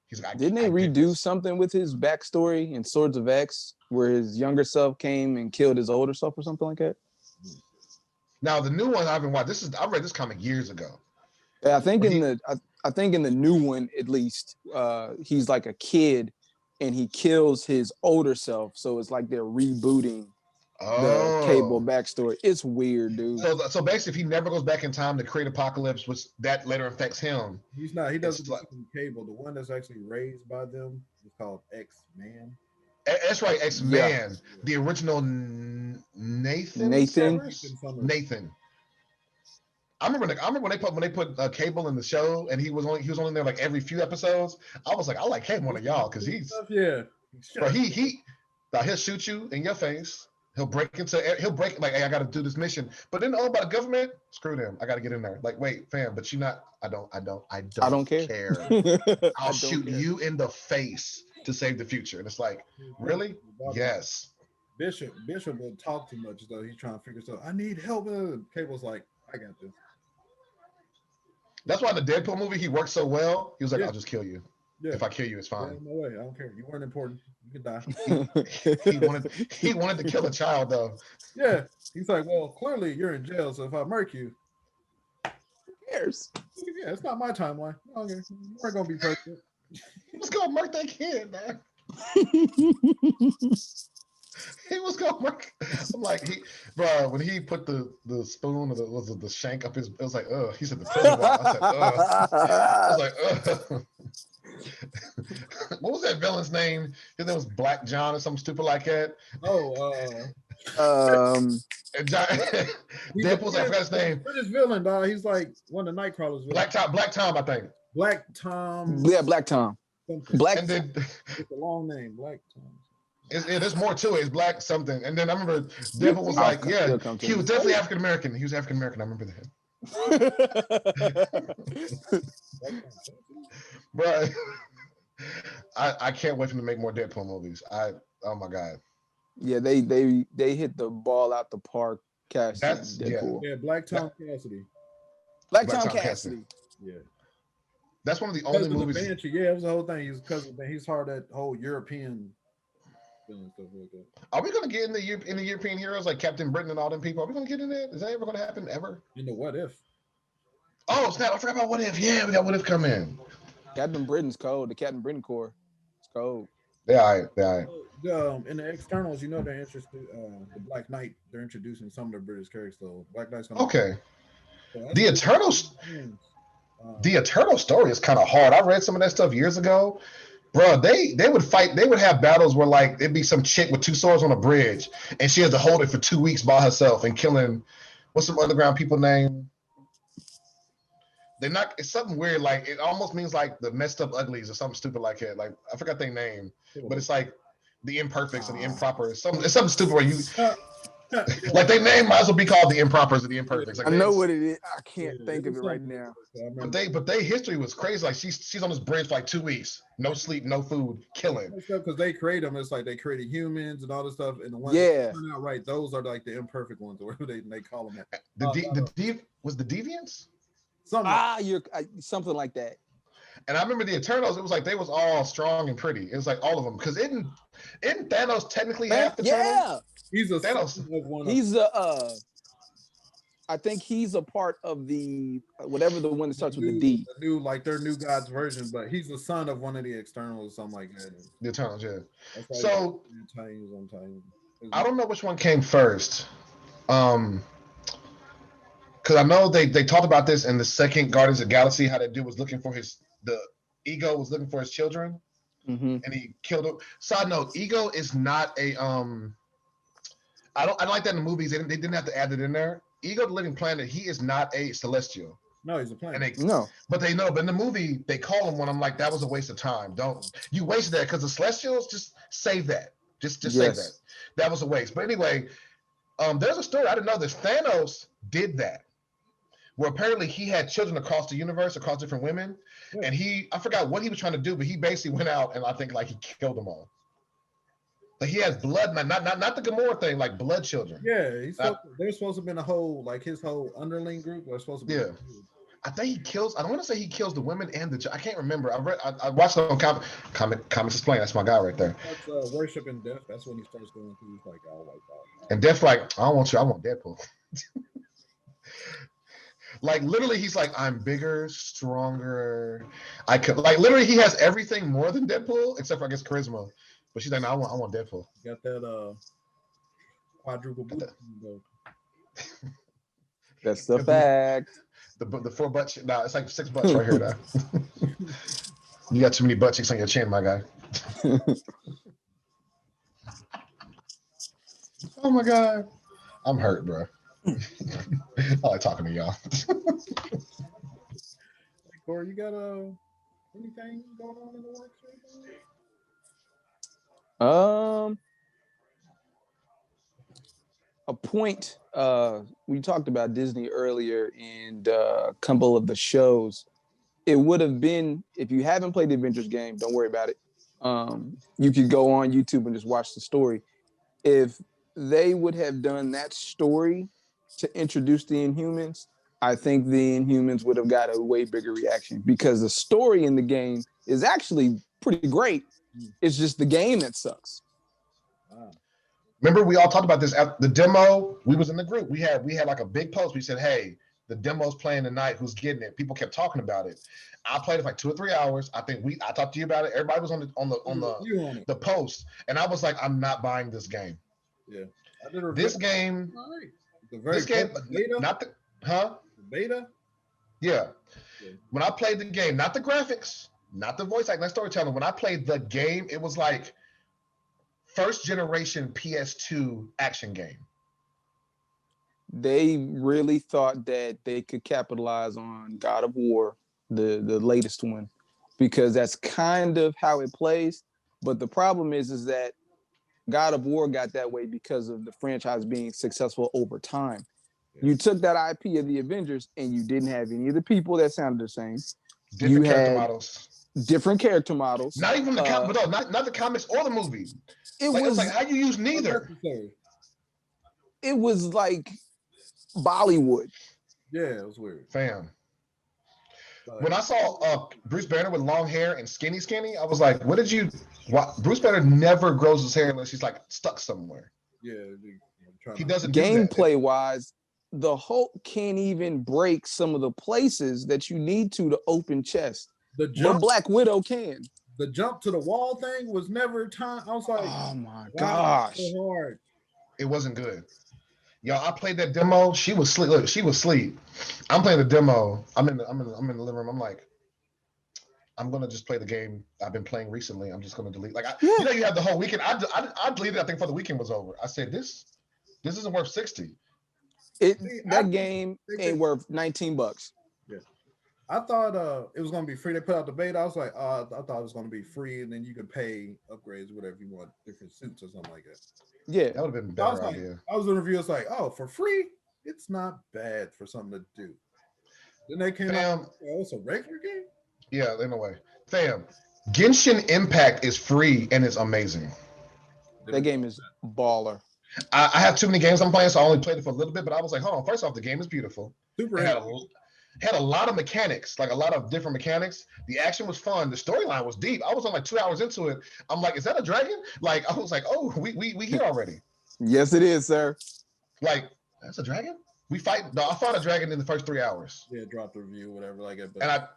[SPEAKER 2] He's like,
[SPEAKER 4] didn't they redo something with his backstory in Swords of X, where his younger self came and killed his older self or something like that?
[SPEAKER 2] Now the new one I haven't watched. I read this comic years ago.
[SPEAKER 4] Yeah, I think in the new one at least, he's like a kid and he kills his older self. So it's like they're rebooting the Cable backstory. It's weird, dude.
[SPEAKER 2] So basically, if he never goes back in time to create Apocalypse, which that later affects him.
[SPEAKER 1] He's not. He doesn't
[SPEAKER 2] like,
[SPEAKER 1] Cable. The one that's actually raised by them is called X-Man.
[SPEAKER 2] That's right, X-Man. Yeah. The original Nathan. I remember when they put Cable in the show, and he was only there like every few episodes. I was like, I like Cable to y'all because he's But he'll shoot you in your face. He'll break like, hey, I got to do this mission. But then about the government, screw them. I got to get in there. Like, wait, fam, but you not. I don't care. I'll shoot you in the face to save the future. And it's like, really? Yes.
[SPEAKER 1] Bishop will talk too much though. He's trying to figure stuff. I need help. Cable's like, I got this.
[SPEAKER 2] That's why in the Deadpool movie he worked so well. He was like, I'll just kill you. Yeah. If I kill you, it's fine.
[SPEAKER 1] No way. I don't care. You weren't important. You can die.
[SPEAKER 2] he wanted to kill a child though.
[SPEAKER 1] Yeah. He's like, well, clearly you're in jail, so if I murk you,
[SPEAKER 4] who cares?
[SPEAKER 1] Yeah, it's not my timeline. Okay. You weren't gonna be president.
[SPEAKER 2] He was gonna murk that kid, man. He was gonna murk. I'm like, bro, when he put the spoon or the shank up his, it was like, he said the prison wall. I said, I was like, What was that villain's name? His name was Black John or something stupid like that. Deadpool's like, I forgot his name.
[SPEAKER 1] British villain, dog. He's like one of the Nightcrawlers.
[SPEAKER 2] Black Tom, I think.
[SPEAKER 1] Black Tom.
[SPEAKER 4] Yeah, Black Tom.
[SPEAKER 1] Black. And then it's a long name, Black Tom.
[SPEAKER 2] There's more to it. It's Black something. And then I remember Deadpool was like, he was definitely African American. He was African American. I remember that. Bro, I can't wait for them to make more Deadpool movies. Oh my god.
[SPEAKER 4] Yeah, they hit the ball out the park. Cassidy, Deadpool.
[SPEAKER 1] Yeah, Black Tom Cassidy.
[SPEAKER 4] Black Tom Cassidy.
[SPEAKER 1] Yeah.
[SPEAKER 2] That's one of the only movies.
[SPEAKER 1] Yeah, it was the whole thing. He's hard at whole European.
[SPEAKER 2] Are we gonna get in the European heroes like Captain Britain and all them people? Are we gonna get in there? Is that ever gonna happen ever?
[SPEAKER 1] In the What If?
[SPEAKER 2] Oh snap! I forgot about What If. Yeah, we got What If come in.
[SPEAKER 4] Captain Britain's cold. The Captain Britain Corps. It's cold.
[SPEAKER 2] Yeah,
[SPEAKER 1] in the externals, they're interested. The Black Knight. They're introducing some of the British characters. So Black Knight's gonna.
[SPEAKER 2] Okay. The Eternals. The Eternal story is kind of hard. I read some of that stuff years ago. Bro, they would fight. They would have battles where like it'd be some chick with two swords on a bridge, and she has to hold it for 2 weeks by herself and killing. What's some underground people name? It's something weird. Like it almost means like the messed up uglies or something stupid like that. Like I forgot their name, but it's like the imperfects and the improper. It's something stupid where you. Like their name might as well be called the impropers or the imperfects. Like
[SPEAKER 4] I know what it is. I can't think of it right now.
[SPEAKER 2] But they history was crazy. Like she's on this bridge for like 2 weeks, no sleep, no food, killing.
[SPEAKER 1] Because they create them. It's like they created humans and all this stuff. And the ones that turn out right, those are like the imperfect ones, or whatever they call them.
[SPEAKER 2] Was the deviants?
[SPEAKER 4] Something like that.
[SPEAKER 2] And I remember the Eternals. It was like they was all strong and pretty. It was like all of them. Because isn't Thanos technically half the Eternal?
[SPEAKER 1] He's a
[SPEAKER 2] Thanos.
[SPEAKER 4] I think he's a part of the whatever the one that starts with the D.
[SPEAKER 1] Their new God's version, but he's the son of one of the externals, something like that.
[SPEAKER 2] The Eternals, yeah. So I don't know which one came first. Because I know they talked about this in the second Guardians of the Galaxy, how that dude was looking for the Ego was looking for his children, and he killed him. Side note: Ego is not a I don't like that in the movies. They didn't have to add it in there. Ego, the Living Planet, he is not a Celestial.
[SPEAKER 1] No, he's a planet.
[SPEAKER 2] But they know. But in the movie, they call him one. I'm like, that was a waste of time. You wasted that because the Celestials, just save that. Just save that. That was a waste. But anyway, there's a story I didn't know that Thanos did that, where apparently he had children across the universe, across different women, and I forgot what he was trying to do, but he basically went out and I think like he killed them all. Like he has blood, man, not the Gamora thing, like blood children.
[SPEAKER 1] Yeah, they're supposed to have been a whole, like his whole underling group. They're supposed to be.
[SPEAKER 2] Yeah, I think he kills. I don't want to say he kills the women and the. I can't remember. I watched it on Comics Explained. That's my guy right there.
[SPEAKER 1] That's Worship and Death. That's when he starts going through. He's like, oh my god.
[SPEAKER 2] And Death like, I don't want you. I want Deadpool. Like literally, he's like, I'm bigger, stronger. I could like literally, he has everything more than Deadpool, except for I guess charisma. But she's like, no, I want Deadpool.
[SPEAKER 1] Got that quadruple
[SPEAKER 2] Got
[SPEAKER 1] boot.
[SPEAKER 2] that.
[SPEAKER 4] That's the fact.
[SPEAKER 2] The 4 butt cheeks. Nah, it's like 6 butts right here now. You got too many butt cheeks on your chin, my guy. Oh my god, I'm hurt, bro. I like talking to y'all.
[SPEAKER 1] Hey, Cory, you got anything going on in the works right
[SPEAKER 4] A point. We talked about Disney earlier and a couple of the shows. It would have been, if you haven't played the Avengers game, don't worry about it. You could go on YouTube and just watch the story. If they would have done that story to introduce the Inhumans, I think the Inhumans would have got a way bigger reaction because the story in the game is actually pretty great. It's just the game that sucks.
[SPEAKER 1] Wow.
[SPEAKER 2] Remember, we all talked about this at the demo. We was in the group. We had like a big post. We said, "Hey, the demo's playing tonight. Who's getting it?" People kept talking about it. I played it for like 2 or 3 hours. I talked to you about it. Everybody was on the post, and I was like, "I'm not buying this game."
[SPEAKER 1] Yeah, I did a
[SPEAKER 2] This game,
[SPEAKER 1] this game, beta?
[SPEAKER 2] not the
[SPEAKER 1] beta.
[SPEAKER 2] Yeah. When I played the game, not the graphics, not the voice acting, not storytelling. When I played the game, it was like first generation PS2 action game.
[SPEAKER 4] They really thought that they could capitalize on God of War, the latest one, because that's kind of how it plays. But the problem is that God of War got that way because of the franchise being successful over time. You took that IP of the Avengers and you didn't have any of the people that sounded the same.
[SPEAKER 2] Different character models.
[SPEAKER 4] Different character models.
[SPEAKER 2] Not even the not the comics or the movie.
[SPEAKER 4] It was
[SPEAKER 2] like how you use neither.
[SPEAKER 4] It was like Bollywood.
[SPEAKER 1] Yeah, it was weird.
[SPEAKER 2] Fam. When I saw Bruce Banner with long hair and skinny, I was like, what did you... Bruce Banner never grows his hair unless he's like stuck somewhere.
[SPEAKER 1] Yeah.
[SPEAKER 2] He doesn't
[SPEAKER 4] Gameplay-wise, the Hulk can't even break some of the places that you need to open chests. The Black Widow can.
[SPEAKER 1] The jump to the wall thing was never time. I was like,
[SPEAKER 4] oh my gosh.
[SPEAKER 1] So hard.
[SPEAKER 2] It wasn't good. Y'all, I played that demo. She was asleep. Look, she was asleep. I'm playing the demo. I'm in the living room. I'm like, I'm gonna just play the game I've been playing recently. I'm just gonna delete. Like, you know, you have the whole weekend. I deleted. I think before the weekend was over. I said this isn't worth $60.
[SPEAKER 4] That game ain't worth $19.
[SPEAKER 1] Yeah, I thought it was gonna be free. They put out the beta. I was like, I thought it was gonna be free, and then you could pay upgrades, whatever you want, different cents or something like that.
[SPEAKER 4] Yeah,
[SPEAKER 2] that would have been a better idea.
[SPEAKER 1] I was in a review. It's like, oh, for free, it's not bad for something to do. Then they came out. Oh, it's a regular game.
[SPEAKER 2] Yeah, in a way. Fam, Genshin Impact is free and it's amazing.
[SPEAKER 4] That game is baller.
[SPEAKER 2] I have too many games I'm playing, so I only played it for a little bit. But I was like, hold on. First off, the game is beautiful.
[SPEAKER 1] Super.
[SPEAKER 2] Had a lot of mechanics, like a lot of different mechanics. The action was fun. The storyline was deep. I was on like 2 hours into it. I'm like, is that a dragon? Like, I was like, oh, we here already.
[SPEAKER 4] Yes, it is, sir.
[SPEAKER 2] Like, that's a dragon? I fought a dragon in the first 3 hours.
[SPEAKER 1] Yeah, dropped the review, whatever, like it. But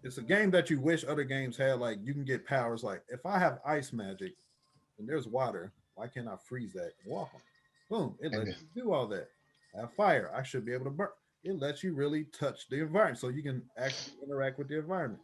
[SPEAKER 1] it's a game that you wish other games had. Like, you can get powers. Like, if I have ice magic and there's water, why can't I freeze that and walk on it? Boom, it lets you do all that. I have fire. I should be able to burn. It lets you really touch the environment so you can actually interact with the environment.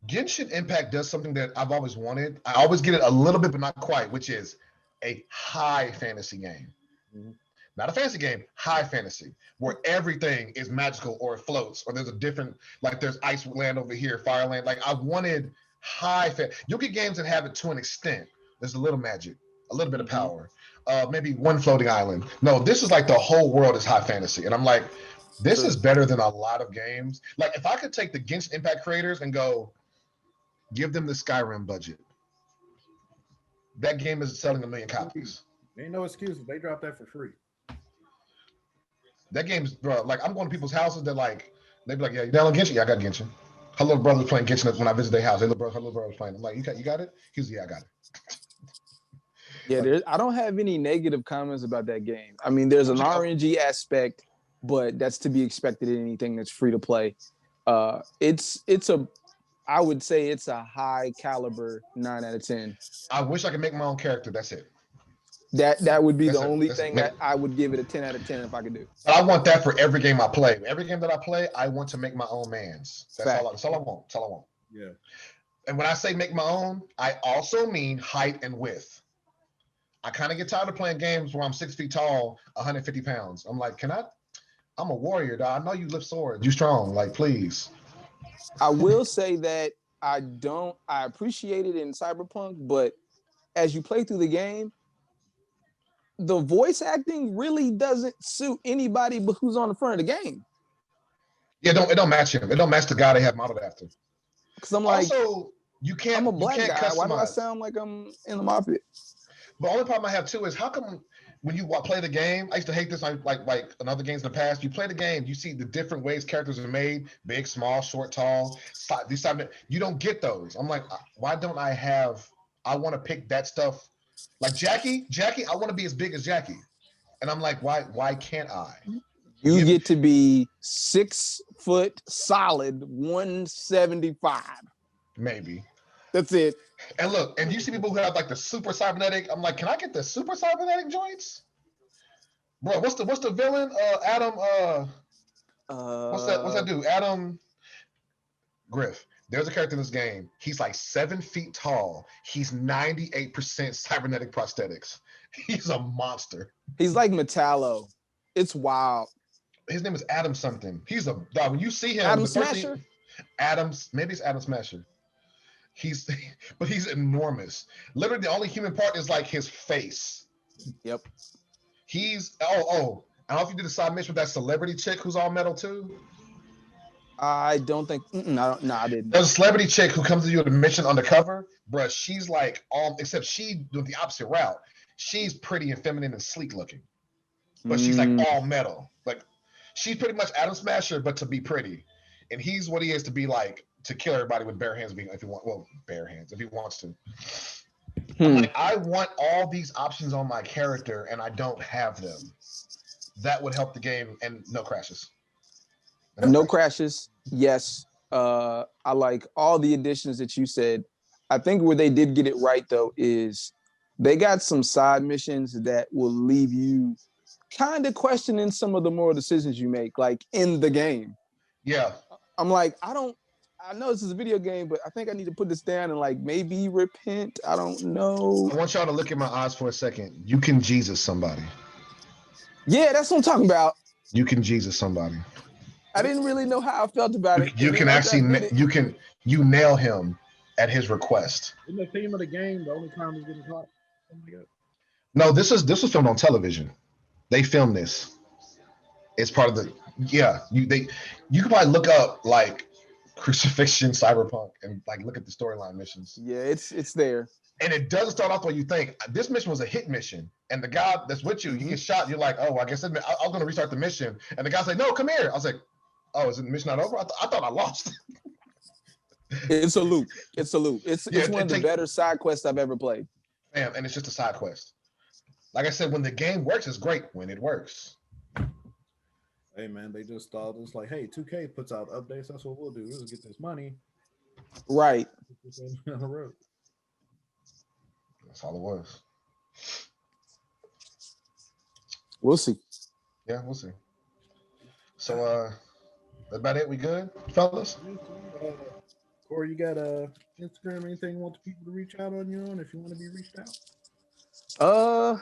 [SPEAKER 2] Genshin Impact does something that I've always wanted. I always get it a little bit, but not quite, which is a high fantasy game. Mm-hmm. Not a fantasy game, high fantasy, where everything is magical or it floats, or there's a different, like there's ice land over here, fire land. Like I wanted high fantasy. You'll get games that have it to an extent. There's a little magic, a little bit of power, maybe one floating island. No, this is like the whole world is high fantasy. And I'm like, this is better than a lot of games. Like if I could take the Genshin Impact creators and go, give them the Skyrim budget. That game is selling 1 million copies.
[SPEAKER 1] Ain't no excuses. They dropped that for free.
[SPEAKER 2] That game's, bro, like I'm going to people's houses that like, they be like, yeah, you download Genshin? Yeah, I got Genshin. Her little brother was playing Genshin when I visited their house. Her little brother was playing. I'm like, you got it? He was, yeah, I got it.
[SPEAKER 4] Yeah, I don't have any negative comments about that game. I mean, there's an RNG aspect but that's to be expected in anything that's free to play. I would say it's a high caliber 9 out of 10.
[SPEAKER 2] I wish I could make my own character. That's it.
[SPEAKER 4] That would be
[SPEAKER 2] That's
[SPEAKER 4] the
[SPEAKER 2] it.
[SPEAKER 4] only
[SPEAKER 2] That's it.
[SPEAKER 4] thing that I would give it a 10 out of 10 if I could do.
[SPEAKER 2] But I want that for every game I play. Every game that I play, I want to make my own mans. That's
[SPEAKER 4] Fact.
[SPEAKER 2] all. That's all I want. That's all I want.
[SPEAKER 1] Yeah.
[SPEAKER 2] And when I say make my own, I also mean height and width. I kind of get tired of playing games where I'm 6 feet tall, 150 pounds. I'm like, I'm a warrior, dog. I know you lift swords. You strong. Like, please.
[SPEAKER 4] I will say that I appreciate it in Cyberpunk, but as you play through the game, the voice acting really doesn't suit anybody but who's on the front of the game.
[SPEAKER 2] Yeah, it don't match him. It don't match the guy they have modeled after.
[SPEAKER 4] Because I'm like,
[SPEAKER 2] Also, you can't.
[SPEAKER 4] I'm a black
[SPEAKER 2] you can't
[SPEAKER 4] guy.
[SPEAKER 2] customize.
[SPEAKER 4] Why do I sound like I'm in the mafia?
[SPEAKER 2] The only problem I have too is how come when you play the game, I used to hate this like in other games in the past. You play the game, you see the different ways characters are made: big, small, short, tall. You don't get those. I'm like, why don't I have? I want to pick that stuff. Like Jackie, I want to be as big as Jackie, and I'm like, why can't I?
[SPEAKER 4] You get to be 6 foot solid, 175.
[SPEAKER 2] Maybe.
[SPEAKER 4] That's it.
[SPEAKER 2] And look, and you see people who have like the super cybernetic. I'm like, can I get the super cybernetic joints? Bro, what's the villain? Adam. What's that dude? Adam Griff. There's a character in this game. He's like 7 feet tall. He's 98% cybernetic prosthetics. He's a monster.
[SPEAKER 4] He's like Metallo. It's wild.
[SPEAKER 2] His name is Adam something. He's a dog. When you see him,
[SPEAKER 4] Adam Smasher.
[SPEAKER 2] Maybe it's Adam Smasher. But he's enormous. Literally, the only human part is like his face.
[SPEAKER 4] Yep.
[SPEAKER 2] He's I don't know if you did a side mission with that celebrity chick who's all metal too.
[SPEAKER 4] I don't think. I didn't.
[SPEAKER 2] There's a celebrity chick who comes to you with a mission undercover, bruh. She's like except she doing the opposite route. She's pretty and feminine and sleek looking, but she's like all metal. Like she's pretty much Adam Smasher, but to be pretty, and he's what he is to be like to kill everybody with bare hands if he wants. Well, bare hands if he wants to. I'm like, I want all these options on my character, and I don't have them. That would help the game, and no crashes.
[SPEAKER 4] No crashes. Yes. I like all the additions that you said. I think where they did get it right, though, is they got some side missions that will leave you kind of questioning some of the moral decisions you make, like in the game.
[SPEAKER 2] Yeah.
[SPEAKER 4] I'm like, I know this is a video game, but I think I need to put this down and like maybe repent. I don't know.
[SPEAKER 2] I want y'all to look in my eyes for a second. You can Jesus somebody.
[SPEAKER 4] Yeah, that's what I'm talking about.
[SPEAKER 2] You can Jesus somebody.
[SPEAKER 4] I didn't really know how I felt about it.
[SPEAKER 2] You can actually you nail him at his request.
[SPEAKER 1] In the theme of the game, the only time he's getting caught. Oh my God.
[SPEAKER 2] No, this was filmed on television. They filmed this. It's part of the you can probably look up like Crucifixion Cyberpunk and like look at the storyline missions.
[SPEAKER 4] Yeah, it's there.
[SPEAKER 2] And it doesn't start off where you think. This mission was a hit mission, and the guy that's with you, he gets shot. You're like, oh, I guess I was going to restart the mission, and the guy's like, no, come here. I was like, oh, is the mission not over? I thought I lost.
[SPEAKER 4] It's a loop. It's one of the better side quests I've ever played.
[SPEAKER 2] Damn, and it's just a side quest. Like I said, when the game works, it's great. When it works.
[SPEAKER 1] Hey man, they just thought it's like, hey, 2K puts out updates. That's what we'll do. We'll get this money.
[SPEAKER 4] Right.
[SPEAKER 1] On the road.
[SPEAKER 2] That's all it was.
[SPEAKER 4] We'll see.
[SPEAKER 2] Yeah, we'll see. So that's about it. We good, fellas?
[SPEAKER 1] Cory, you got Instagram, anything you want the people to reach out on you on if you want to be reached out?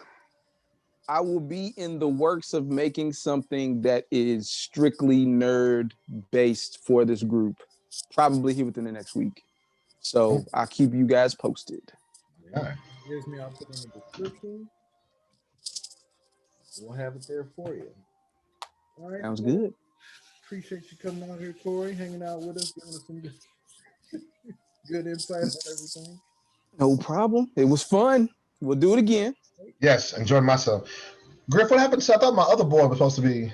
[SPEAKER 4] I will be in the works of making something that is strictly nerd based for this group, probably here within the next week. So I'll keep you guys posted.
[SPEAKER 2] All right.
[SPEAKER 1] Here's me. I'll put in the description. We'll have it there for you. All right.
[SPEAKER 4] Sounds good.
[SPEAKER 1] Appreciate you coming out here, Cory, hanging out with us, giving us some good insight on everything.
[SPEAKER 4] No problem. It was fun. We'll do it again.
[SPEAKER 2] Yes, enjoyed myself. Griff, what happened to? I thought my other boy was supposed to be.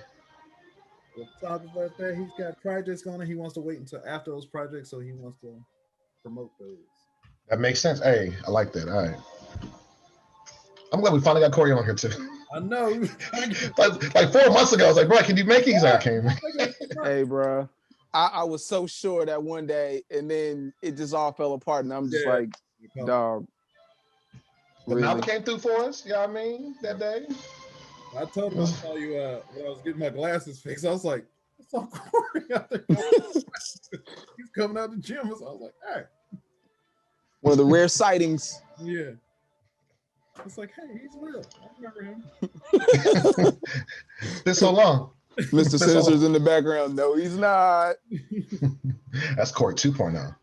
[SPEAKER 1] We'll talk about that. He's got projects going on. He wants to wait until after those projects, so he wants to promote those.
[SPEAKER 2] That makes sense. Hey, I like that. All right. I'm glad we finally got Cory on here too.
[SPEAKER 1] I know.
[SPEAKER 2] Like 4 months ago, I was like, bro, can you make it? He's like, I can't.
[SPEAKER 4] Hey, bro. I was so sure that one day, and then it just all fell apart, and I'm just like, dog.
[SPEAKER 2] But
[SPEAKER 4] Really?
[SPEAKER 2] now it came through for us. You know what I mean? That day.
[SPEAKER 1] I told him I saw you when I was getting my glasses fixed. I was like, I saw Cory out there. He's coming out the gym. So I was like, hey.
[SPEAKER 4] One of the rare sightings.
[SPEAKER 1] Yeah. It's like, hey, he's real. I remember him.
[SPEAKER 2] Been so long.
[SPEAKER 4] Mr. Sinister's in the background. No, he's not.
[SPEAKER 2] That's Cory 2.0.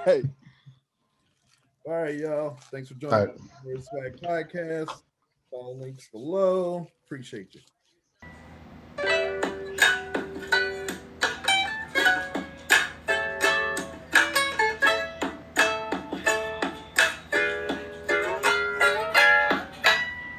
[SPEAKER 4] Hey.
[SPEAKER 1] All right, y'all. Thanks for joining the Swag Podcast. Follow links below. Appreciate you.